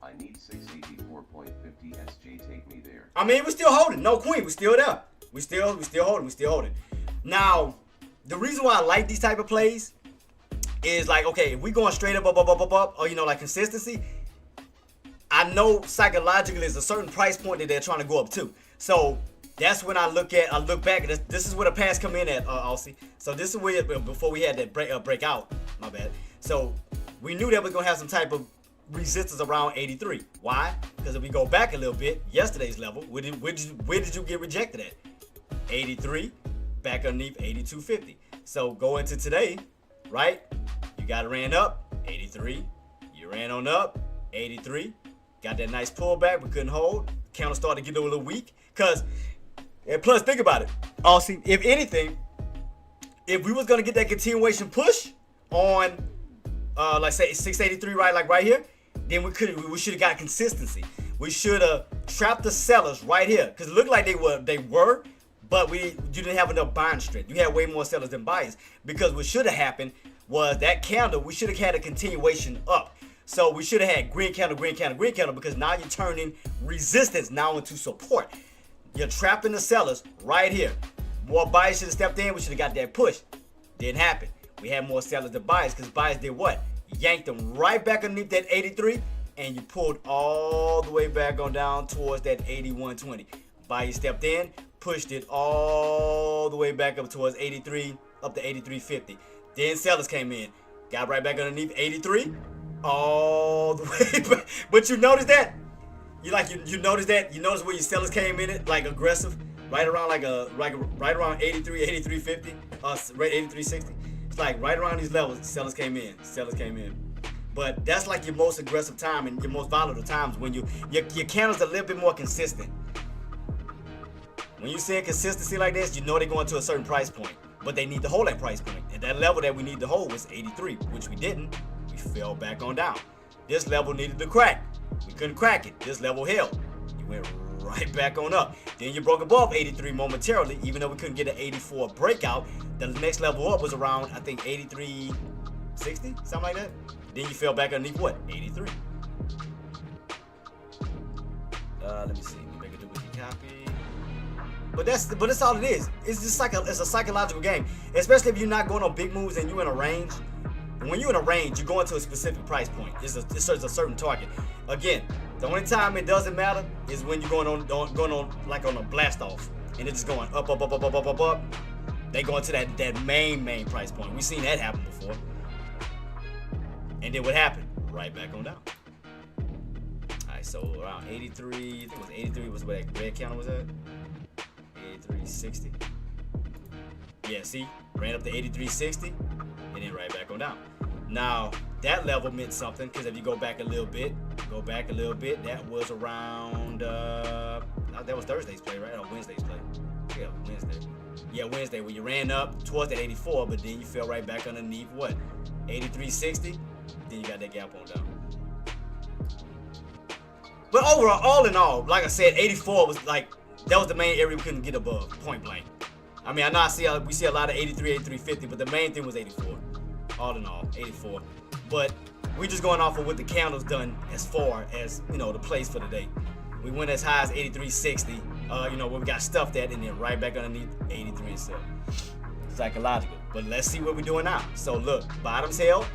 I need 684.50 SJ. Take me there. I mean, we're still holding. No queen, we're still there. We still holding. Now, the reason why I like these type of plays is like, okay, if we going straight up, or like consistency, I know psychologically there's a certain price point that they're trying to go up to. So that's when I look back. This is where the pass come in at, Aussie. So this is where, before we had that breakout, my bad. So we knew that we're going to have some type of resistance around 83. Why? Because if we go back a little bit, yesterday's level, where did you get rejected at? 83, back underneath 82.50. So go into today, right? You got it ran up, 83. You ran on up, 83. Got that nice pullback, but couldn't hold. Counter started to get a little weak. And plus, think about it. Aussie, if anything, if we was going to get that continuation push on, like say 683, right, like right here, then we should have got consistency. We should have trapped the sellers right here, because it looked like they were, but you didn't have enough buying strength. You had way more sellers than buyers, because what should have happened was that candle, we should have had a continuation up. So we should have had green candle, green candle, green candle, because now you're turning resistance now into support. You're trapping the sellers right here. More buyers should have stepped in. We should have got that push. Didn't happen. We had more sellers than buyers, because buyers did what? Yanked them right back underneath that 83, and you pulled all the way back on down towards that 81.20. Buyers stepped in, pushed it all the way back up towards 83, up to 83.50. Then sellers came in, got right back underneath 83, all the way back. But you notice that? You notice that? You notice where your sellers came in it, like aggressive, right around right around 83, 83.50, 83.60. It's like right around these levels, sellers came in. But that's like your most aggressive time and your most volatile times when your candles are a little bit more consistent. When you see consistency like this, you know they're going to a certain price point. But they need to hold that price point. And that level that we need to hold was 83, which we didn't. We fell back on down. This level needed to crack. We couldn't crack it. This level held. You went right back on up. Then you broke above 83 momentarily, even though we couldn't get an 84 breakout. The next level up was around, I think, 83.60, something like that. Then you fell back underneath what? 83. Let me see. Let me make a duplicate copy. But that's all it is. It's just it's a psychological game, especially if you're not going on big moves and you're in a range. And when you're in a range, you're going to a specific price point. It's a certain target. Again, the only time it doesn't matter is when you're going on like on a blast off, and it's just going up, up, up, up, up, up, up, up. They going to that main price point. We've seen that happen before. And then what happened? Right back on down. Alright, so around 83, I think it was 83 was where that red counter was at. 83.60. Yeah, see? Ran up to 83.60 and then right back on down. Now, that level meant something because if you go back a little bit, that was around, that was Thursday's play, right? Or Wednesday's play. Yeah, Wednesday. Yeah, Wednesday, where you ran up towards that 84, but then you fell right back underneath what? 83.60. Then you got that gap on down. But overall, all in all, like I said, 84 was like, that was the main area we couldn't get above, point blank. I mean, I know we see a lot of 83, 83.50, but the main thing was 84. All in all, 84. But we're just going off of what the candle's done as far as, you know, the place for the day. We went as high as 83.60, you know, where we got stuffed at, and then right back underneath 83 itself. Psychological. But let's see what we're doing now. So look, bottoms held,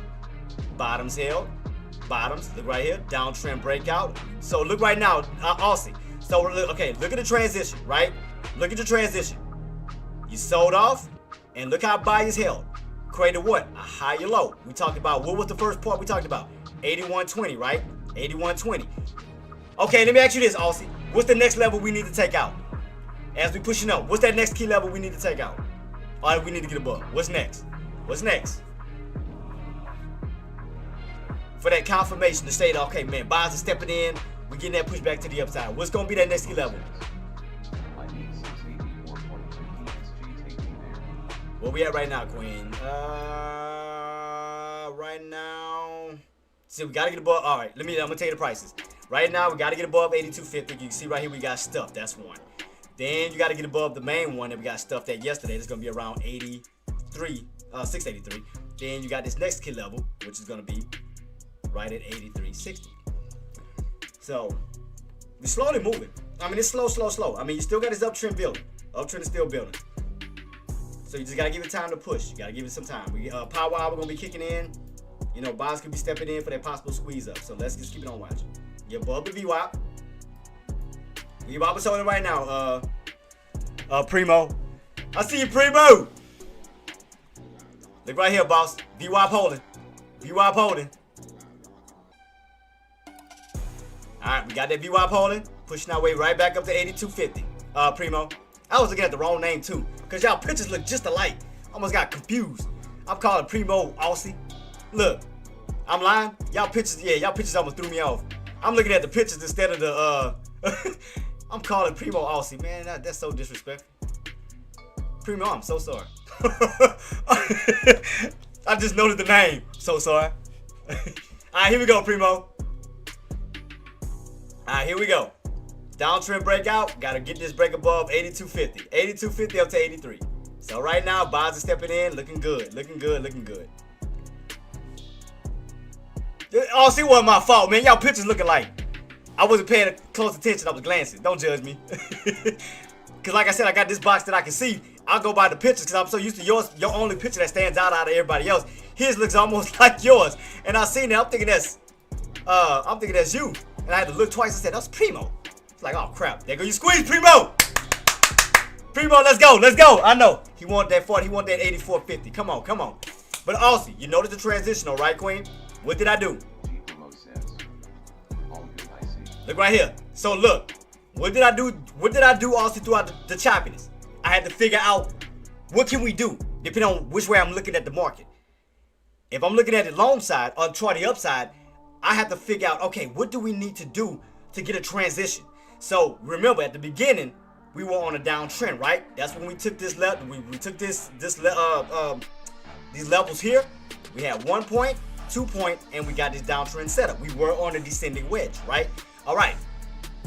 bottoms, look right here, downtrend breakout. So look right now, Aussie. So okay, look at the transition, right? Look at the transition. You sold off, and look how buyers held. Created what? A higher low. We talked about, what was the first part we talked about? 81.20, right? 81.20. Okay, let me ask you this, Aussie. What's the next level we need to take out? As we pushing up, what's that next key level we need to take out? Or we need to get above? What's next? What's next? For that confirmation to say that, okay, man, buyers are stepping in, we're getting that pushback to the upside. What's going to be that next key level? I need 684.50 SG, take me there. Where we at right now, Queen? Right now, see, we got to get above. All right, I'm going to tell you the prices. Right now, we got to get above 82.50. You can see right here, we got stuff. That's one. Then you got to get above the main one that we got stuffed at yesterday. That's going to be around 683. Then you got this next key level, which is going to be right at 83.60. So we're slowly moving. I mean, it's slow. I mean, you still got this uptrend building. Uptrend is still building. So you just gotta give it time to push. You gotta give it some time. Power hour gonna be kicking in. You know, bonds could be stepping in for that possible squeeze up. So let's just keep it on watching. You're above the VWAP. VWAP is holding right now. Primo. I see you, Primo. Look right here, boss. VWAP holding. VWAP holding. Alright, we got that VWAP holding. Pushing our way right back up to 82.50. Primo. I was looking at the wrong name too, because y'all pictures look just alike. Almost got confused. I'm calling Primo Aussie. Look, I'm lying. Y'all pictures almost threw me off. I'm looking at the pictures instead of the I'm calling Primo Aussie. Man, that's so disrespectful. Primo, I'm so sorry. I just noted the name. So sorry. Alright, here we go, Primo. Alright, here we go. Downtrend breakout. Gotta get this break above 82.50. 82.50 up to 83. So right now, buys are stepping in. Looking good. Looking good. Oh, see, it wasn't my fault, man. Y'all pictures looking like. I wasn't paying close attention. I was glancing. Don't judge me. Because like I said, I got this box that I can see. I'll go by the pictures because I'm so used to yours. Your only picture that stands out of everybody else. His looks almost like yours. And I seen that. I'm thinking that's you. And I had to look twice and said, that's Primo. It's like, oh crap. There go you squeeze, Primo. Primo, let's go. I know. He want that 40. He want that 84.50. Come on. But also, you notice the transitional, right, Queen? What did I do? Look right here. So look, what did I do? Also throughout the choppiness? I had to figure out what can we do depending on which way I'm looking at the market. If I'm looking at the long side or toward the upside, I have to figure out, okay, what do we need to do to get a transition? So remember, at the beginning, we were on a downtrend, right? That's when we took this level. We took these levels here. We had 1 point, 2 point, and we got this downtrend setup. We were on a descending wedge, right? All right.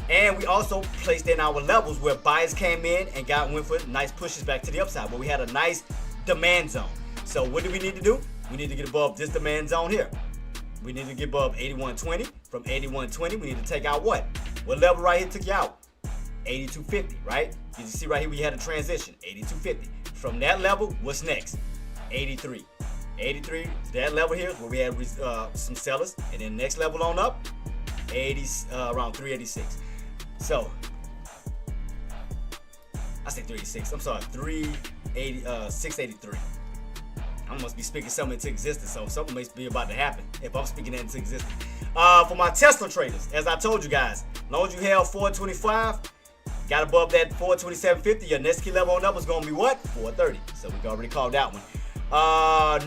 And we also placed in our levels where buyers came in and went for nice pushes back to the upside, where we had a nice demand zone. So what do we need to do? We need to get above this demand zone here. We need to get above 81.20. From 81.20, we need to take out what? What level right here took you out? 82.50, right? You see right here we had a transition, 82.50. From that level, what's next? 83. 83, that level here is where we had some sellers. And then next level on up, around 386. So, I say 386. I'm sorry, 683. I must be speaking something into existence, so something must be about to happen if I'm speaking that into existence. For my Tesla traders, as I told you guys, as long as you held 425, got above that 427.50, your next key level on up is going to be what? 430. So we already called that one.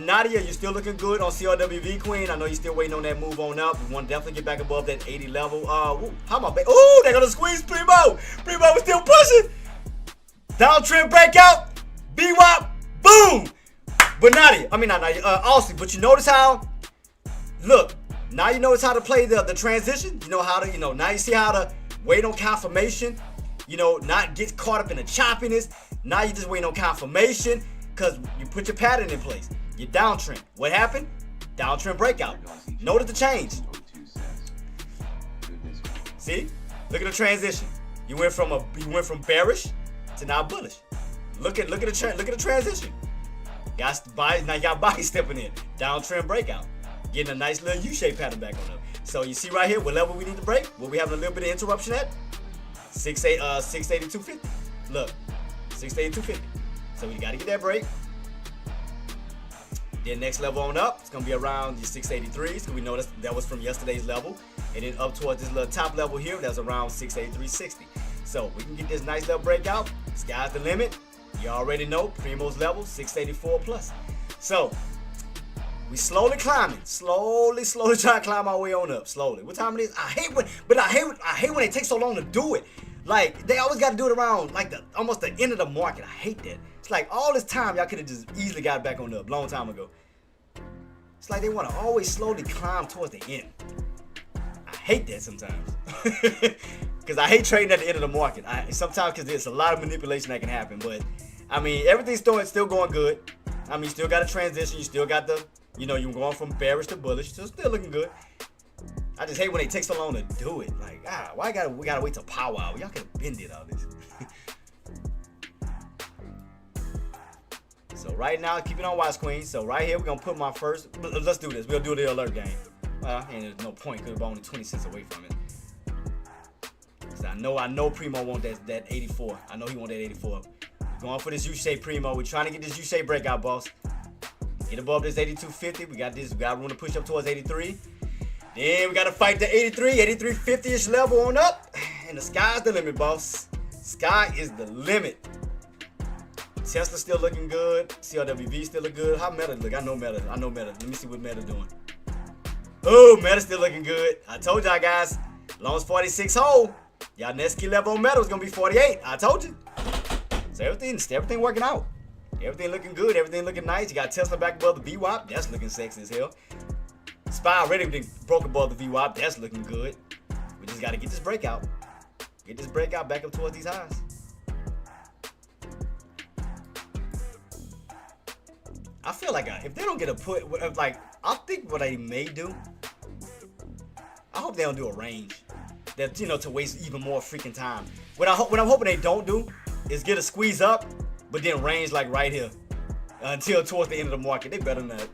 Nadia, you're still looking good on CRWV, Queen. I know you're still waiting on that move on up. We want to definitely get back above that 80 level. How about oh, they're gonna squeeze Primo. Primo is still pushing. Downtrend breakout. BWAP. Boom. But Nadia, I mean not Nadia, Austin. But you notice how? Look, now you notice how to play the transition. You know how to, now you see how to wait on confirmation. Not get caught up in the choppiness. Now you just waiting on confirmation. Because you put your pattern in place. Your downtrend. What happened? Downtrend breakout. Notice the change. See? Look at the transition. You went from bearish to now bullish. Look at the transition. Now you got body stepping in. Downtrend breakout. Getting a nice little U-shaped pattern back on up. So you see right here what level we need to break? Where we having a little bit of interruption at? 682.50. Look, 682.50. So we got to get that break. Then next level on up, it's going to be around the 683s. So we know that was from yesterday's level. And then up towards this little top level here, that's around 683.60. So we can get this nice little breakout. Sky's the limit. You already know Primo's level, 684 plus. So we slowly climbing. Slowly trying to climb our way on up. Slowly. What time it is? I hate when it takes so long to do it. Like, they always got to do it around like almost the end of the market. I hate that. It's like all this time y'all could have just easily got back on up long time ago. It's like they want to always slowly climb towards the end. I hate that sometimes. Because I hate trading at the end of the market. Sometimes because there's a lot of manipulation that can happen. But, I mean, everything's still going good. I mean, you still got a transition. You still got you're going from bearish to bullish. So still looking good. I just hate when they take so long to do it. Like, why we gotta wait till powwow? Y'all could have been did all this. So right now, keep it on watch, Queen. So right here, we're gonna put my first. Let's do this. We'll do the alert game. And there's no point because we're only 20 cents away from it. Cause I know Primo want that 84. I know he want that 84. We're going for this U-shape, Primo. We're trying to get this U-shape breakout, boss. Get above this 82.50. We got room to push up towards 83. Then we got to fight the 83.50-ish level on up. And the sky's the limit, boss. Sky is the limit. Tesla still looking good. CRWV still look good. How Meta look? I know Meta. Let me see what Meta doing. Oh, Meta still looking good. I told y'all guys, as long as 46 hold, y'all next key level on Meta is going to be 48. I told you. So everything working out. Everything looking good. Everything looking nice. You got Tesla back above the VWAP. That's looking sexy as hell. SPY already broke above the VWAP. That's looking good. We just got to get this breakout. Get this breakout back up towards these highs. I feel like if they don't get a put, I think what they may do, I hope they don't do a range. That, to waste even more freaking time. What I'm hoping they don't do is get a squeeze up, but then range like right here until towards the end of the market. They better not.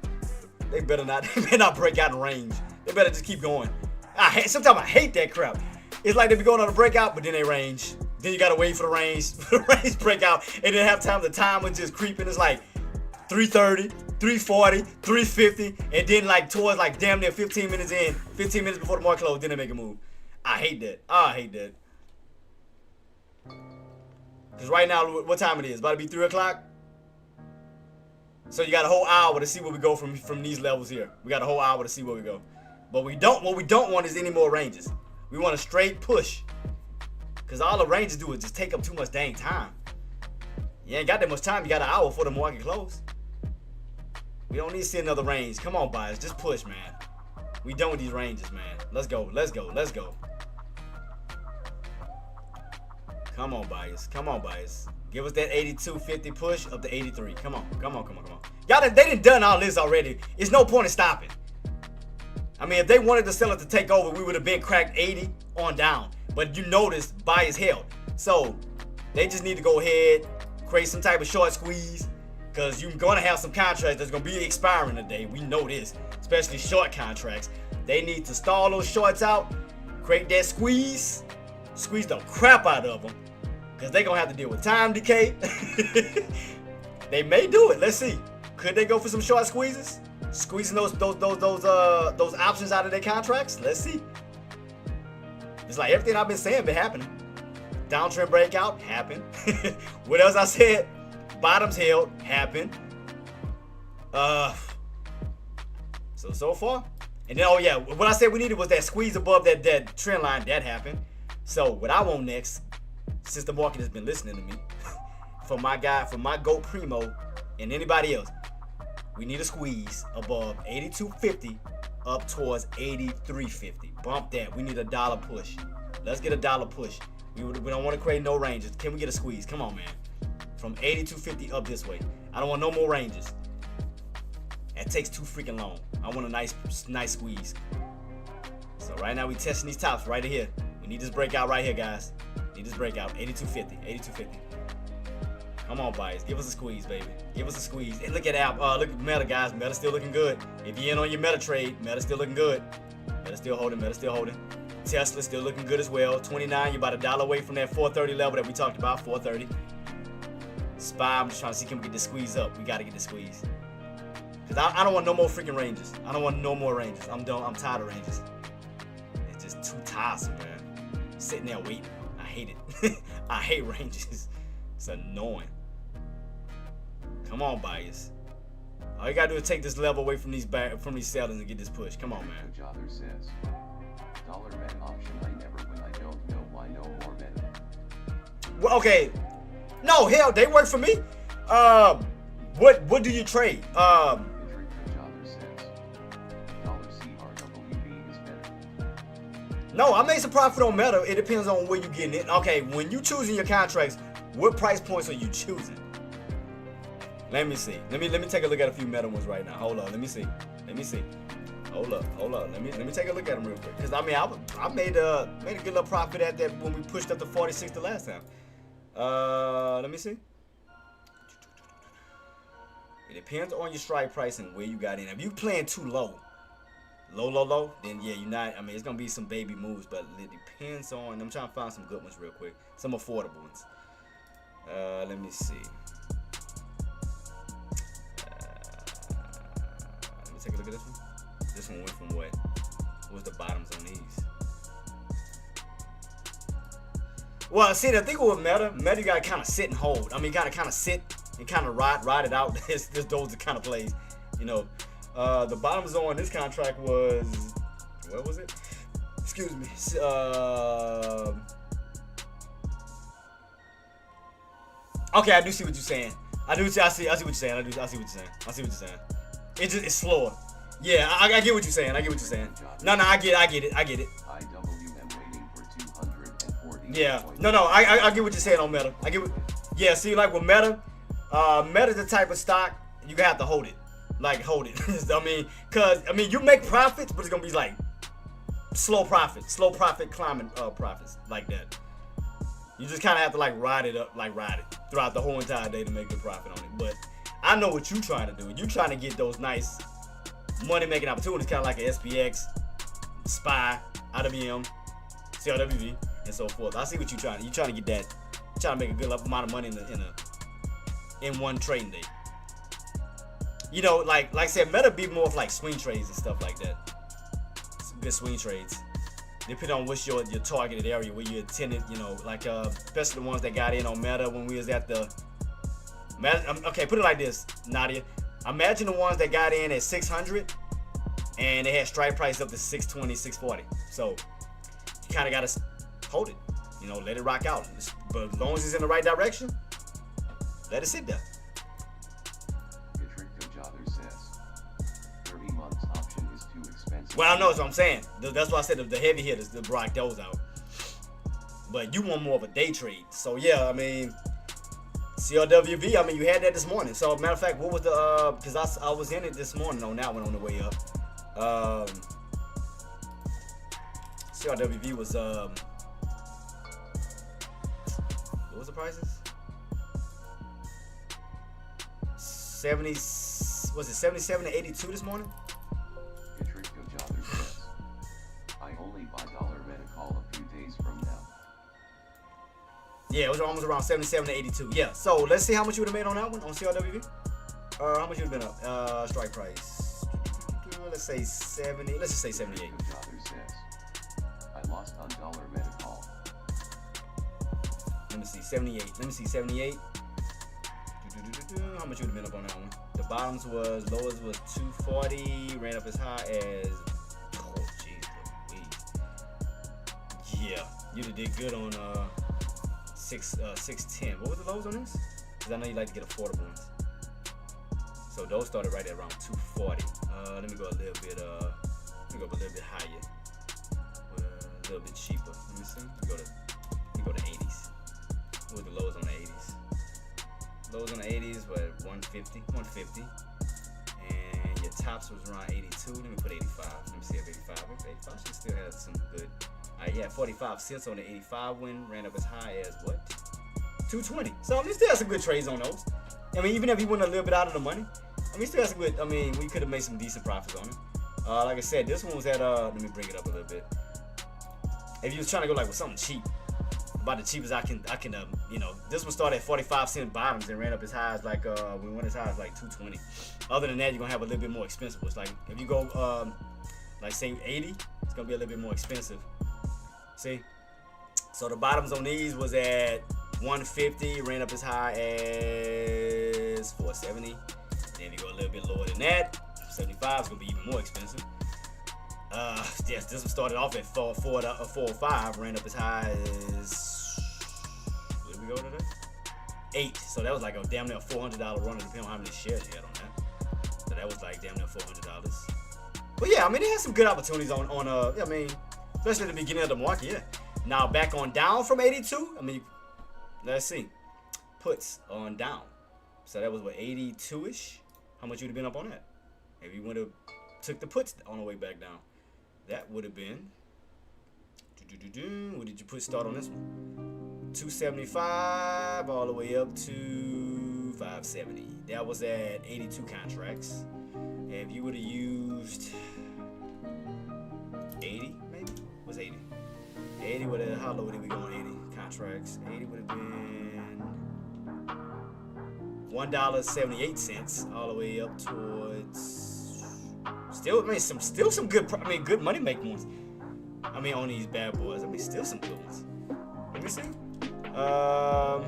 They better not break out in range. They better just keep going. Sometimes I hate that crap. It's like they be going on a breakout, but then they range. Then you gotta wait for the range breakout, and then have time the timer just creeping. It's like 3:30, 3:40, 3:50, and then like towards like damn near 15 minutes in, 15 minutes before the market close, then they make a move. I hate that. I hate that. Cause right now, what time it is? About to be 3 o'clock. So you got a whole hour to see where we go from these levels here. We got a whole hour to see where we go. But what we don't want is any more ranges. We want a straight push. Because all the ranges do is just take up too much dang time. You ain't got that much time. You got an hour before the market close. We don't need to see another range. Come on, buyers. Just push, man. We done with these ranges, man. Let's go. Let's go. Let's go. Come on, buyers. Come on, buyers. Give us that 82.50 push up to 83. Come on. Come on. Come on. Come on. Y'all, they done all this already. It's no point in stopping. I mean, if they wanted to sell it to take over, we would have been cracked 80 on down. But you notice buyers held. So they just need to go ahead, create some type of short squeeze. Because you're going to have some contracts that's going to be expiring today. We know this. Especially short contracts. They need to stall those shorts out. Create that squeeze. Squeeze the crap out of them. Because they're going to have to deal with time decay. They may do it. Let's see. Could they go for some short squeezes? Squeezing those options out of their contracts? Let's see. It's like everything I've been saying been happening. Downtrend breakout happened. What else I said? Bottoms held happened. So far. And then, oh yeah, what I said we needed was that squeeze above that trend line. That happened. So what I want next, since the market has been listening to me, for my GOAT Primo and anybody else, we need a squeeze above 82.50 up towards 83.50. Bump that. We need a dollar push. Let's get a dollar push. We don't want to create no ranges. Can we get a squeeze? Come on, man. From 82.50 up this way. I don't want no more ranges. That takes too freaking long. I want a nice squeeze. So right now we testing these tops right here. We need this breakout right here, guys. Need this breakout. 82.50. 82.50. Come on, buyers. Give us a squeeze, baby. Give us a squeeze. And look at look at Meta, guys. Meta still looking good. If you're in on your Meta trade, Meta still looking good. Meta still holding. Meta still holding. Tesla still looking good as well. 29. You're about a dollar away from that 430 level that we talked about. 430. SPY. I'm just trying to see can we get this squeeze up. We got to get this squeeze. Because I don't want no more freaking ranges. I don't want no more ranges. I'm done. I'm tired of ranges. It's just too tiresome, man. Sitting there waiting. I hate it. I hate ranges. It's annoying. Come on, buyers. All you gotta do is take this level away from these sellers and get this push. Come on, man. Jtraedz says, dollar bet option I never win. I don't know why no more meta. Well, okay. No, hell, they work for me. What do you trade? Jtraedz says, dollar CRWB is better. No, I made some profit on Meta. It depends on where you getting it. Okay, when you choosing your contracts, what price points are you choosing? Let me see. Let me take a look at a few Meta ones right now. Hold on. Let me see. Hold up. Let me take a look at them real quick. Cause I mean, I made a good little profit at that when we pushed up to 46 the last time. Let me see. It depends on your strike price and where you got in. If you playing too low, then yeah, you're not. I mean, it's gonna be some baby moves, but it depends on. I'm trying to find some good ones real quick, some affordable ones. Let me see. Let me take a look at this one. This one went from what? What's the bottoms on these? Well, see, the thing with Meta, you gotta kind of sit and hold. I mean, you gotta kind of sit and kind of ride it out. This those the kind of plays, you know. The bottoms on this contract was, what was it? Excuse me. Okay, I do see what you're saying. I see what you're saying. It's slower. Yeah, I get what you're saying. No, I get it. IWM waiting for 240. Yeah. No, I get what you're saying on Meta. Yeah, see, like with Meta, Meta's the type of stock you have to hold it. Like, hold it. I mean, you make profits, but it's gonna be like slow profit climbing profits like that. You just kind of have to ride it throughout the whole entire day to make a profit on it. But I know what you're trying to do. You're trying to get those nice money-making opportunities, kind of like an SPX, SPY, IWM, CRWV, and so forth. I see what you're trying to. You're trying to get that. You're trying to make a good amount of money in one trading day. You know, like I said, Meta be more of like swing trades and stuff like that. Some good swing trades. Depending on what's your targeted area where you attended, you know, like especially the ones that got in on Meta when we was at the Meta. Okay, put it like this, Nadia. Imagine the ones that got in at 600 and they had strike price up to 620, 640. So you kind of got to hold it. You know, let it rock out. But as long as it's in the right direction, let it sit there. Jtraedz says 30 months option is too expensive. Well, I know what I'm saying. That's why I said the heavy hitters to rock those out. But you want more of a day trade. So yeah, I mean, CRWV, I mean, you had that this morning. So matter of fact, what was the, because I was in it this morning on that one on the way up. CRWV was, what was the prices? 70, was it 77 to 82 this morning? Jtraedz says, I only buy dollar Metacall a few days from now. Yeah, it was almost around 77 to 82. Yeah, so let's see how much you would have made on that one, on CRWV. How much you would have been up? Strike price. Let's say 70, let's just say 78. Jtraedz says, I lost on dollar Metacall. Let me see, 78. Let me see, 78. How much you would have been up on that one? The bottoms was, lowest was 240, ran up as high as, oh jeez Louise. Yeah, you'd have did good on 610. What was the lows on this? Because I know you like to get affordable ones. So those started right at around 240. Let me go a little bit, higher. A little bit cheaper. Let me see. Let me go to 80s. What were the lows on the 80s? Lows on the 80s were 150. And your tops was around 82. Let me put 85. Let me see if 85. 85 should still have some good. Yeah, 45 cents on the 85 win. Ran up as high as what? 220. So I mean, still have some good trades on those. I mean, even if you went a little bit out of the money, I mean, still has some good. I mean, we could have made some decent profits on it. Like I said, this one was at. Let me bring it up a little bit. If you was trying to go like with something cheap, about the cheapest I can, you know, this one started at 45 cent bottoms and ran up as high as like, we went as high as like 220. Other than that, you're gonna have a little bit more expensive. It's like if you go, like say 80, it's gonna be a little bit more expensive. See, so the bottoms on these was at 150, ran up as high as 470. Then you go a little bit lower than that, 75 is gonna be even more expensive. Yes, this one started off at 405, ran up as high as, where did we go today? 8. So that was like a damn near $400 run, depending on how many shares you had on that. So that was like damn near $400. But yeah, I mean, they had some good opportunities on I mean, especially at the beginning of the market, yeah. Now back on down from 82, I mean, let's see. Puts on down. So that was what, 82-ish? How much you would have been up on that? If you would have took the puts on the way back down. That would have been, what did you put start on this one? 275 all the way up to 570. That was at 82 contracts. And if you would have used 80, maybe? Was 80? 80 would have, how low did we go on 80 contracts? 80 would have been $1.78 all the way up towards. Still, I mean, still some good, good money making ones. I mean, on these bad boys, I mean, still some good ones. Let me see. I'm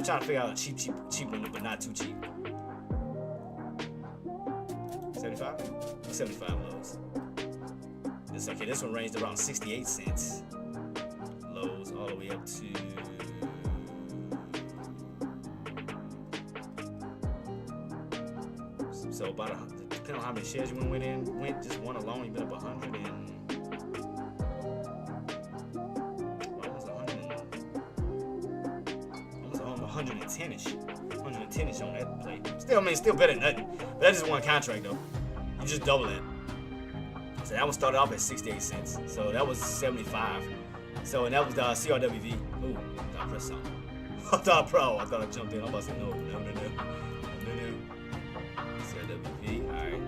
trying to figure out a cheap one, but not too cheap. 75? 75 lows. This okay. This one ranged around 68 cents. Lows all the way up to. So about depending on how many shares you went just one alone, you been up 100 and almost 110ish, 110ish on that play. Still, I mean, still better than nothing. But that's just one contract though. You just double it. So that one started off at 68 cents. So that was 75. So and that was the CRWV. Ooh, I thought I pressed something. I thought I jumped in. I'm about to say no. CRWV, alright.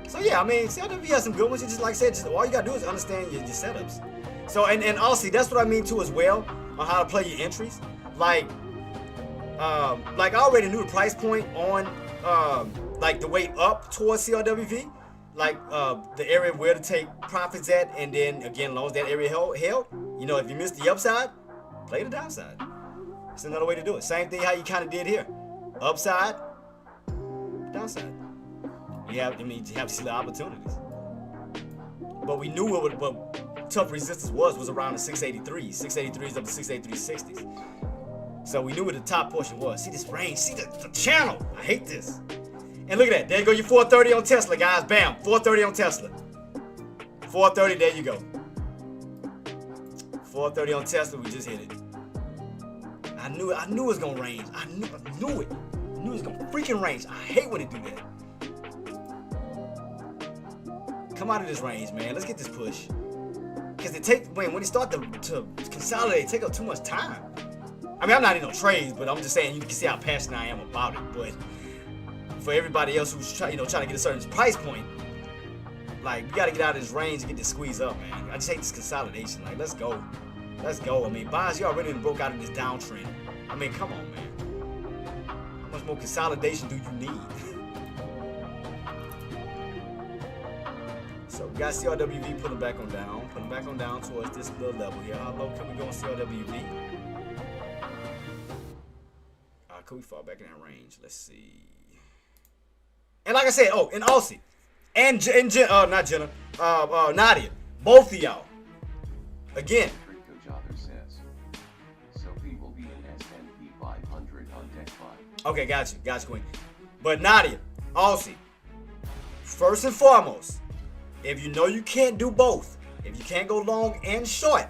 So yeah, I mean, CRWV has some good ones. You just like I said, just all you gotta do is understand your setups. So and also that's what I mean too as well on how to play your entries. Like I already knew the price point on like the way up towards CRWV, like the area where to take profits at, and then again, as long as that area held, you know, if you miss the upside, play the downside. It's another way to do it. Same thing how you kind of did here. Upside, downside. You have these little opportunities. But we knew what tough resistance was around the 683. 683s up to 683.60s. So we knew what the top portion was. See this range, see the channel. I hate this. And look at that. There you go, your 430 on Tesla, guys. Bam, 430 on Tesla. 430, there you go. 430 on Tesla, we just hit it. I knew it was gonna range. I knew it. I knew it was gonna freaking range. I hate when it do that. Come out of this range, man. Let's get this push. Because when it start to consolidate, it take up too much time. I mean, I'm not in no trades, but I'm just saying you can see how passionate I am about it. But for everybody else who's trying to get a certain price point, like, we got to get out of this range and get this squeeze up, man. I just hate this consolidation. Like, let's go. Let's go. I mean, buyers, you already broke out of this downtrend. I mean, come on, man. How much more consolidation do you need? So we got CRWV pulling back on down towards this little level here. How low can we go on CRWV? Could we fall back in that range? Let's see. And like I said, in Aussie, and not Jenna, Nadia, both of y'all. Again. Says, so people be in S&P 500 on deck 5. Okay, got you, Queen. But Nadia, Aussie, first and foremost, if you know you can't do both, if you can't go long and short,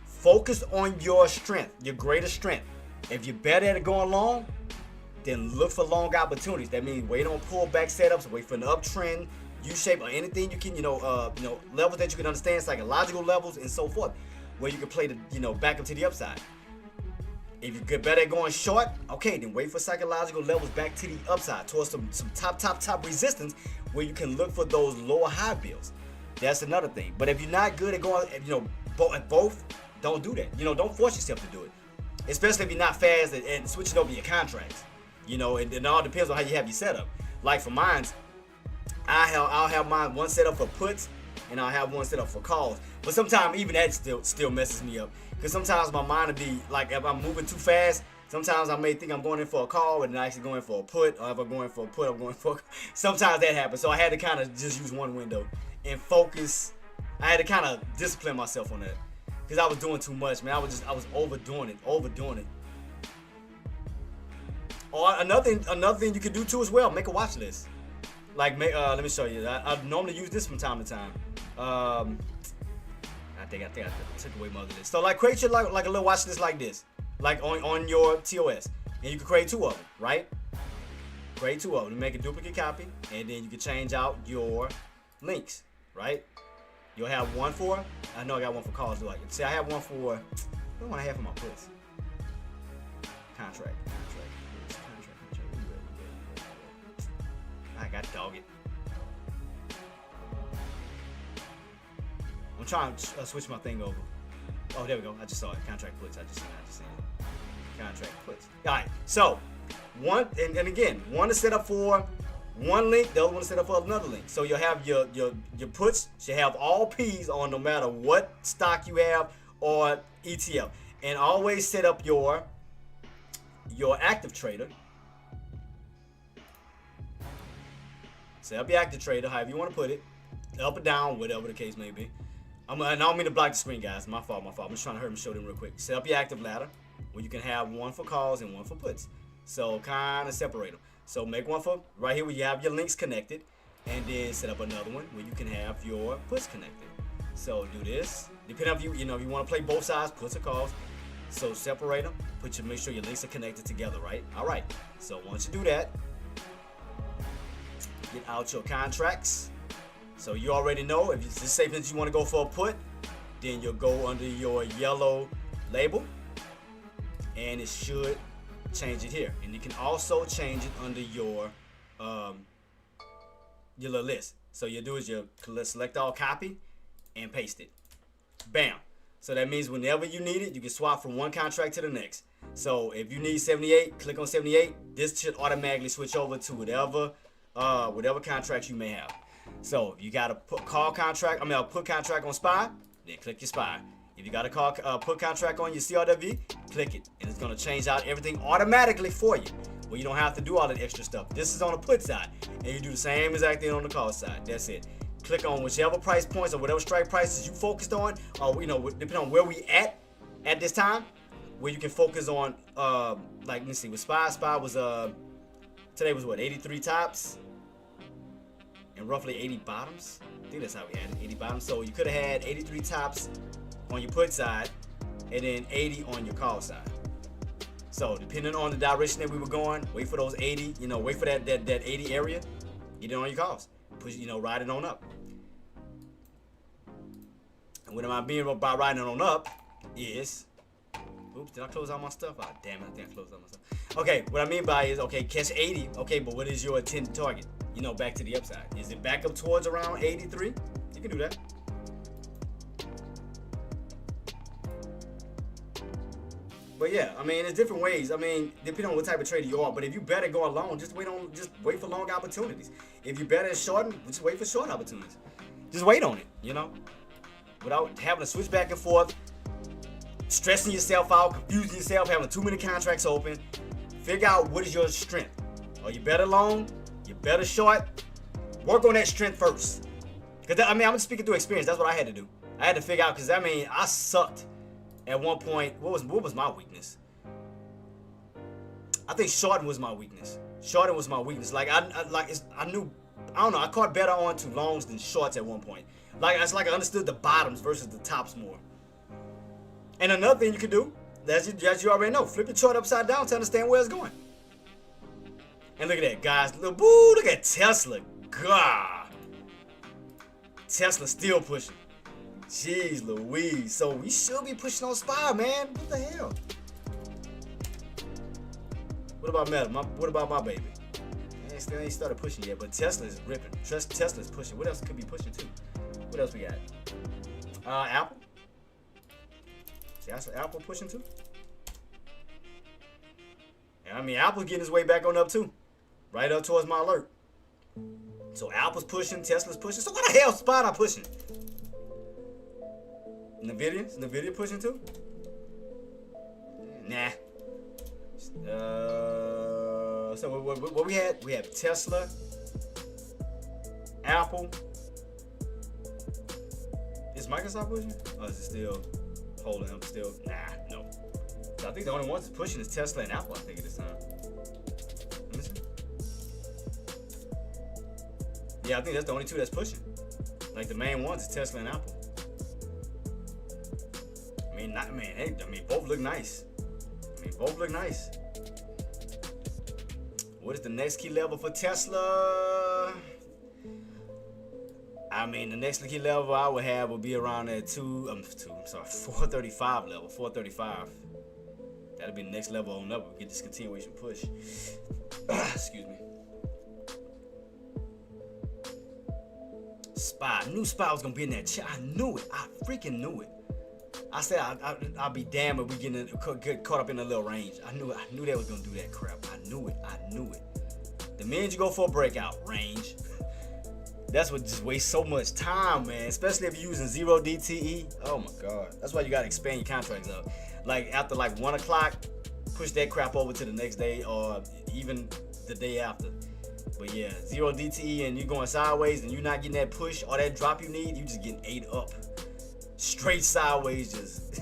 focus on your strength, your greatest strength. If you're better at going long, then look for long opportunities. That means wait on pullback setups, wait for an uptrend, U-shape, or anything you can, levels that you can understand, psychological levels and so forth, where you can play the, back up to the upside. If you get better at going short, okay, then wait for psychological levels back to the upside, towards some top resistance, where you can look for those lower high bills. That's another thing. But if you're not good at going, both, don't do that. Don't force yourself to do it. Especially if you're not fast and switching over your contracts. It all depends on how you have your setup. Like for mine, I'll have mine one set up for puts and I'll have one set up for calls. But sometimes even that still messes me up. Because sometimes my mind will be like, if I'm moving too fast, sometimes I may think I'm going in for a call and I'm actually going for a put. Or if I'm going for a put, I'm going for sometimes that happens. So I had to kind of just use one window and focus. I had to kind of discipline myself on that. Because I was doing too much, man. I was overdoing it. Or another thing you could do too as well, make a watch list. Like, let me show you. I normally use this from time to time. I think I took away my other list. So like, create your like a little watch list like this, like on your TOS, and you can create two of them, right? Create two of them, make a duplicate copy, and then you can change out your links, right? You'll have one for, I know I got one for calls, do I? See, I have one for, what do I have for my puts? Contract. I got to dog it. I'm trying to switch my thing over. Oh, there we go. I just saw it. Contract puts. I just seen it. Contract puts. All right. So, one, and again, one is set up for one link, the other one is set up for another link. So you'll have your puts should have all P's on no matter what stock you have or ETF. And always set up your active trader. Set up your active trader, however you want to put it. Up or down, whatever the case may be. I don't mean to block the screen, guys. My fault. I'm just trying to hurry and show them real quick. Set up your active ladder where you can have one for calls and one for puts. So kind of separate them. So make one for right here where you have your links connected, and then set up another one where you can have your puts connected. So do this. Depending on if you want to play both sides, puts or calls. So separate them. Make sure your links are connected together, right? All right. So once you do that, get out your contracts. So you already know if it's safe that you want to go for a put, then you'll go under your yellow label, and it should change it here. And you can also change it under your little list. So you'll do is you select all, copy, and paste it. Bam. So that means whenever you need it, you can swap from one contract to the next. So if you need 78, click on 78. This should automatically switch over to whatever contract you may have. So if you got a put contract on SPY, then click your SPY. If you got a put contract on your CRW, click it, and it's gonna change out everything automatically for you. Well, you don't have to do all that extra stuff. This is on the put side, and you do the same exact thing on the call side. That's it. Click on whichever price points or whatever strike prices you focused on, or depending on where we at this time, where you can focus on. Like, let me see, with Spy was today was what, 83 tops and roughly 80 bottoms. I think that's how we had it, 80 bottoms. So you could have had 83 tops on your put side and then 80 on your call side. So depending on the direction that we were going, wait for those 80, wait for that 80 area, get it on your calls. Push, ride it on up. And what am I being by riding it on up is, oops, did I close out my stuff? Oh, damn it, I think I closed out my stuff. Okay, what I mean by is, okay, catch 80, okay, but what is your intended target? Back to the upside. Is it back up towards around 83? You can do that. But yeah, I mean, there's different ways. I mean, depending on what type of trader you are. But if you better go long, just wait for long opportunities. If you better shorten, just wait for short opportunities. Just wait on it, without having to switch back and forth, stressing yourself out, confusing yourself, having too many contracts open. Figure out what is your strength. Are you better long? You better short? Work on that strength first. Because I'm just speaking through experience. That's what I had to do. I had to figure out, because I sucked at one point. What was my weakness? I think shorting was my weakness. Shorting was my weakness. Like I knew, I don't know, I caught better on to longs than shorts at one point. It's like I understood the bottoms versus the tops more. And another thing you could do, as you already know, flip your chart upside down to understand where it's going. And look at that, guys. Look at Tesla. God. Tesla still pushing. Jeez Louise. So we should be pushing on SPY, man. What the hell? What about Meta? What about my baby? Man, still ain't started pushing yet, but Tesla is ripping. Tesla is pushing. What else could be pushing too? What else we got? Apple. See, that's Apple pushing too. Yeah, I mean, Apple's getting his way back on up too. Right up towards my alert. So Apple's pushing, Tesla's pushing. So what the hell SPY not pushing? Nvidia pushing too? Nah. So what we had? We have Tesla, Apple. Is Microsoft pushing? Or is it still holding them? Still? Nah, no. So I think the only ones that's pushing is Tesla and Apple, I think, at this time. Let me see. Yeah, I think that's the only two that's pushing. Like the main ones is Tesla and Apple. Both look nice. What is the next key level for Tesla? I mean, the next key level I would have would be around that 435 level, 435. That'll be the next level on up. We get this continuation push. Excuse me. SPY. I knew SPY was gonna be in that chat. I knew it. I freaking knew it. I said I'll be damned if we get caught up in a little range. I knew they was gonna do that crap. I knew it. The minute you go for a breakout range, that's what just wastes so much time, man. Especially if you're using 0 DTE. Oh my God. That's why you gotta expand your contracts up. Like after like 1 o'clock, push that crap over to the next day or even the day after. But yeah, 0 DTE and you're going sideways and you're not getting that push or that drop you need, you just getting ate up. Straight sideways, just.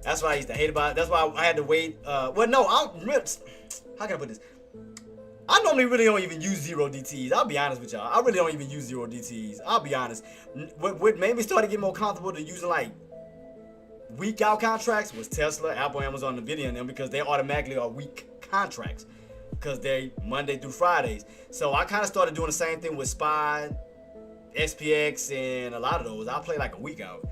That's why I used to hate about it. That's why I had to wait. How can I put this? I normally really don't even use 0 DTEs. I'll be honest with y'all. I really don't even use 0 DTEs. I'll be honest. What made me start to get more comfortable to using like week out contracts was Tesla, Apple, Amazon, Nvidia, and them because they automatically are week contracts because they Monday through Fridays. So I kind of started doing the same thing with SPY, SPX, and a lot of those. I'll play like a week out.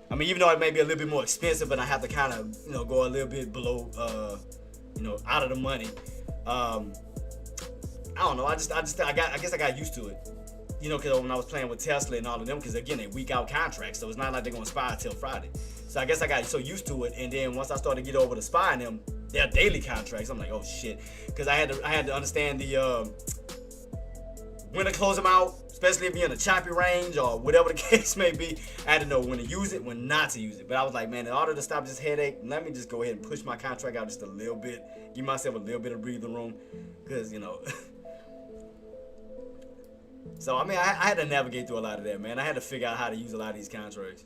I mean, even though it may be a little bit more expensive, but I have to kind of, go a little bit below, out of the money. I don't know. I guess I got used to it. Because when I was playing with Tesla and all of them, because again, they week out contracts, so it's not like they're gonna SPY till Friday. So I guess I got so used to it, and then once I started to get over to SPY and them, they're daily contracts. I'm like, oh shit, because I had to understand the when to close them out, especially if you're in a choppy range or whatever the case may be. I had to know when to use it, when not to use it. But I was like, man, in order to stop this headache, let me just go ahead and push my contract out just a little bit, give myself a little bit of breathing room, because, you know. So, I mean, I had to navigate through a lot of that, man. I had to figure out how to use a lot of these contracts.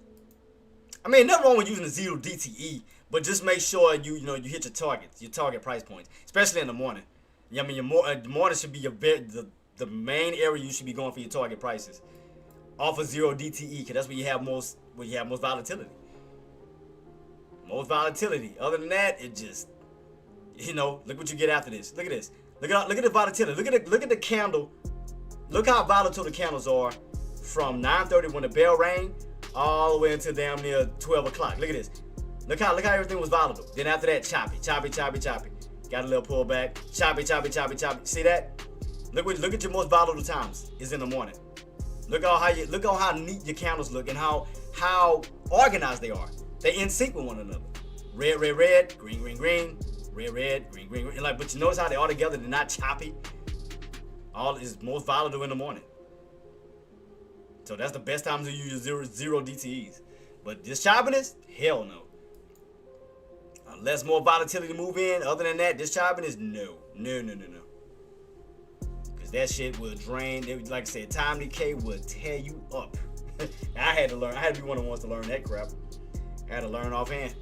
I mean, nothing wrong with using the 0 DTE, but just make sure you hit your targets, your target price points, especially in the morning. I mean, the morning should be the main area you should be going for your target prices. Off of 0 DTE, because that's where you have most volatility. Most volatility. Other than that, it just, look what you get after this. Look at this. Look at the volatility. Look at the candle. Look how volatile the candles are from 9:30 when the bell rang all the way until damn near 12 o'clock. Look at this. Look how everything was volatile. Then after that, choppy. Got a little pullback. Choppy. See that? Look at your most volatile times is in the morning. Look at how neat your candles look and how organized they are. They in sync with one another. Red, green, red, green. And but you notice how they all together, they're not choppy. All is most volatile in the morning. So that's the best time to use your zero DTEs. But this choppiness, hell no. Unless more volatility move in, other than that, this choppiness, no. Because that shit will drain. Like I said, time decay will tear you up. I had to be one of the ones to learn that crap. I had to learn offhand.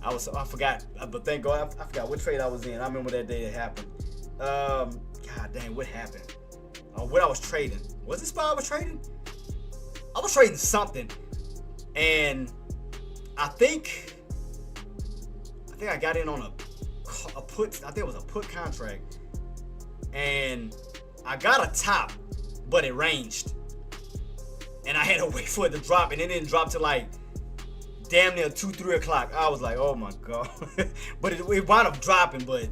I forgot, but thank God, I forgot what trade I was in. I remember that day it happened. God dang, what happened? What I was trading. Was this spot I was trading? I was trading something. And I think I got in on a put, I think it was a put contract. And I got a top, but it ranged. And I had to wait for it to drop, and it didn't drop till like damn near 2-3 o'clock. I was like, oh my God. But it wound up dropping, but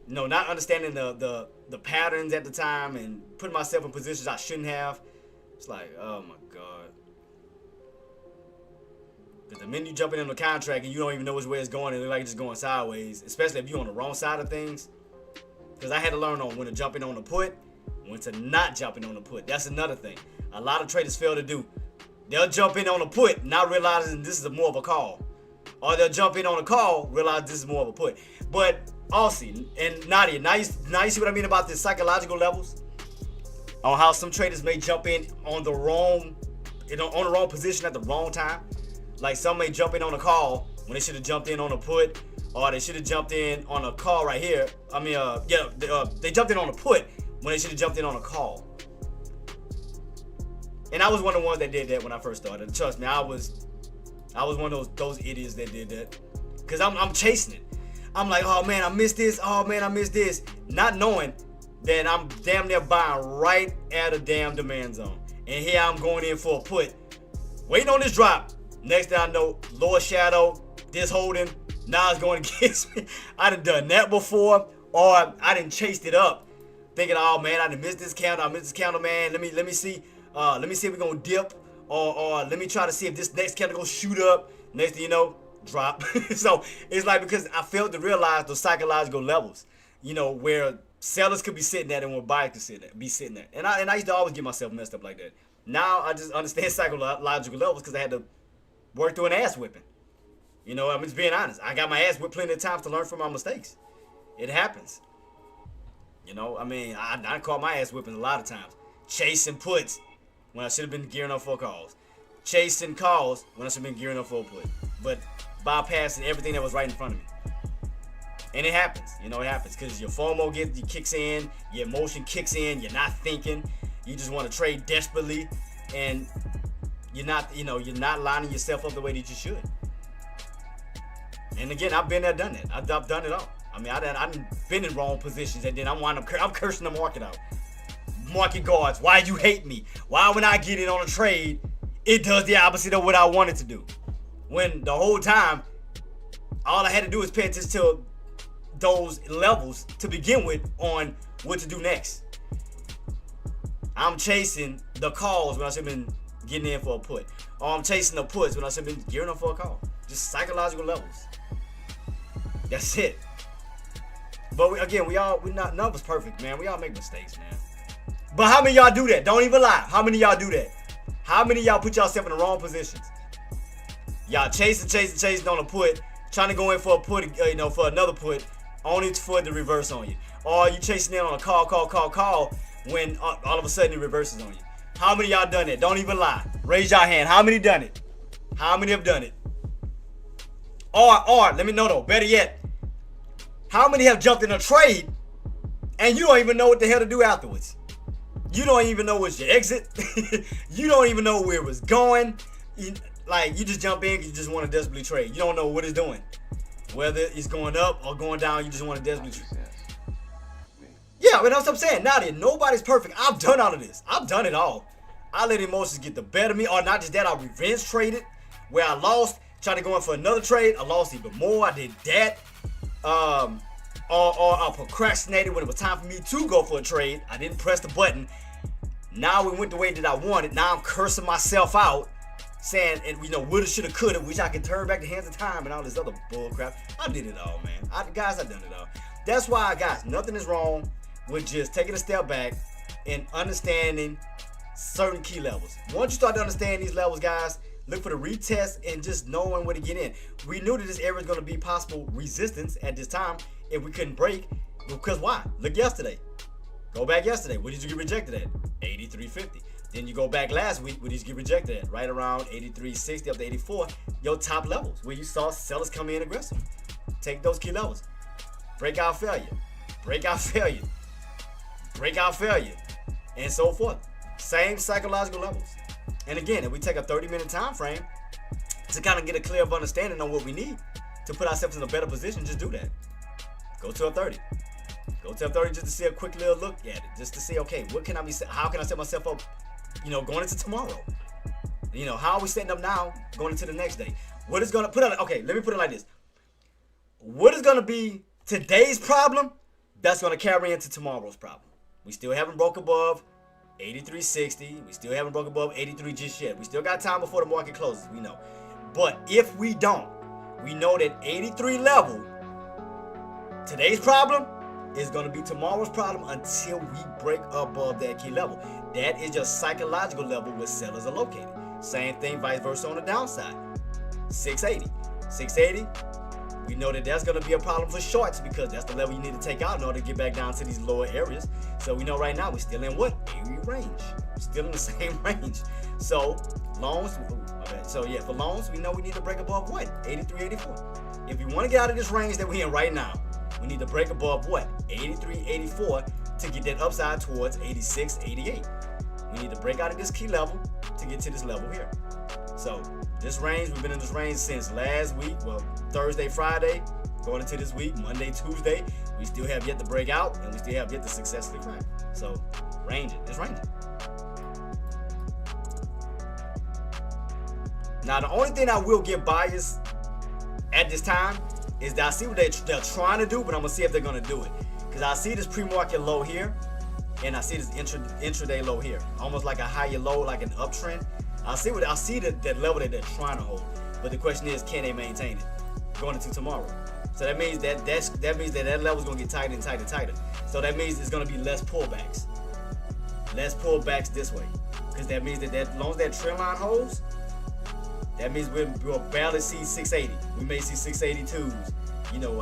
not understanding the patterns at the time and putting myself in positions I shouldn't have. It's like, oh my God. Because the minute you jump in the contract and you don't even know which way it's going, it looks like it's just going sideways, especially if you're on the wrong side of things. Because I had to learn on when to jump in on the put, when to not jump in on the put. That's another thing a lot of traders fail to do. They'll jump in on a put, not realizing this is more of a call. Or they'll jump in on a call, realize this is more of a put. But Aussie and Nadia, now you see what I mean about the psychological levels? On how some traders may jump in on the wrong position at the wrong time. Like some may jump in on a call when they should have jumped in on a put, or they should have jumped in on a call right here. I mean, they jumped in on a put when they should have jumped in on a call. And I was one of the ones that did that when I first started. Trust me, I was one of those idiots that did that. Cause I'm chasing it. I'm like, oh man, I missed this. Oh man, I missed this. Not knowing that I'm damn near buying right at a damn demand zone. And here I'm going in for a put, waiting on this drop. Next thing I know, lower shadow, this holding, now it's going against me. I done that before, or I done chased it up, thinking, oh man, I done missed this candle. Man. Let me see. Let me see if we're gonna dip, or let me try to see if this next candle gonna shoot up. Next thing you know, drop. So it's like, because I failed to realize those psychological levels, where sellers could be sitting at and where buyers could be sitting at. And I used to always get myself messed up like that. Now I just understand psychological levels because I had to work through an ass whipping. I'm just being honest. I got my ass whipped plenty of times to learn from my mistakes. It happens. I caught my ass whipping a lot of times. Chasing puts when I should have been gearing up for calls. Chasing calls when I should have been gearing up for a put. But bypassing everything that was right in front of me. And it happens. It happens because your FOMO kicks in, your emotion kicks in, you're not thinking, you just want to trade desperately, and you're not lining yourself up the way that you should. And again, I've been there, done that. I've done it all. I've been in wrong positions, and then I'm cursing the market out. Market guards, why you hate me? Why when I get in on a trade, it does the opposite of what I wanted to do? When the whole time, all I had to do is pay attention to those levels to begin with on what to do next. I'm chasing the calls when I should have been getting in for a put. Or I'm chasing the puts when I should have been gearing up for a call. Just psychological levels. That's it. But again, none of us perfect, man. We all make mistakes, man. But how many y'all do that? Don't even lie. How many y'all do that? How many y'all put yourself in the wrong positions? Y'all chasing on a put, trying to go in for a put, for another put, only for it to reverse on you. Or you chasing in on a call when all of a sudden it reverses on you. How many y'all done it? Don't even lie. Raise your hand. How many done it? How many have done it? Or let me know though. Better yet, how many have jumped in a trade and you don't even know what the hell to do afterwards? You don't even know what's your exit. You don't even know where it was going. You just jump in because you just want to desperately trade. You don't know what it's doing. Whether it's going up or going down, you just want to desperately trade. Yeah, but that's what I'm saying. Now that nobody's perfect. I've done all of this. I've done it all. I let emotions get the better of me. Or not just that, I revenge traded where I lost. Tried to go in for another trade. I lost even more. I did that. Or I procrastinated when it was time for me to go for a trade. I didn't press the button. Now it went the way that I wanted. Now I'm cursing myself out, saying, woulda, shoulda, coulda, which I can turn back the hands of time and all this other bull crap. I did it all, man. I've done it all. That's why, guys, nothing is wrong with just taking a step back and understanding certain key levels. Once you start to understand these levels, guys, look for the retest and just knowing where to get in. We knew that this area was going to be possible resistance at this time if we couldn't break. Because why? Look yesterday. Go back yesterday. What did you get rejected at? 83.50. Then you go back last week. What did you get rejected at? Right around 83.60 up to 84. Your top levels where you saw sellers come in aggressive. Take those key levels. Breakout failure. Breakout failure. Breakout failure. And so forth. Same psychological levels. And again, if we take a 30-minute time frame to kind of get a clear understanding on what we need to put ourselves in a better position, just do that. Go to a 30. Go to a 30 just to see a quick little look at it. Just to see, okay, how can I set myself up, going into tomorrow? How are we setting up now going into the next day? What is going to let me put it like this. What is going to be today's problem that's going to carry into tomorrow's problem? We still haven't broke above 83.60. We still haven't broke above 83 just yet. We still got time before the market closes, we know. But if we don't, we know that 83 level, today's problem is going to be tomorrow's problem until we break above that key level. That is your psychological level where sellers are located. Same thing, vice versa on the downside. 680. 680, we know that that's going to be a problem for shorts because that's the level you need to take out in order to get back down to these lower areas. So we know right now we're still in what? A range. Still in the same range. So loans, for loans, we know we need to break above what? 83, 84. If we want to get out of this range that we're in right now, we need to break above what? 83, 84 to get that upside towards 86, 88. We need to break out of this key level to get to this level here. So this range, we've been in this range since last week. Well, Thursday, Friday, going into this week, Monday, Tuesday. We still have yet to break out and we still have yet to successfully range. So ranging, it's ranging. Now the only thing I will give buyers at this time is that I see what they're trying to do, but I'm gonna see if they're gonna do it. Because I see this pre-market low here, and I see this intraday low here, almost like a higher low, like an uptrend. I see that level that they're trying to hold, but the question is, can they maintain it going into tomorrow? So that means that level's gonna get tighter and tighter and tighter. So that means there's gonna be less pullbacks this way, because that means that as long as that trend line holds, that means we'll barely see 680. We may see 682s,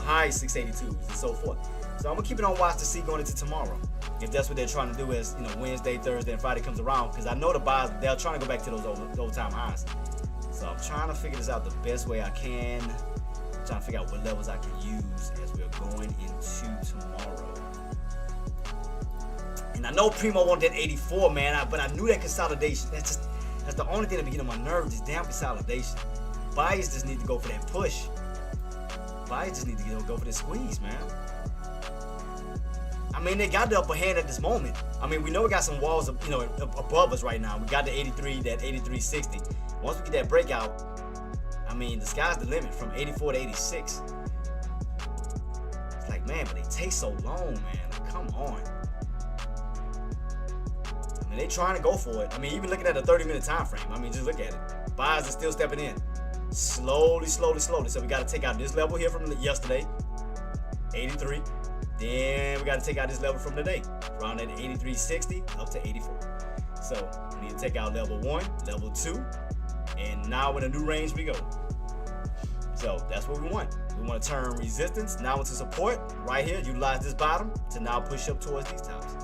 high 682s and so forth. So I'm gonna keep it on watch to see going into tomorrow, if that's what they're trying to do as Wednesday, Thursday, and Friday comes around. Because I know the buyers, they're trying to go back to those old time highs. So I'm trying to figure this out the best way I can. I'm trying to figure out what levels I can use as we're going into tomorrow. And I know Primo wanted that 84, man, but I knew that consolidation. That's the only thing that be getting on my nerves, this damn consolidation. Buyers just need to go for that push. Buyers just need to go for the squeeze, man. I mean, they got the upper hand at this moment. I mean, we know we got some walls, above us right now. We got the 83, that 83.60. Once we get that breakout, I mean, the sky's the limit from 84 to 86. It's like, man, but they take so long, man. Like, come on. I mean, they trying to go for it. I mean, even looking at a 30-minute time frame. I mean, just look at it. Buyers are still stepping in. Slowly. So we got to take out this level here from yesterday, 83. Then we got to take out this level from today. Around at 83.60 up to 84. So we need to take out level 1, level 2, and now in a new range we go. So that's what we want. We want to turn resistance now into support. Right here, utilize this bottom to now push up towards these tops.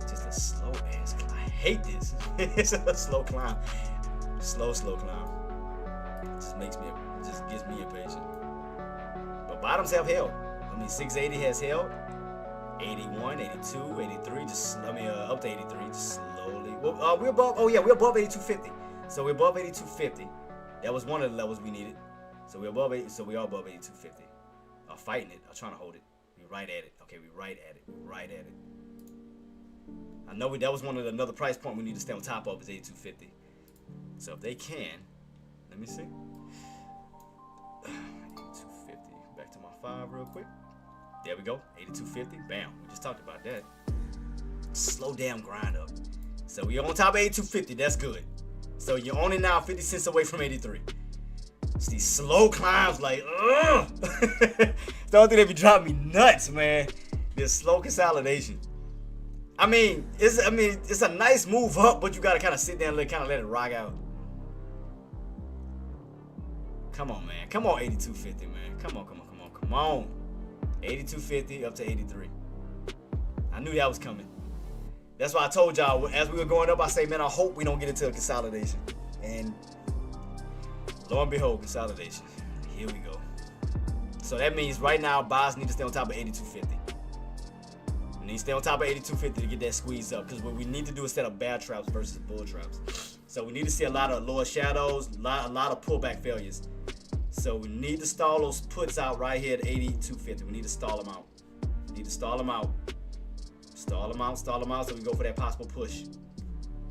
Just a slow ass climb. I hate this. It's a slow climb. Slow climb. Just gets me impatient. But bottoms have held. I mean, 680 has held. 81, 82, 83, up to 83, just slowly. Well, we're above 8250. So we're above 8250. That was one of the levels we needed. So we're above 8, so we are above 8250. I'm fighting it. I'm trying to hold it. We're right at it. Okay, we're right at it. We're right at it. I know that was one of another price point we need to stay on top of is 8250. So if they can, let me see. 8250. Back to my 5 real quick. There we go, 8250, bam, we just talked about that. Slow damn grind up. So we're on top of 8250, that's good. So you're only now 50 cents away from 83. It's these slow climbs like, ugh. The only thing that be driving me nuts, man. This slow consolidation. I mean, it's a nice move up, but you gotta kind of sit there and let it rock out. Come on, man, come on 8250, man, come on. 8250 up to 83. I knew that was coming. That's why I told y'all as we were going up, I say, man, I hope we don't get into a consolidation. And lo and behold, consolidation. Here we go. So that means right now, buyers need to stay on top of 8250. We need to stay on top of 8250 to get that squeeze up. Because what we need to do is set up bear traps versus bull traps. So we need to see a lot of lower shadows, a lot of pullback failures. So we need to stall those puts out right here at 8250. We need to stall them out. Stall them out so we go for that possible push.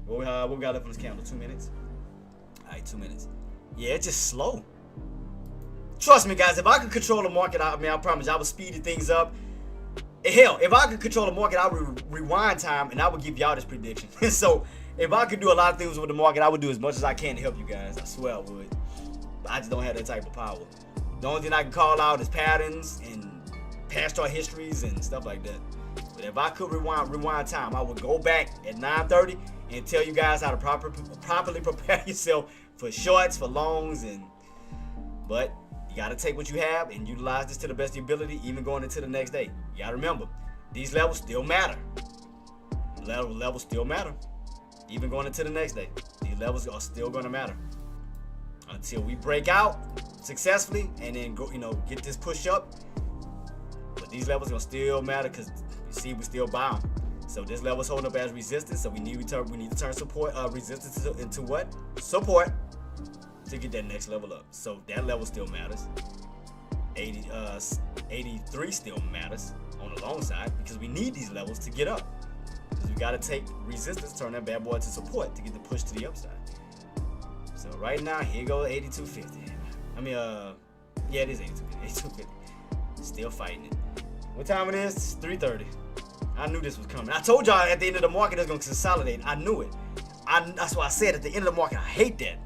What we got left on this candle? 2 minutes? Alright, 2 minutes. Yeah, it's just slow. Trust me, guys, if I could control the market, I promise I would speed things up. Hell, if I could control the market, I would rewind time and I would give y'all this prediction. So if I could do a lot of things with the market, I would do as much as I can to help you guys. I swear I would. I just don't have that type of power. The only thing I can call out is patterns and past chart histories and stuff like that. But if I could rewind time, I would go back at 9:30 and tell you guys how to properly prepare yourself for shorts, for longs, but you gotta take what you have and utilize this to the best of your ability, even going into the next day. You gotta remember, these levels still matter. Levels still matter, even going into the next day. These levels are still gonna matter. Until we break out successfully and then go, get this push up. But these levels gonna still matter because you see we're still bound. So this level is holding up as resistance. So we need to turn support resistance into what? Support to get that next level up. So that level still matters. 83 still matters on the long side because we need these levels to get up. Because we gotta take resistance, turn that bad boy to support to get the push to the upside. So right now, here goes 8250. Yeah, it is 8250. Still fighting it. What time it is? It's 3:30. I knew this was coming. I told y'all at the end of the market it's gonna consolidate. I knew it. That's why I said at the end of the market, I hate that.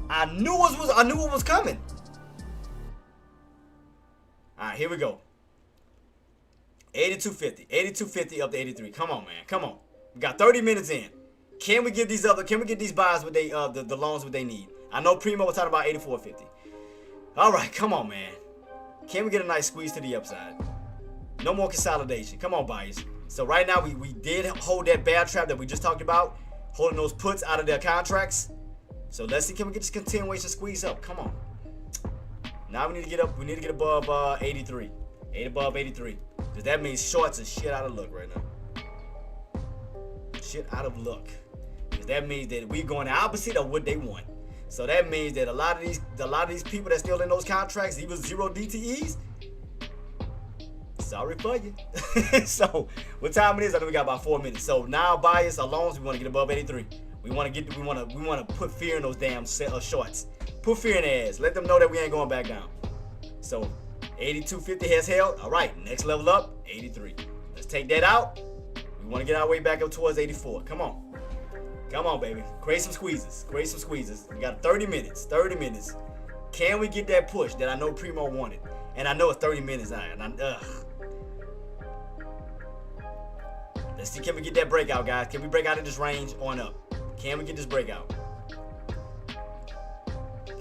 I knew it was coming. All right, here we go. 8250 up to 83. Come on, man. Come on. We got 30 minutes in. Can we get these buyers what they the loans what they need? I know Primo was talking about 84.50. All right, come on, man. Can we get a nice squeeze to the upside? No more consolidation. Come on, buyers. So right now we did hold that bear trap that we just talked about, holding those puts out of their contracts. So let's see, can we get this continuation squeeze up? Come on. Now we need to get up. We need to get above 83. Above 83. Because that means shorts are shit out of luck right now. Shit out of luck. Because that means that we're going the opposite of what they want. So that means that a lot of these people that still in those contracts, even 0 DTEs, sorry for you. So what time it is? I know we got about 4 minutes. So now buyers, our loans, we want to get above 83. We want to put fear in those damn shorts. Put fear in their ass. Let them know that we ain't going back down. So 82.50 has held. All right, next level up, 83. Let's take that out. We want to get our way back up towards 84. Come on. Come on, baby. Create some squeezes. Create some squeezes. We got 30 minutes. 30 minutes. Can we get that push that I know Primo wanted? And I know it's 30 minutes. Let's see, can we get that breakout, guys? Can we break out of this range on up? Can we get this breakout?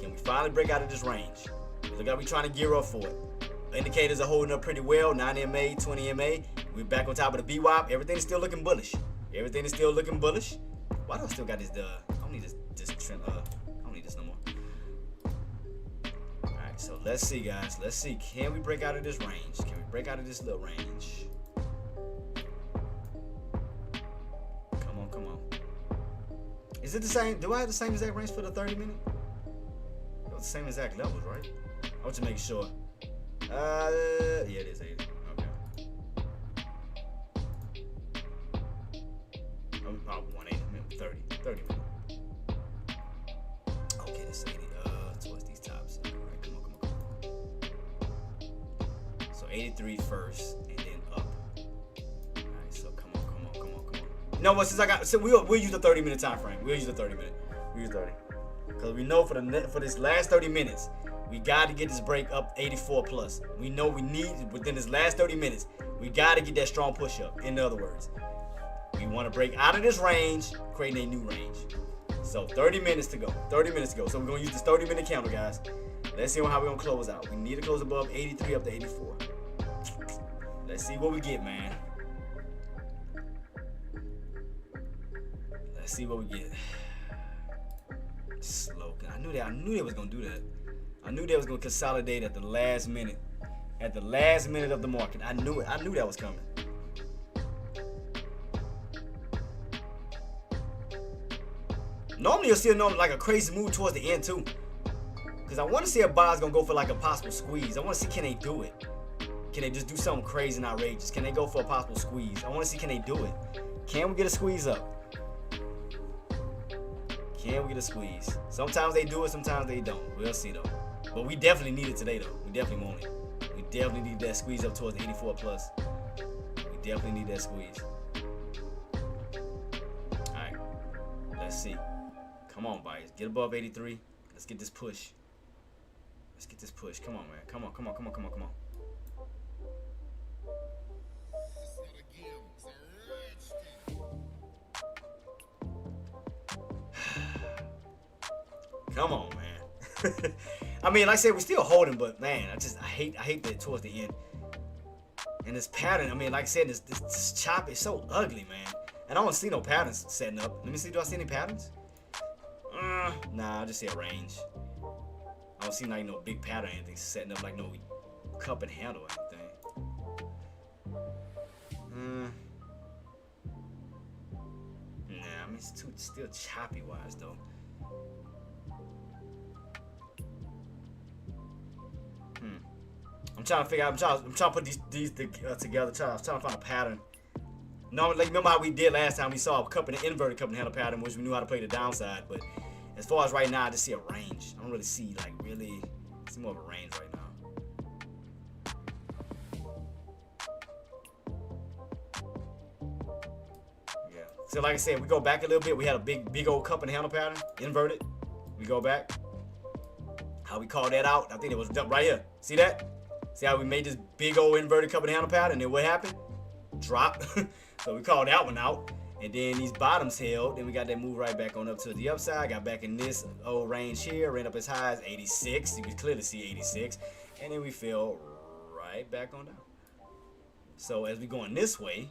Can we finally break out of this range? Look like we're trying to gear up for it. Indicators are holding up pretty well. 9 MA, 20 MA. We're back on top of the BWAP. Everything is still looking bullish. Everything is still looking bullish. Why do I still got this? I don't need this trend. I don't need this no more. All right, so let's see, guys. Let's see. Can we break out of this range? Can we break out of this little range? Come on, come on. Is it the same? Do I have the same exact range for the 30 minute? The same exact levels, right? I want to make sure. Yeah, it is 80. Okay. I'm 180. I mean 30. 30 minutes. Okay, that's 80. Towards these tops. Alright, come on. So 83 first, and then up. Alright, so come on. You know what? Since I got, so we'll use the 30 minute time frame. We'll use the 30 minute. We'll use 30. Because we know for this last 30 minutes, we got to get this break up 84 plus. We know we need, within this last 30 minutes, we got to get that strong push up. In other words, we want to break out of this range, creating a new range. So 30 minutes to go. 30 minutes to go. So we're going to use this 30 minute counter, guys. Let's see how we're going to close out. We need to close above 83 up to 84. Let's see what we get, man. Let's see what we get. Slow. I knew they was gonna do that. I knew they was gonna consolidate at the last minute. At the last minute of the market. I knew it. I knew that was coming. Normally you'll see like a crazy move towards the end too. Because I want to see if buyers gonna go for like a possible squeeze. I want to see, can they do it? Can they just do something crazy and outrageous? Can they go for a possible squeeze? I want to see, can they do it? Can we get a squeeze up? Can we get a squeeze? Sometimes they do it, sometimes they don't. We'll see though. But we definitely need it today though. We definitely want it. We definitely need that squeeze up towards the 84 plus. We definitely need that squeeze. Alright. Let's see. Come on, buyers. Get above 83. Let's get this push. Let's get this push. Come on, man. Come on. Come on, man. I mean, like I said, we're still holding, but man, I hate that towards the end. And this pattern, I mean, like I said, this chop is so ugly, man. And I don't see no patterns setting up. Let me see, do I see any patterns? Nah, I just see a range. I don't see like no big pattern or anything setting up, like no cup and handle or anything. Nah, I mean, it's still choppy wise though. I'm trying to figure out. I'm trying to put these together. I'm trying to find a pattern. No, like remember how we did last time? We saw a cup and an inverted cup and handle pattern, which we knew how to play the downside. But as far as right now, I just see a range. I don't really see I see more of a range right now. Yeah. So like I said, we go back a little bit. We had a big old cup and handle pattern, inverted. We go back. How we called that out? I think it was right here. See that? See how we made this big old inverted cup and handle pattern, and then what happened? Drop. So we called that one out. And then these bottoms held. Then we got that move right back on up to the upside. Got back in this old range here. Ran up as high as 86. You can clearly see 86. And then we fell right back on down. So as we going this way,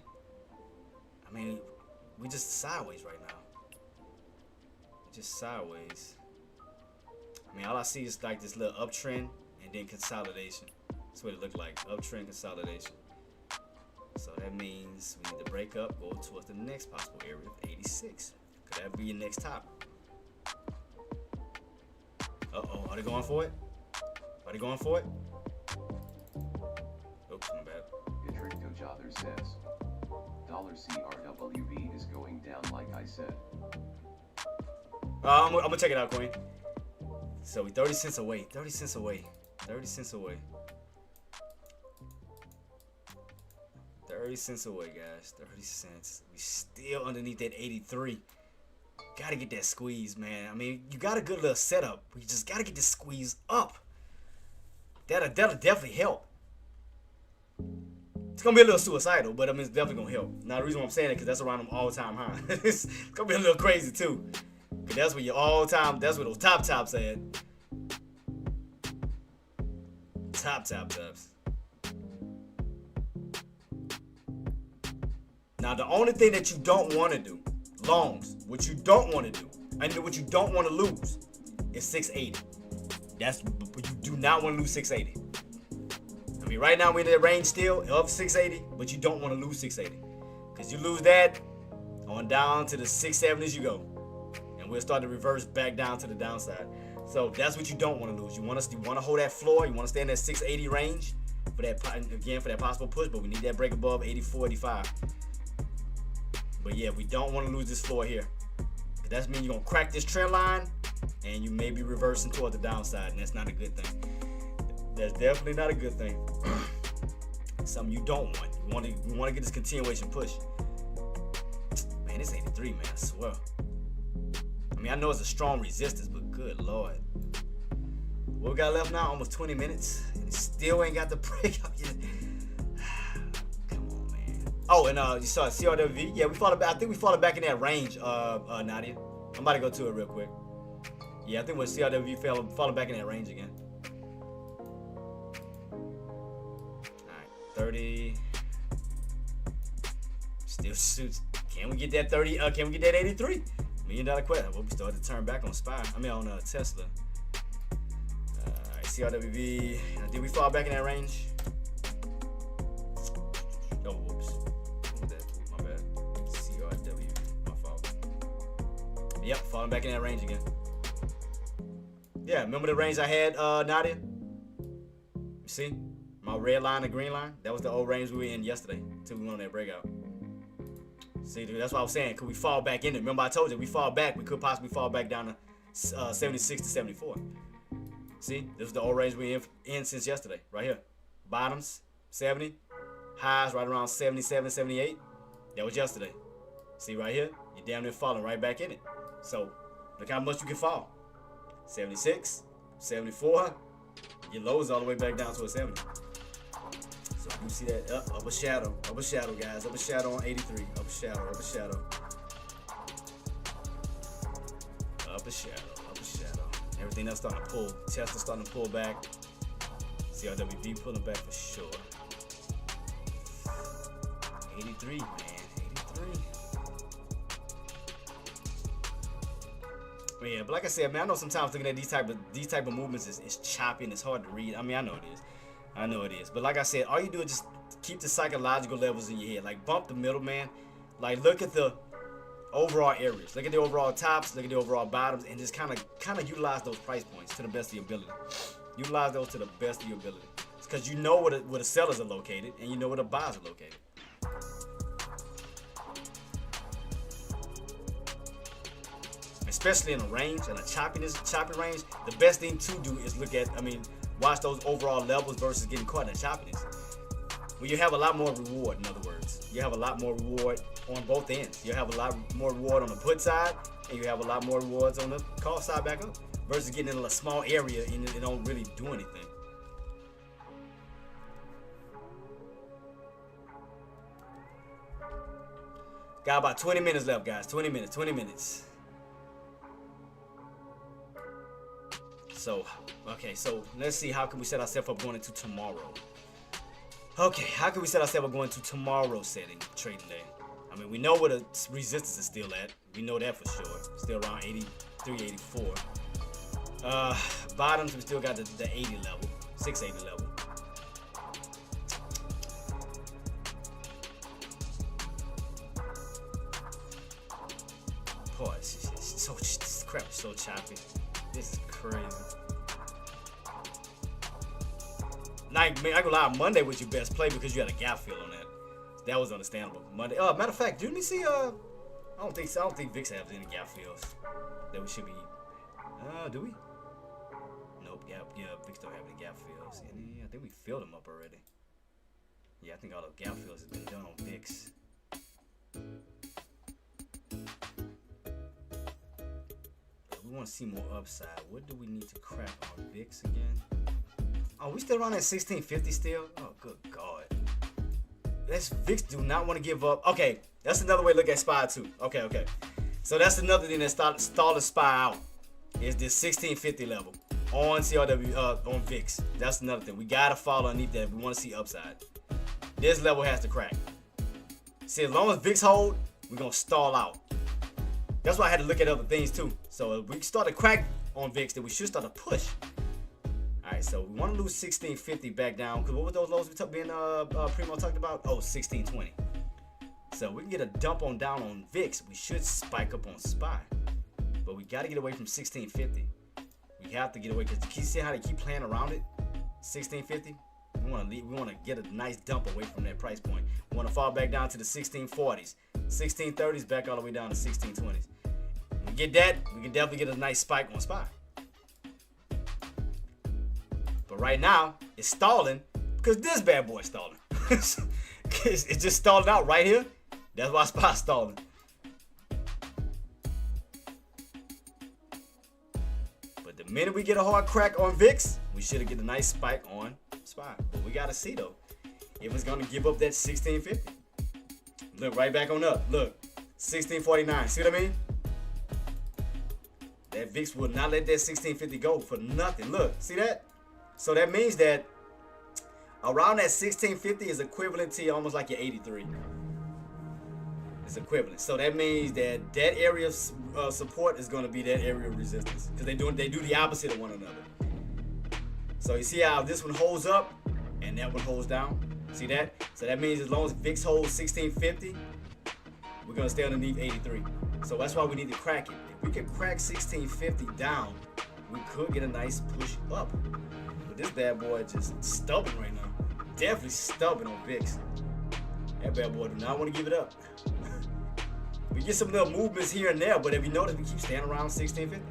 I mean, we just sideways right now. Just sideways. I mean, all I see is like this little uptrend and then consolidation. That's what it looked like. Uptrend, consolidation. So that means we need to break up, go towards the next possible area of 86. Could that be your next top? Uh-oh, are they going for it? Are they going for it? Oops, my bad. Jtraedz says, $CRWB is going down like I said. I'm gonna check it out, Queen. So we 30 cents away. 30 cents away. 30 cents away. 30 cents away, guys. 30 cents. We still underneath that 83. Gotta get that squeeze, man. I mean, you got a good little setup. We just gotta get this squeeze up. That'll definitely help. gonna be a little suicidal, but I mean, it's definitely gonna help. Now, the reason why I'm saying it, because that's around them all-time high. It's gonna be a little crazy too, because that's where your all-time, that's where those tops at. Tops. Now, the only thing that you don't want to do, longs, what you don't want to do, and what you don't want to lose, is 680. You do not want to lose 680. I mean, right now we're in the range still of 680, but you don't want to lose 680, because you lose that, on down to the 670s you go, and we'll start to reverse back down to the downside. So that's what you don't want to lose. You want to hold that floor. You want to stay in that 680 range for that possible push, but we need that break above 84, 85. But yeah, we don't want to lose this floor here. That means you're going to crack this trend line and you may be reversing toward the downside, and that's not a good thing. That's definitely not a good thing. Something you don't want. You want to get this continuation push. Man, this 83, man, I swear. I mean, I know it's a strong resistance, but good Lord. What we got left now? Almost 20 minutes. And still ain't got the break up yet. Come on, man. Oh, and you saw CRWV? Yeah, I think we followed back in that range, Nadia. I'm about to go to it real quick. Yeah, I think when CRWV followed back in that range again. Alright, 30. Still suits. Can we get that 30? Can we get that 83? $1 million question. Well, we started to turn back on Tesla. Alright, CRWV. Did we fall back in that range? Oh, whoops. What was that? My bad. CRW. My fault. Yep, falling back in that range again. Yeah, remember the range I had, Nadia? You see? My red line and green line? That was the old range we were in yesterday until we went on that breakout. See, dude, that's what I was saying. Could we fall back in it? Remember I told you, we fall back. We could possibly fall back down to 76 to 74. See, this is the old range we're in since yesterday, right here. Bottoms, 70. Highs right around 77, 78. That was yesterday. See right here? You're damn near falling right back in it. So, look how much you can fall. 76, 74. Your lows all the way back down to a 70. So you see that upper shadow, guys, upper shadow on 83, upper shadow, everything else starting to pull. Tesla starting to pull back. CRWV pulling back for sure. 83, man, 83. But yeah, but like I said, man, I know sometimes looking at these type of movements is choppy and it's hard to read. I mean, I know it is. But like I said, all you do is just keep the psychological levels in your head. Like bump the middle, man. Like look at the overall areas. Look at the overall tops. Look at the overall bottoms, and just kind of utilize those price points to the best of your ability. Utilize those to the best of your ability. It's because you know where the sellers are located, and you know where the buyers are located. Especially in a range, in a choppy range, the best thing to do is watch those overall levels versus getting caught in the choppiness. Well, you have a lot more reward, in other words. You have a lot more reward on both ends. You have a lot more reward on the put side, and you have a lot more rewards on the call side back up, versus getting in a small area and it don't really do anything. Got about 20 minutes left, guys. 20 minutes. So let's see, how can we set ourselves up going into tomorrow? Okay, how can we set ourselves up going to tomorrow's trading day? I mean, we know where the resistance is still at. We know that for sure. Still around 83, 84. Bottoms, we still got the 80 level, 680 level. Boy, this crap is so choppy. This is crazy. Like, man, I go lie, Monday was your best play because you had a gap fill on that. That was understandable. Monday. Matter of fact, didn't we see? I don't think VIX has any gap fills that we should be. Do we? Nope. Yeah, VIX don't have any gap fills. I think we filled them up already. Yeah, I think all the gap fills has been done on VIX. We want to see more upside. What do we need to crack on VIX again? Oh, we still around at 1650 still? Oh, good God. That's VIX do not want to give up. Okay, that's another way to look at SPY too. Okay. So that's another thing that stalling SPY out is this 1650 level on CRW on VIX. That's another thing. We gotta fall underneath that if we want to see upside. This level has to crack. See, as long as VIX hold, we're gonna stall out. That's why I had to look at other things too. So if we start to crack on VIX, then we should start to push. Alright, so we want to lose 1650 back down. Because what was those lows Primo talked about? Oh, 1620. So we can get a dump on down on VIX. We should spike up on SPY. But we got to get away from 1650. We have to get away because you see how they keep playing around it? 1650. We want to get a nice dump away from that price point. We want to fall back down to the 1640s. 1630s back all the way down to 1620s. When we get that, we can definitely get a nice spike on SPY. But right now, it's stalling because this bad boy is stalling. It's just stalling out right here. That's why SPY's stalling. But the minute we get a hard crack on VIX, we should get a nice spike on SPY. But we got to see, though, if it's going to give up that 1650. Look, right back on up. Look, 1649. See what I mean? That VIX will not let that 1650 go for nothing. Look, see that? So that means that around that 1650 is equivalent to almost like your 83. It's equivalent. So that means that that area of support is going to be that area of resistance because they do the opposite of one another. So you see how this one holds up and that one holds down. See that? So that means as long as VIX holds 1650, we're going to stay underneath 83. So that's why we need to crack it. If we can crack 1650 down, we could get a nice push up. But this bad boy is just stubborn right now. Definitely stubborn on VIX. That bad boy do not want to give it up. We get some little movements here and there, but if you notice, we keep staying around 1650.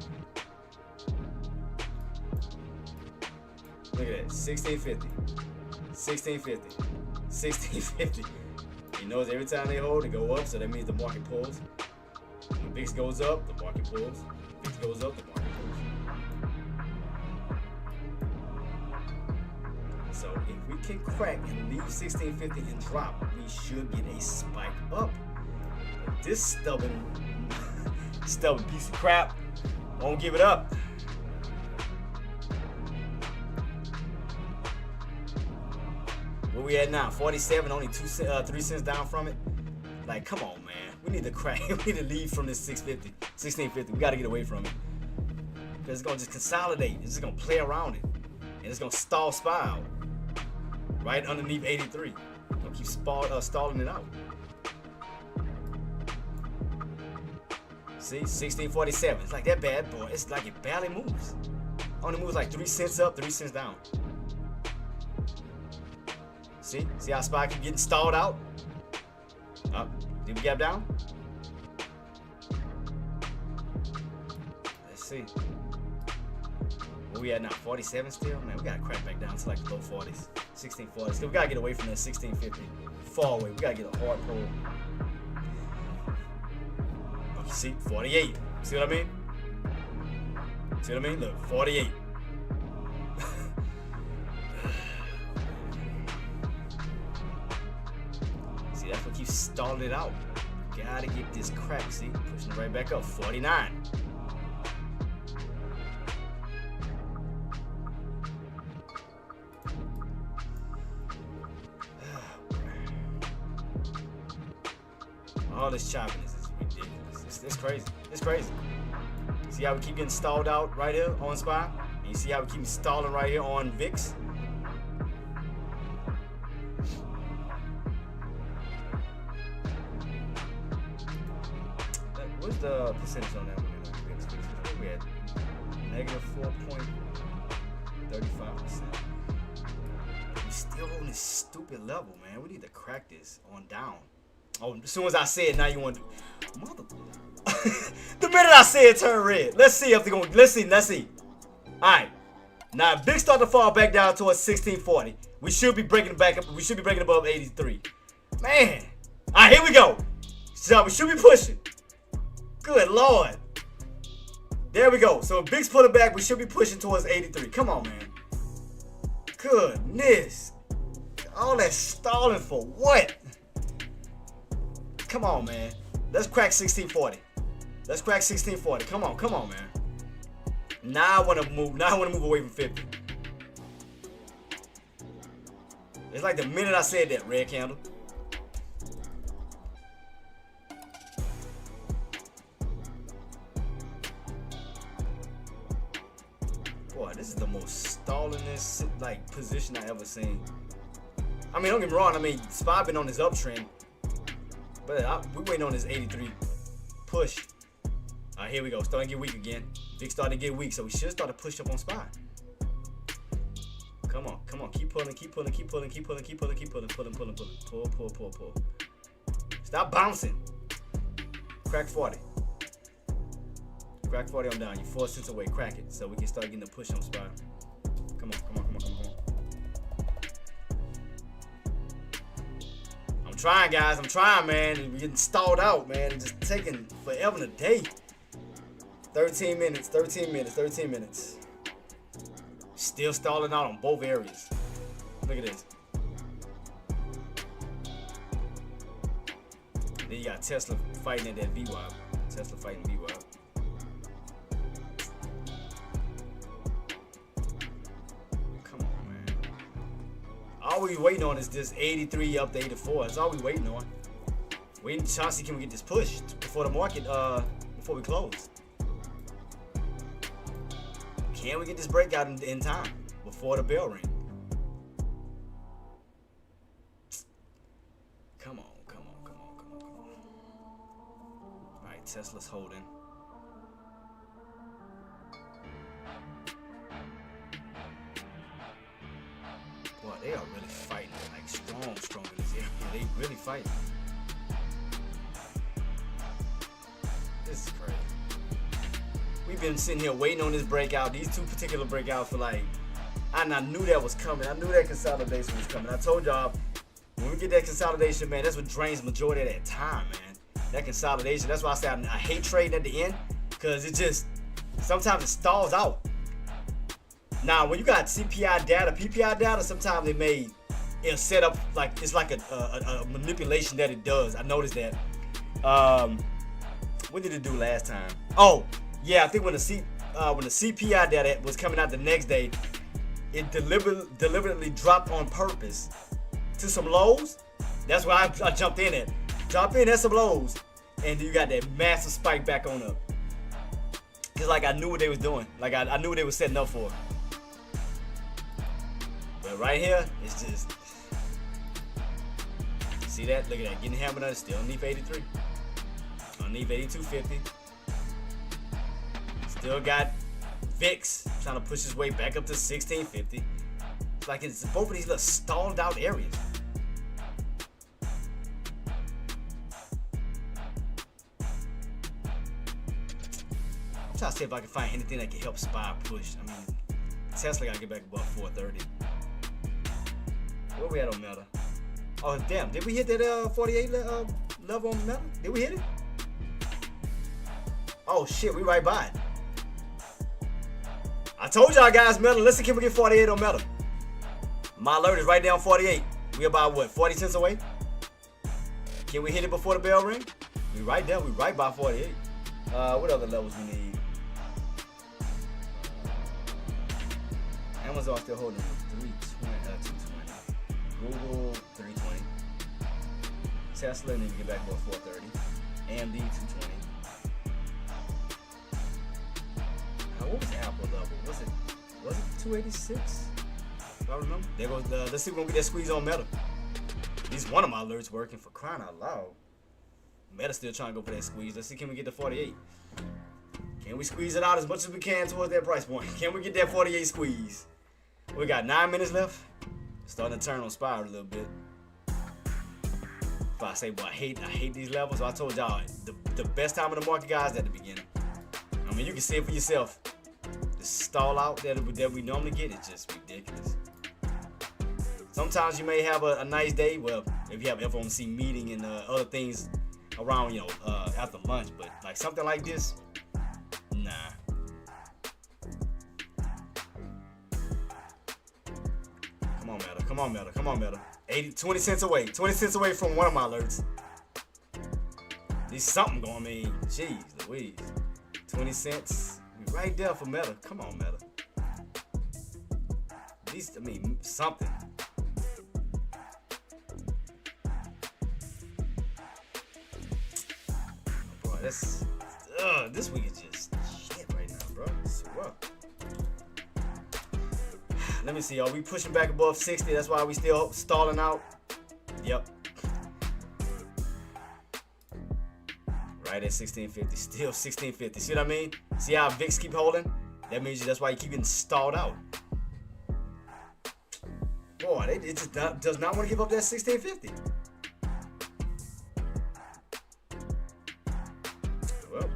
Look at that, 1650, 1650, 1650. You notice every time they hold, they go up, so that means the market pulls. When VIX goes up, the market pulls. VIX goes up, the market pulls. So if we can crack and leave 1650 and drop, we should get a spike up. But this stubborn piece of crap won't give it up. Where we at now? 47, only 3 cents down from it. Like, come on, man. We need to crack. We need to leave from this 650, 1650. We got to get away from it. Because it's going to just consolidate. It's just going to play around it. And it's going to stall SPY out. Right underneath 83. It's going to keep stalling it out. See, 1647. It's like that bad boy. It's like it barely moves. Only moves like 3 cents up, 3 cents down. See how SPY keep getting stalled out? Up. Did we gap down? Let's see. Where we at now? 47 still? Man, we gotta crack back down to like the low 40s. 1640s. We gotta get away from that 1650. Far away. We gotta get a hard pull. Okay, see? 48. See what I mean? See what I mean? Look, 48. See, that's what keeps stalling it out. Gotta get this crack. See? Pushing it right back up. 49. All this choppiness is ridiculous. It's crazy. It's crazy. See how we keep getting stalled out right here on SPY? And you see how we keep stalling right here on VIX? What's the percentage on that one? We had negative 4.35%. We still on this stupid level, man. We need to crack this on down. Oh, as soon as I say it, now you want to. Mother. The minute I say it, turn red. Let's see if they're going to. Let's see. All right. Now, if VIX start to fall back down towards 1640, we should be breaking back up. We should be breaking above 83. Man. All right, here we go. So we should be pushing. Good Lord. There we go. So if VIX put it back, we should be pushing towards 83. Come on, man. Goodness. All that stalling for what? Come on, man. Let's crack 1640. Let's crack 1640. Come on, man. Now I want to move. Now I want to move away from 50. It's like the minute I said that, red candle. Boy, this is the most stallingest like position I ever seen. I mean, don't get me wrong. I mean, SPY been on this uptrend, but we waiting on this 83 push. All right, here we go. Starting to get weak again. VIX starting to get weak, so we should start to push up on SPY. Come on, come on. Keep pulling, keep pulling, keep pulling, keep pulling, keep pulling, keep pulling, pulling, pulling, pulling. Pull, pull, pull, pull. Stop bouncing. Crack 40. Crack 40 on down. You're 4 cents away. Crack it so we can start getting the push on SPY. Come on, come on, come on, come on, come on. I'm trying, guys. I'm trying, man. We're getting stalled out, man. It's just taking forever and a day. 13 minutes, 13 minutes, 13 minutes. Still stalling out on both areas. Look at this. Then you got Tesla fighting at that VWAP. Tesla fighting VWAP. Come on, man. All we waiting on is this 83 up to 84. That's all we waiting on. Waiting to see can we get this push before the market, before we close. Can we get this breakout in time before the bell ring? Come on, come on, come on, come on, come on. All right, Tesla's holding. Boy, they are really fighting, like strong in this area. They really fighting. This is crazy. We've been sitting here waiting on this breakout, these two particular breakouts for like, and I knew that was coming. I knew that consolidation was coming. I told y'all, when we get that consolidation, man, that's what drains majority of that time, man. That consolidation, that's why I say I hate trading at the end, because it just, sometimes it stalls out. Now, when you got CPI data, PPI data, sometimes it'll set up, like, it's like a manipulation that it does. I noticed that. What did it do last time? Oh, yeah, I think when the CPI data was coming out the next day, it deliberately dropped on purpose to some lows. That's why I jumped in at. Drop in at some lows, and you got that massive spike back on up. Cause like I knew what they was doing. Like I knew what they was setting up for. But right here, it's just, see that? Look at that, getting hammered on it, still underneath 83, underneath 82.50. Still got VIX trying to push his way back up to 1650. It's like it's both of these little stalled out areas. I'm trying to see if I can find anything that can help SPY push. I mean, Tesla gotta get back above 430. Where we at on Meta? Oh damn, did we hit that 48 level on Meta? Did we hit it? Oh shit, we right by it. I told y'all guys, Meta, listen, can we get 48 on Meta? My alert is right down 48. We about what, 40 cents away? Can we hit it before the bell ring? We right there, we right by 48. What other levels we need? Amazon still holding 220. Google 320. Tesla need to get back above 430. AMD 220. What was the Apple level? Was it 286? Do I remember? There goes let's see if we can get that squeeze on Meta. At least one of my alerts working, for crying out loud. Meta still trying to go for that squeeze. Let's see, can we get the 48? Can we squeeze it out as much as we can towards that price point? Can we get that 48 squeeze? We got 9 minutes left. Starting to turn on SPY a little bit. If I say, boy, I hate these levels. So I told y'all, the best time in the market, guys, at the beginning. I mean, you can see it for yourself. The stall out that we normally get is just ridiculous. Sometimes you may have a nice day. Well, if you have FOMC meeting and other things around, you know, after lunch. But like something like this, nah. Come on, Meta. Come on, Meta. Come on, Meta. 20 cents away. 20 cents away from one of my alerts. least something going to mean. Jeez Louise. 20 cents. We right there for Meta. Come on, Meta. At least, I mean, something. Bro, that's... this week is just shit right now, bro. I swear. Let me see. Are we pushing back above 60? That's why we still stalling out. Yep. Right at 1650. Still 1650. See what I mean? See how VIX keep holding? That means that's why you keep getting stalled out. Boy, it just does not want to give up that 1650. Well,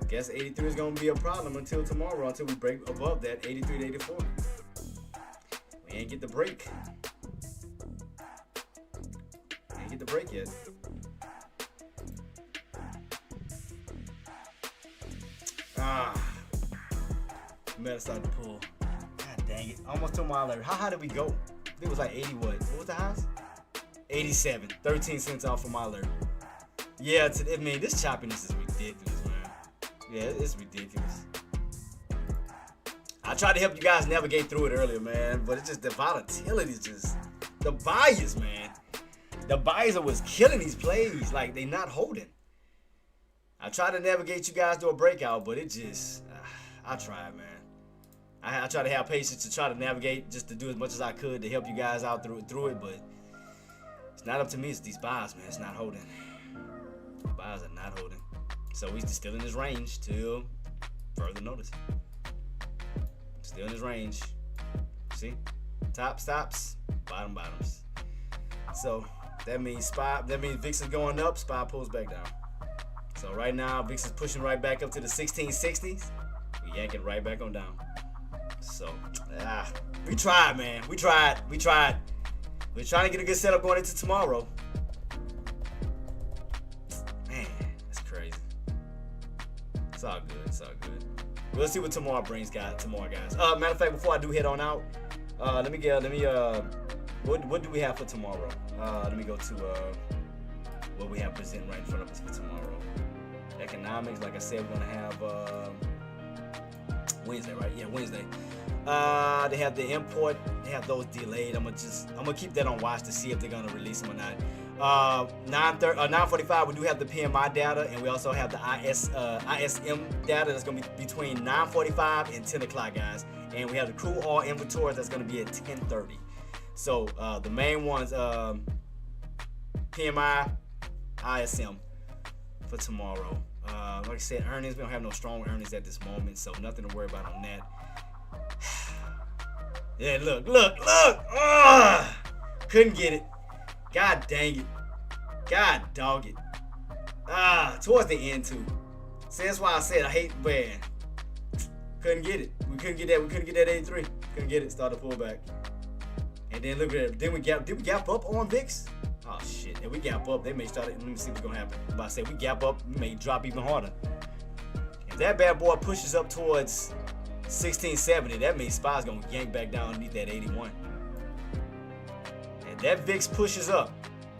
guess 83 is going to be a problem until tomorrow, until we break above that 83 to 84. We ain't get the break. Ain't get the break yet. Meta started to pull. God dang it. Almost to my alert. How high did we go? I think it was like 80 what? What was the highest? 87. 13 cents off from my alert. Yeah, I mean, this choppiness is ridiculous, man. Yeah, it's ridiculous. I tried to help you guys navigate through it earlier, man, but it's just the volatility is just... The buyers, man. The buyers are what's killing these plays. Like, they not holding. I tried to navigate you guys to a breakout, but it just... I tried, man. I tried to have patience to try to navigate, just to do as much as I could to help you guys out through it, but it's not up to me. It's these buys, man. It's not holding. The buys are not holding. So he's still in his range till further notice. Still in his range. See? Top stops, bottom bottoms. So that means VIX is going up, SPY pulls back down. So right now VIX is pushing right back up to the 1660s. We yank it right back on down. So, we tried, man. We tried. We're trying to get a good setup going into tomorrow. Man, that's crazy. It's all good. It's all good. We'll see what tomorrow brings, guys. Matter of fact, before I do head on out, what do we have for tomorrow? Let me go to what we have presenting right in front of us for tomorrow. Economics, like I said, we're gonna have Wednesday, right? Yeah, Wednesday. They have the import. They have those delayed. I'm gonna keep that on watch to see if they're gonna release them or not. 9:45. We do have the PMI data, and we also have the ISM data. That's gonna be between 9:45 and 10 o'clock, guys. And we have the crude oil inventory that's gonna be at 10:30. So the main ones, PMI, ISM for tomorrow. Like I said, earnings, we don't have no strong earnings at this moment, so nothing to worry about on that. Yeah, look. Couldn't get it. God dang it. God dog it. Towards the end, too. See, that's why I said I hate, man. Couldn't get it. We couldn't get that 83. Couldn't get it. Started pullback. And then look at it. Did we gap up on VIX? Oh shit, if we gap up, they may start it. Let me see what's gonna happen. If I say we gap up, we may drop even harder. If that bad boy pushes up towards 1670, that means SPY's gonna yank back down underneath that 81. And that VIX pushes up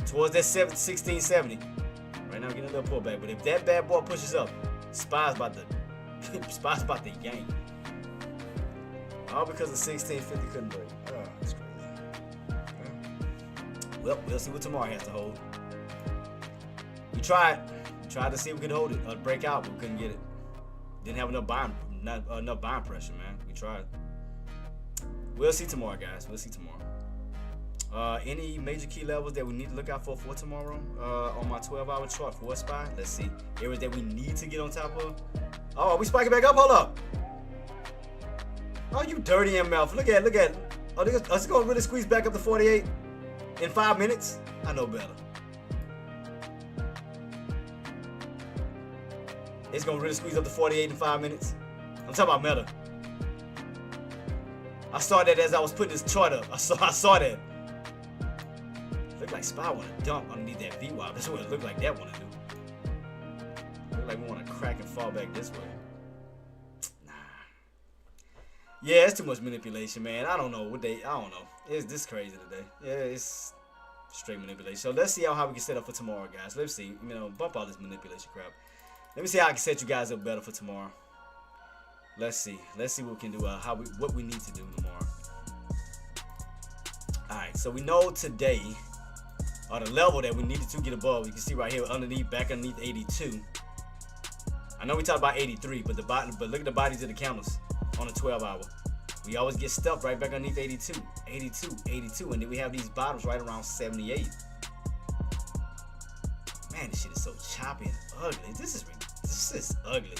towards that 1670. Right now, getting a little pullback, but if that bad boy pushes up, SPY's about to yank. All because of 1650 couldn't break. Oh, that's crazy. Well, we'll see what tomorrow has to hold. We tried to see if we could hold it or break out, but we couldn't get it. Didn't have enough buying pressure, man. We tried. We'll see tomorrow, guys. We'll see tomorrow. Any major key levels that we need to look out for tomorrow on my 12-hour chart for SPY? Let's see. Areas that we need to get on top of. Oh, are we spiking back up? Hold up. Oh, you dirty MF. Look at it. Oh, it's going to really squeeze back up to 48 in 5 minutes? I know better. It's going to really squeeze up to 48 in 5 minutes. I'm talking about Meta. I saw that as I was putting this chart up. I saw that. Looked like SPY want to dump underneath that VWAP. That's what it looked like that want to do. Looked like we want to crack and fall back this way. Nah. Yeah, it's too much manipulation, man. I don't know. It's this crazy today. Yeah, Straight manipulation. So let's see how we can set up for tomorrow, guys. Let's see. You know, bump all this manipulation crap. Let me see how I can set you guys up better for tomorrow. Let's see. Let's see what we can do. What we need to do tomorrow. All right. So we know today, or the level that we needed to get above. You can see right here underneath, back underneath 82. I know we talked about 83, but look at the bodies of the counters on a 12-hour. We always get stuck right back underneath 82, 82, 82, and then we have these bottoms right around 78. Man, this shit is so choppy and ugly. This is ugly.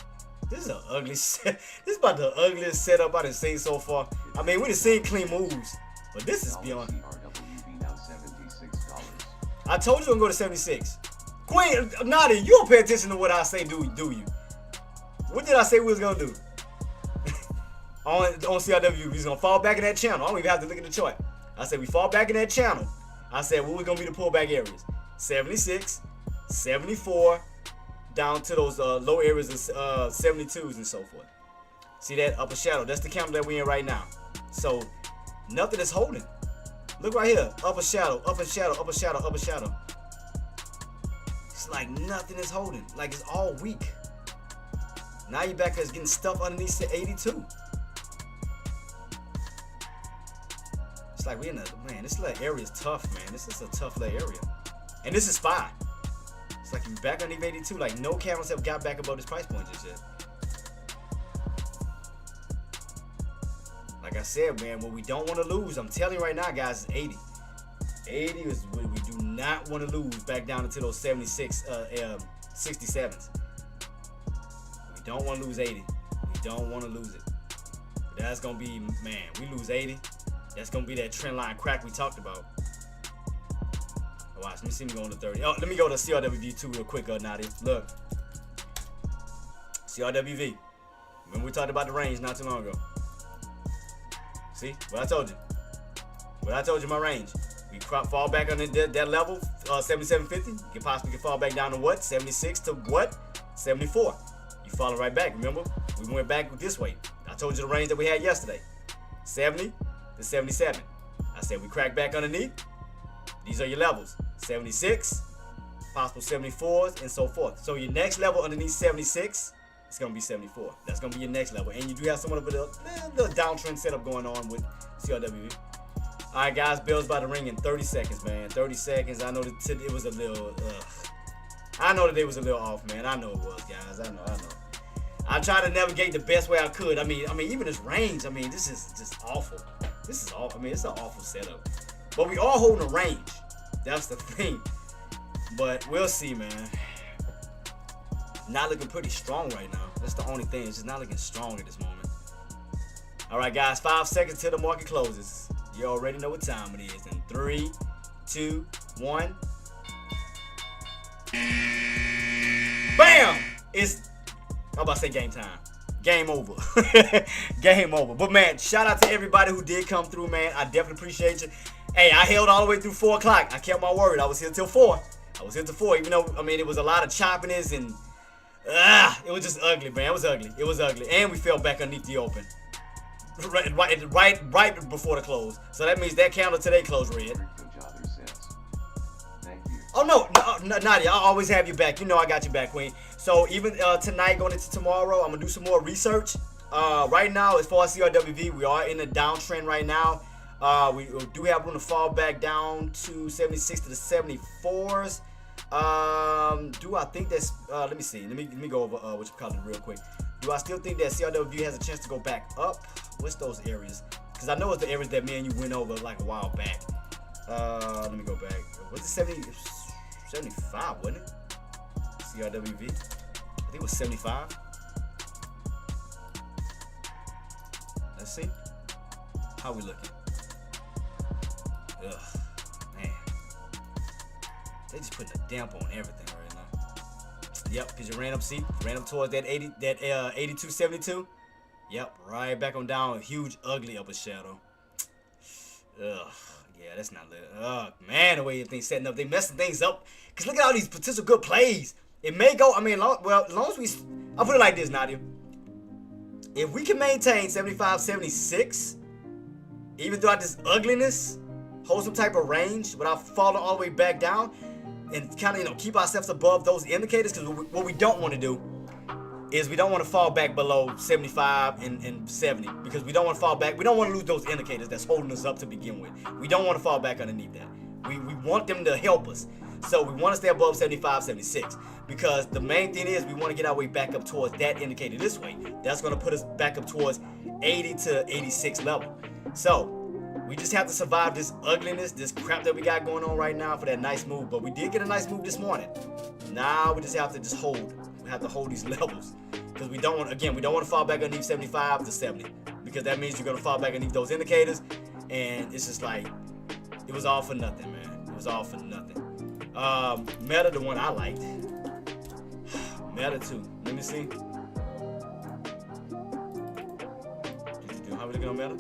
This is an ugly set. This is about the ugliest setup I've seen so far. I mean, we done seen clean moves, but this is beyond. CRWV now $76. I told you I'm gonna go to 76. Queen, Nadia, you don't pay attention to what I say, do you? What did I say we was gonna do? on CRW, we was gonna fall back in that channel. I don't even have to look at the chart. I said we fall back in that channel. I said what was gonna be the pullback areas? 76, 74, down to those low areas of 72s and so forth. See that upper shadow? That's the candle that we're in right now. So nothing is holding. Look right here, upper shadow, upper shadow, upper shadow, upper shadow. It's like nothing is holding. Like it's all weak. Now you're back as getting stuff underneath 82. It's like we in a, man, this little area is tough, man. This is a tough little area. And this is fine. It's like you back underneath 82. Like no candles have got back above this price point just yet. Like I said, man, what we don't want to lose, I'm telling you right now, guys, is 80. 80 is what we do not want to lose back down into those 76, 67s. We don't want to lose 80. We don't want to lose it. But that's going to be, man, we lose 80. That's going to be that trend line crack we talked about. Watch, let me see me go on to 30. Oh, let me go to CRWV too real quick, Nadia. Look. CRWV. Remember we talked about the range not too long ago. See? What I told you. What I told you my range. We fall back on that level, 77.50. You can possibly fall back down to what? 76 to what? 74. You falling right back. Remember? We went back this way. I told you the range that we had yesterday. 70 to 77. I said we crack back underneath. These are your levels. 76, possible 74s, and so forth. So your next level underneath 76, it's going to be 74. That's going to be your next level. And you do have somewhat of a little downtrend setup going on with CRWV. All right, guys, bell's about to ring in 30 seconds, man. 30 seconds. I know that it was a little, I know that it was a little off, man. I know it was, guys. I know. I'm trying to navigate the best way I could. I mean, even this range, I mean, this is just awful. This is awful. I mean, it's an awful setup. But we are holding a range. That's the thing. But we'll see, man. Not looking pretty strong right now. That's the only thing. It's just not looking strong at this moment. All right, guys. 5 seconds till the market closes. You already know what time it is. In 3, 2, 1. Bam! I'm about to say game time. Game over. Game over. But, man, shout out to everybody who did come through, man. I definitely appreciate you. Hey, I held all the way through 4 o'clock. I kept my word. I was here till 4. I was here till 4, even though, I mean, it was a lot of choppiness and, it was just ugly, man. It was ugly. It was ugly. And we fell back underneath the open. Right before the close. So that means that candle today closed red. Oh, no, Nadia, I'll always have you back. You know I got you back, Queen. So even tonight, going into tomorrow, I'm going to do some more research. Right now, as far as CRWV, we are in a downtrend right now. We do have room to fall back down to 76 to the 74s. Do I think that's, let me see. Let me go over what you call it real quick. Do I still think that CRWV has a chance to go back up? What's those areas? Because I know it's the areas that me and you went over like a while back. Let me go back. Was it 75, wasn't it? CRWV. I think it was 75. Let's see. How we looking? Ugh, man. They just putting a damp on everything right now. Yep, because you ran up towards that 82.72. Yep, right back on down. A huge, ugly upper shadow. Ugh, yeah, that's not lit. Ugh, man, the way things setting up, they messing things up. Because look at all these potential good plays. It may go, I mean, as long as we, I'll put it like this, Nadia. If we can maintain 75, 76, even throughout this ugliness, hold some type of range without falling all the way back down, and kind of keep ourselves above those indicators. Because what we don't want to do is we don't want to fall back below 75 and 70, because we don't want to fall back. We don't want to lose those indicators that's holding us up to begin with. We don't want to fall back underneath that. We want them to help us. So we want to stay above 75, 76, because the main thing is we want to get our way back up towards that indicator this way. That's going to put us back up towards 80 to 86 level. So we just have to survive this ugliness, this crap that we got going on right now for that nice move. But we did get a nice move this morning. Now we just have to hold. We have to hold these levels, because we don't want to fall back underneath 75 to 70, because that means you're going to fall back underneath those indicators, and it's just like, it was all for nothing, man. It was all for nothing. Meta, the one I liked. Meta 2. Let me see. How we looking on Meta?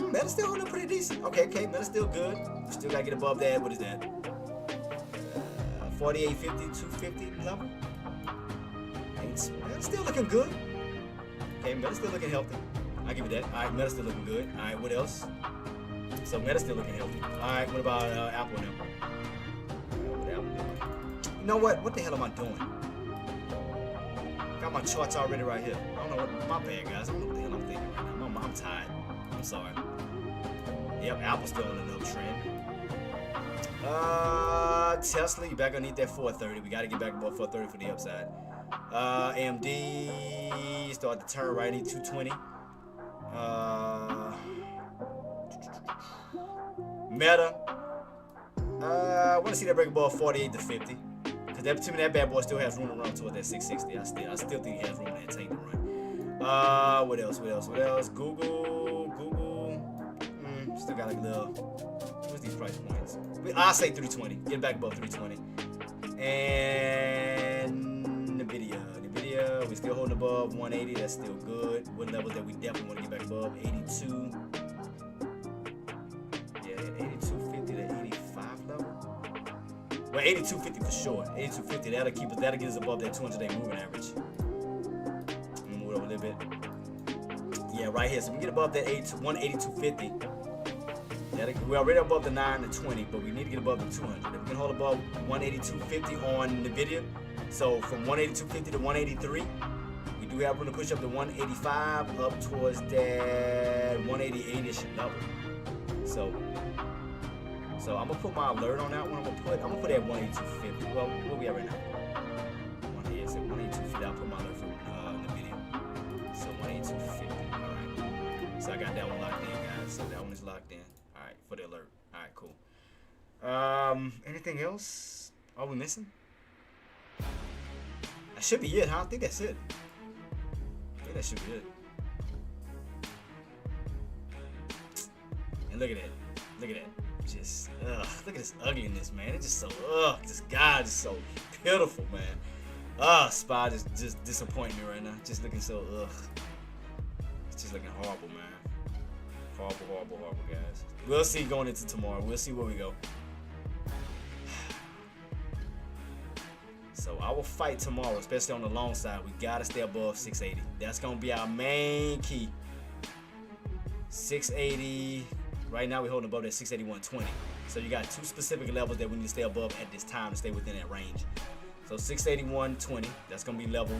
Meta's still holding pretty decent. Okay, Meta's still good. We still gotta get above that. What is that? 4850, 250 level. Meta's still looking good. Okay, Meta's still looking healthy. I'll give you that. Alright, Meta's still looking good. Alright, what else? So Meta's still looking healthy. Alright, what about Apple now? You know what? What the hell am I doing? Got my charts already right here. I don't know what. My bad, guys. I don't know what the hell I'm thinking right now. I'm tired. I'm sorry. Yep, Apple's still on an uptrend. Tesla, you back underneath that 430. We got to get back above 430 for the upside. AMD start to turn right, need 220. Meta. I want to see that break above 48 to 50. Because to me, that bad boy still has room to run toward that 660. I still think he has room in that tank to run. What else? Google. Still got a little. What's these price points? I'll say 320. Get back above 320. And Nvidia, we still holding above 180. That's still good. What levels that we definitely want to get back above? 82. Yeah, 8250 to 85 level. Well, 8250 for sure. 8250. That'll get us above that 200-day moving average. Move it over a little bit. Yeah, right here. So we get above that 18250. We're already above the 9 to 20, but we need to get above the 200. If we can hold above 18250 on Nvidia, so from 18250 to 183, we do have room to push up to 185 up towards that 188ish level. So I'm gonna put my alert on that one. I'm gonna put that 18250. Well, what we at right now? 18250. I'll put my alert for Nvidia. So 18250. All right. So I got that one locked in, guys. So that one is locked in. All right, for the alert. All right, cool. Anything else? Are we missing? That should be it, huh? I think that's it. I think that should be it. And look at that. Look at that. Just, look at this ugliness, man. It's just so, this guy is so pitiful, man. Spy just disappointing me right now. Just looking so, It's just looking horrible, man. Horrible, guys. We'll see going into tomorrow. We'll see where we go. So I will fight tomorrow, especially on the long side. We gotta stay above 680. That's gonna be our main key. 680. Right now we're holding above that 681.20. So you got two specific levels that we need to stay above at this time to stay within that range. So 681.20. That's gonna be level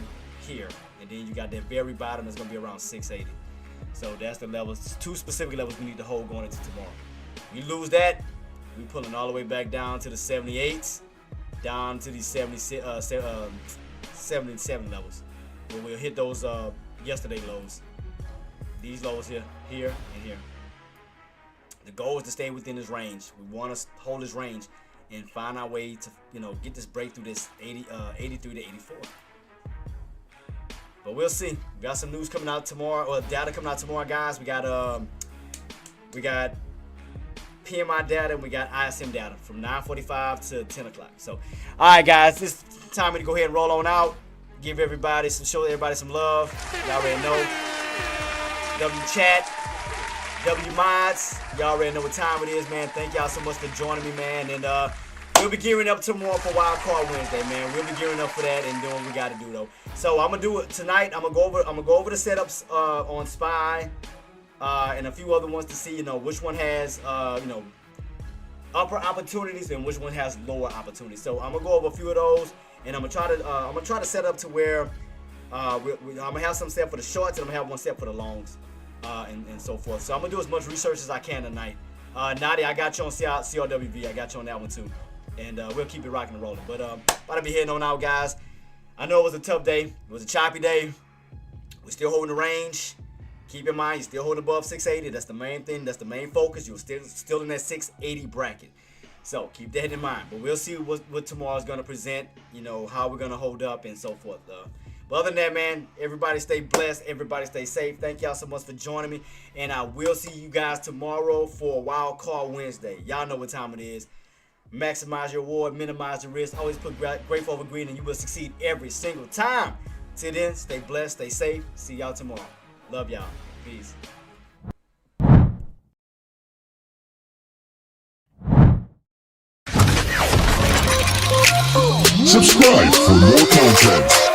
here, and then you got that very bottom that's gonna be around 680. So that's the levels, two specific levels we need to hold going into tomorrow. We lose that, we pulling all the way back down to the 78s, down to these 77 levels. Where we'll hit those yesterday lows. These lows here, and here. The goal is to stay within this range. We want to hold this range and find our way to, get this breakthrough, this 83 to 84. But we'll see. We got some news coming out tomorrow, or data coming out tomorrow, guys. We got PMI data and we got ISM data from 9:45 to 10 o'clock. So, all right, guys, it's time to go ahead and roll on out. Show everybody some love. Y'all already know. Chat, mods. Y'all already know what time it is, man. Thank y'all so much for joining me, man. And we'll be gearing up tomorrow for Wild Card Wednesday, man. We'll be gearing up for that and doing what we got to do, though. So I'm gonna do it tonight. I'm gonna go over the setups on Spy and a few other ones to see, which one has, upper opportunities and which one has lower opportunities. So I'm gonna go over a few of those, and I'm gonna try to set up to where I'm gonna have some set for the shorts, and I'm gonna have one set for the longs, and so forth. So I'm gonna do as much research as I can tonight. Nadia, I got you on CRWV. I got you on that one too, and we'll keep it rocking and rolling. But about to be heading on out, guys. I know it was a tough day. It was a choppy day. We're still holding the range. Keep in mind, you're still holding above 680. That's the main thing. That's the main focus. You're still in that 680 bracket. So keep that in mind. But we'll see what tomorrow's going to present, you know, how we're going to hold up and so forth. But other than that, man, everybody stay blessed. Everybody stay safe. Thank y'all so much for joining me. And I will see you guys tomorrow for Wild Card Wednesday. Y'all know what time it is. Maximize your reward, minimize the risk. Always put grateful over green, and you will succeed every single time. Till then, stay blessed, stay safe. See y'all tomorrow. Love y'all. Peace. Subscribe for more content.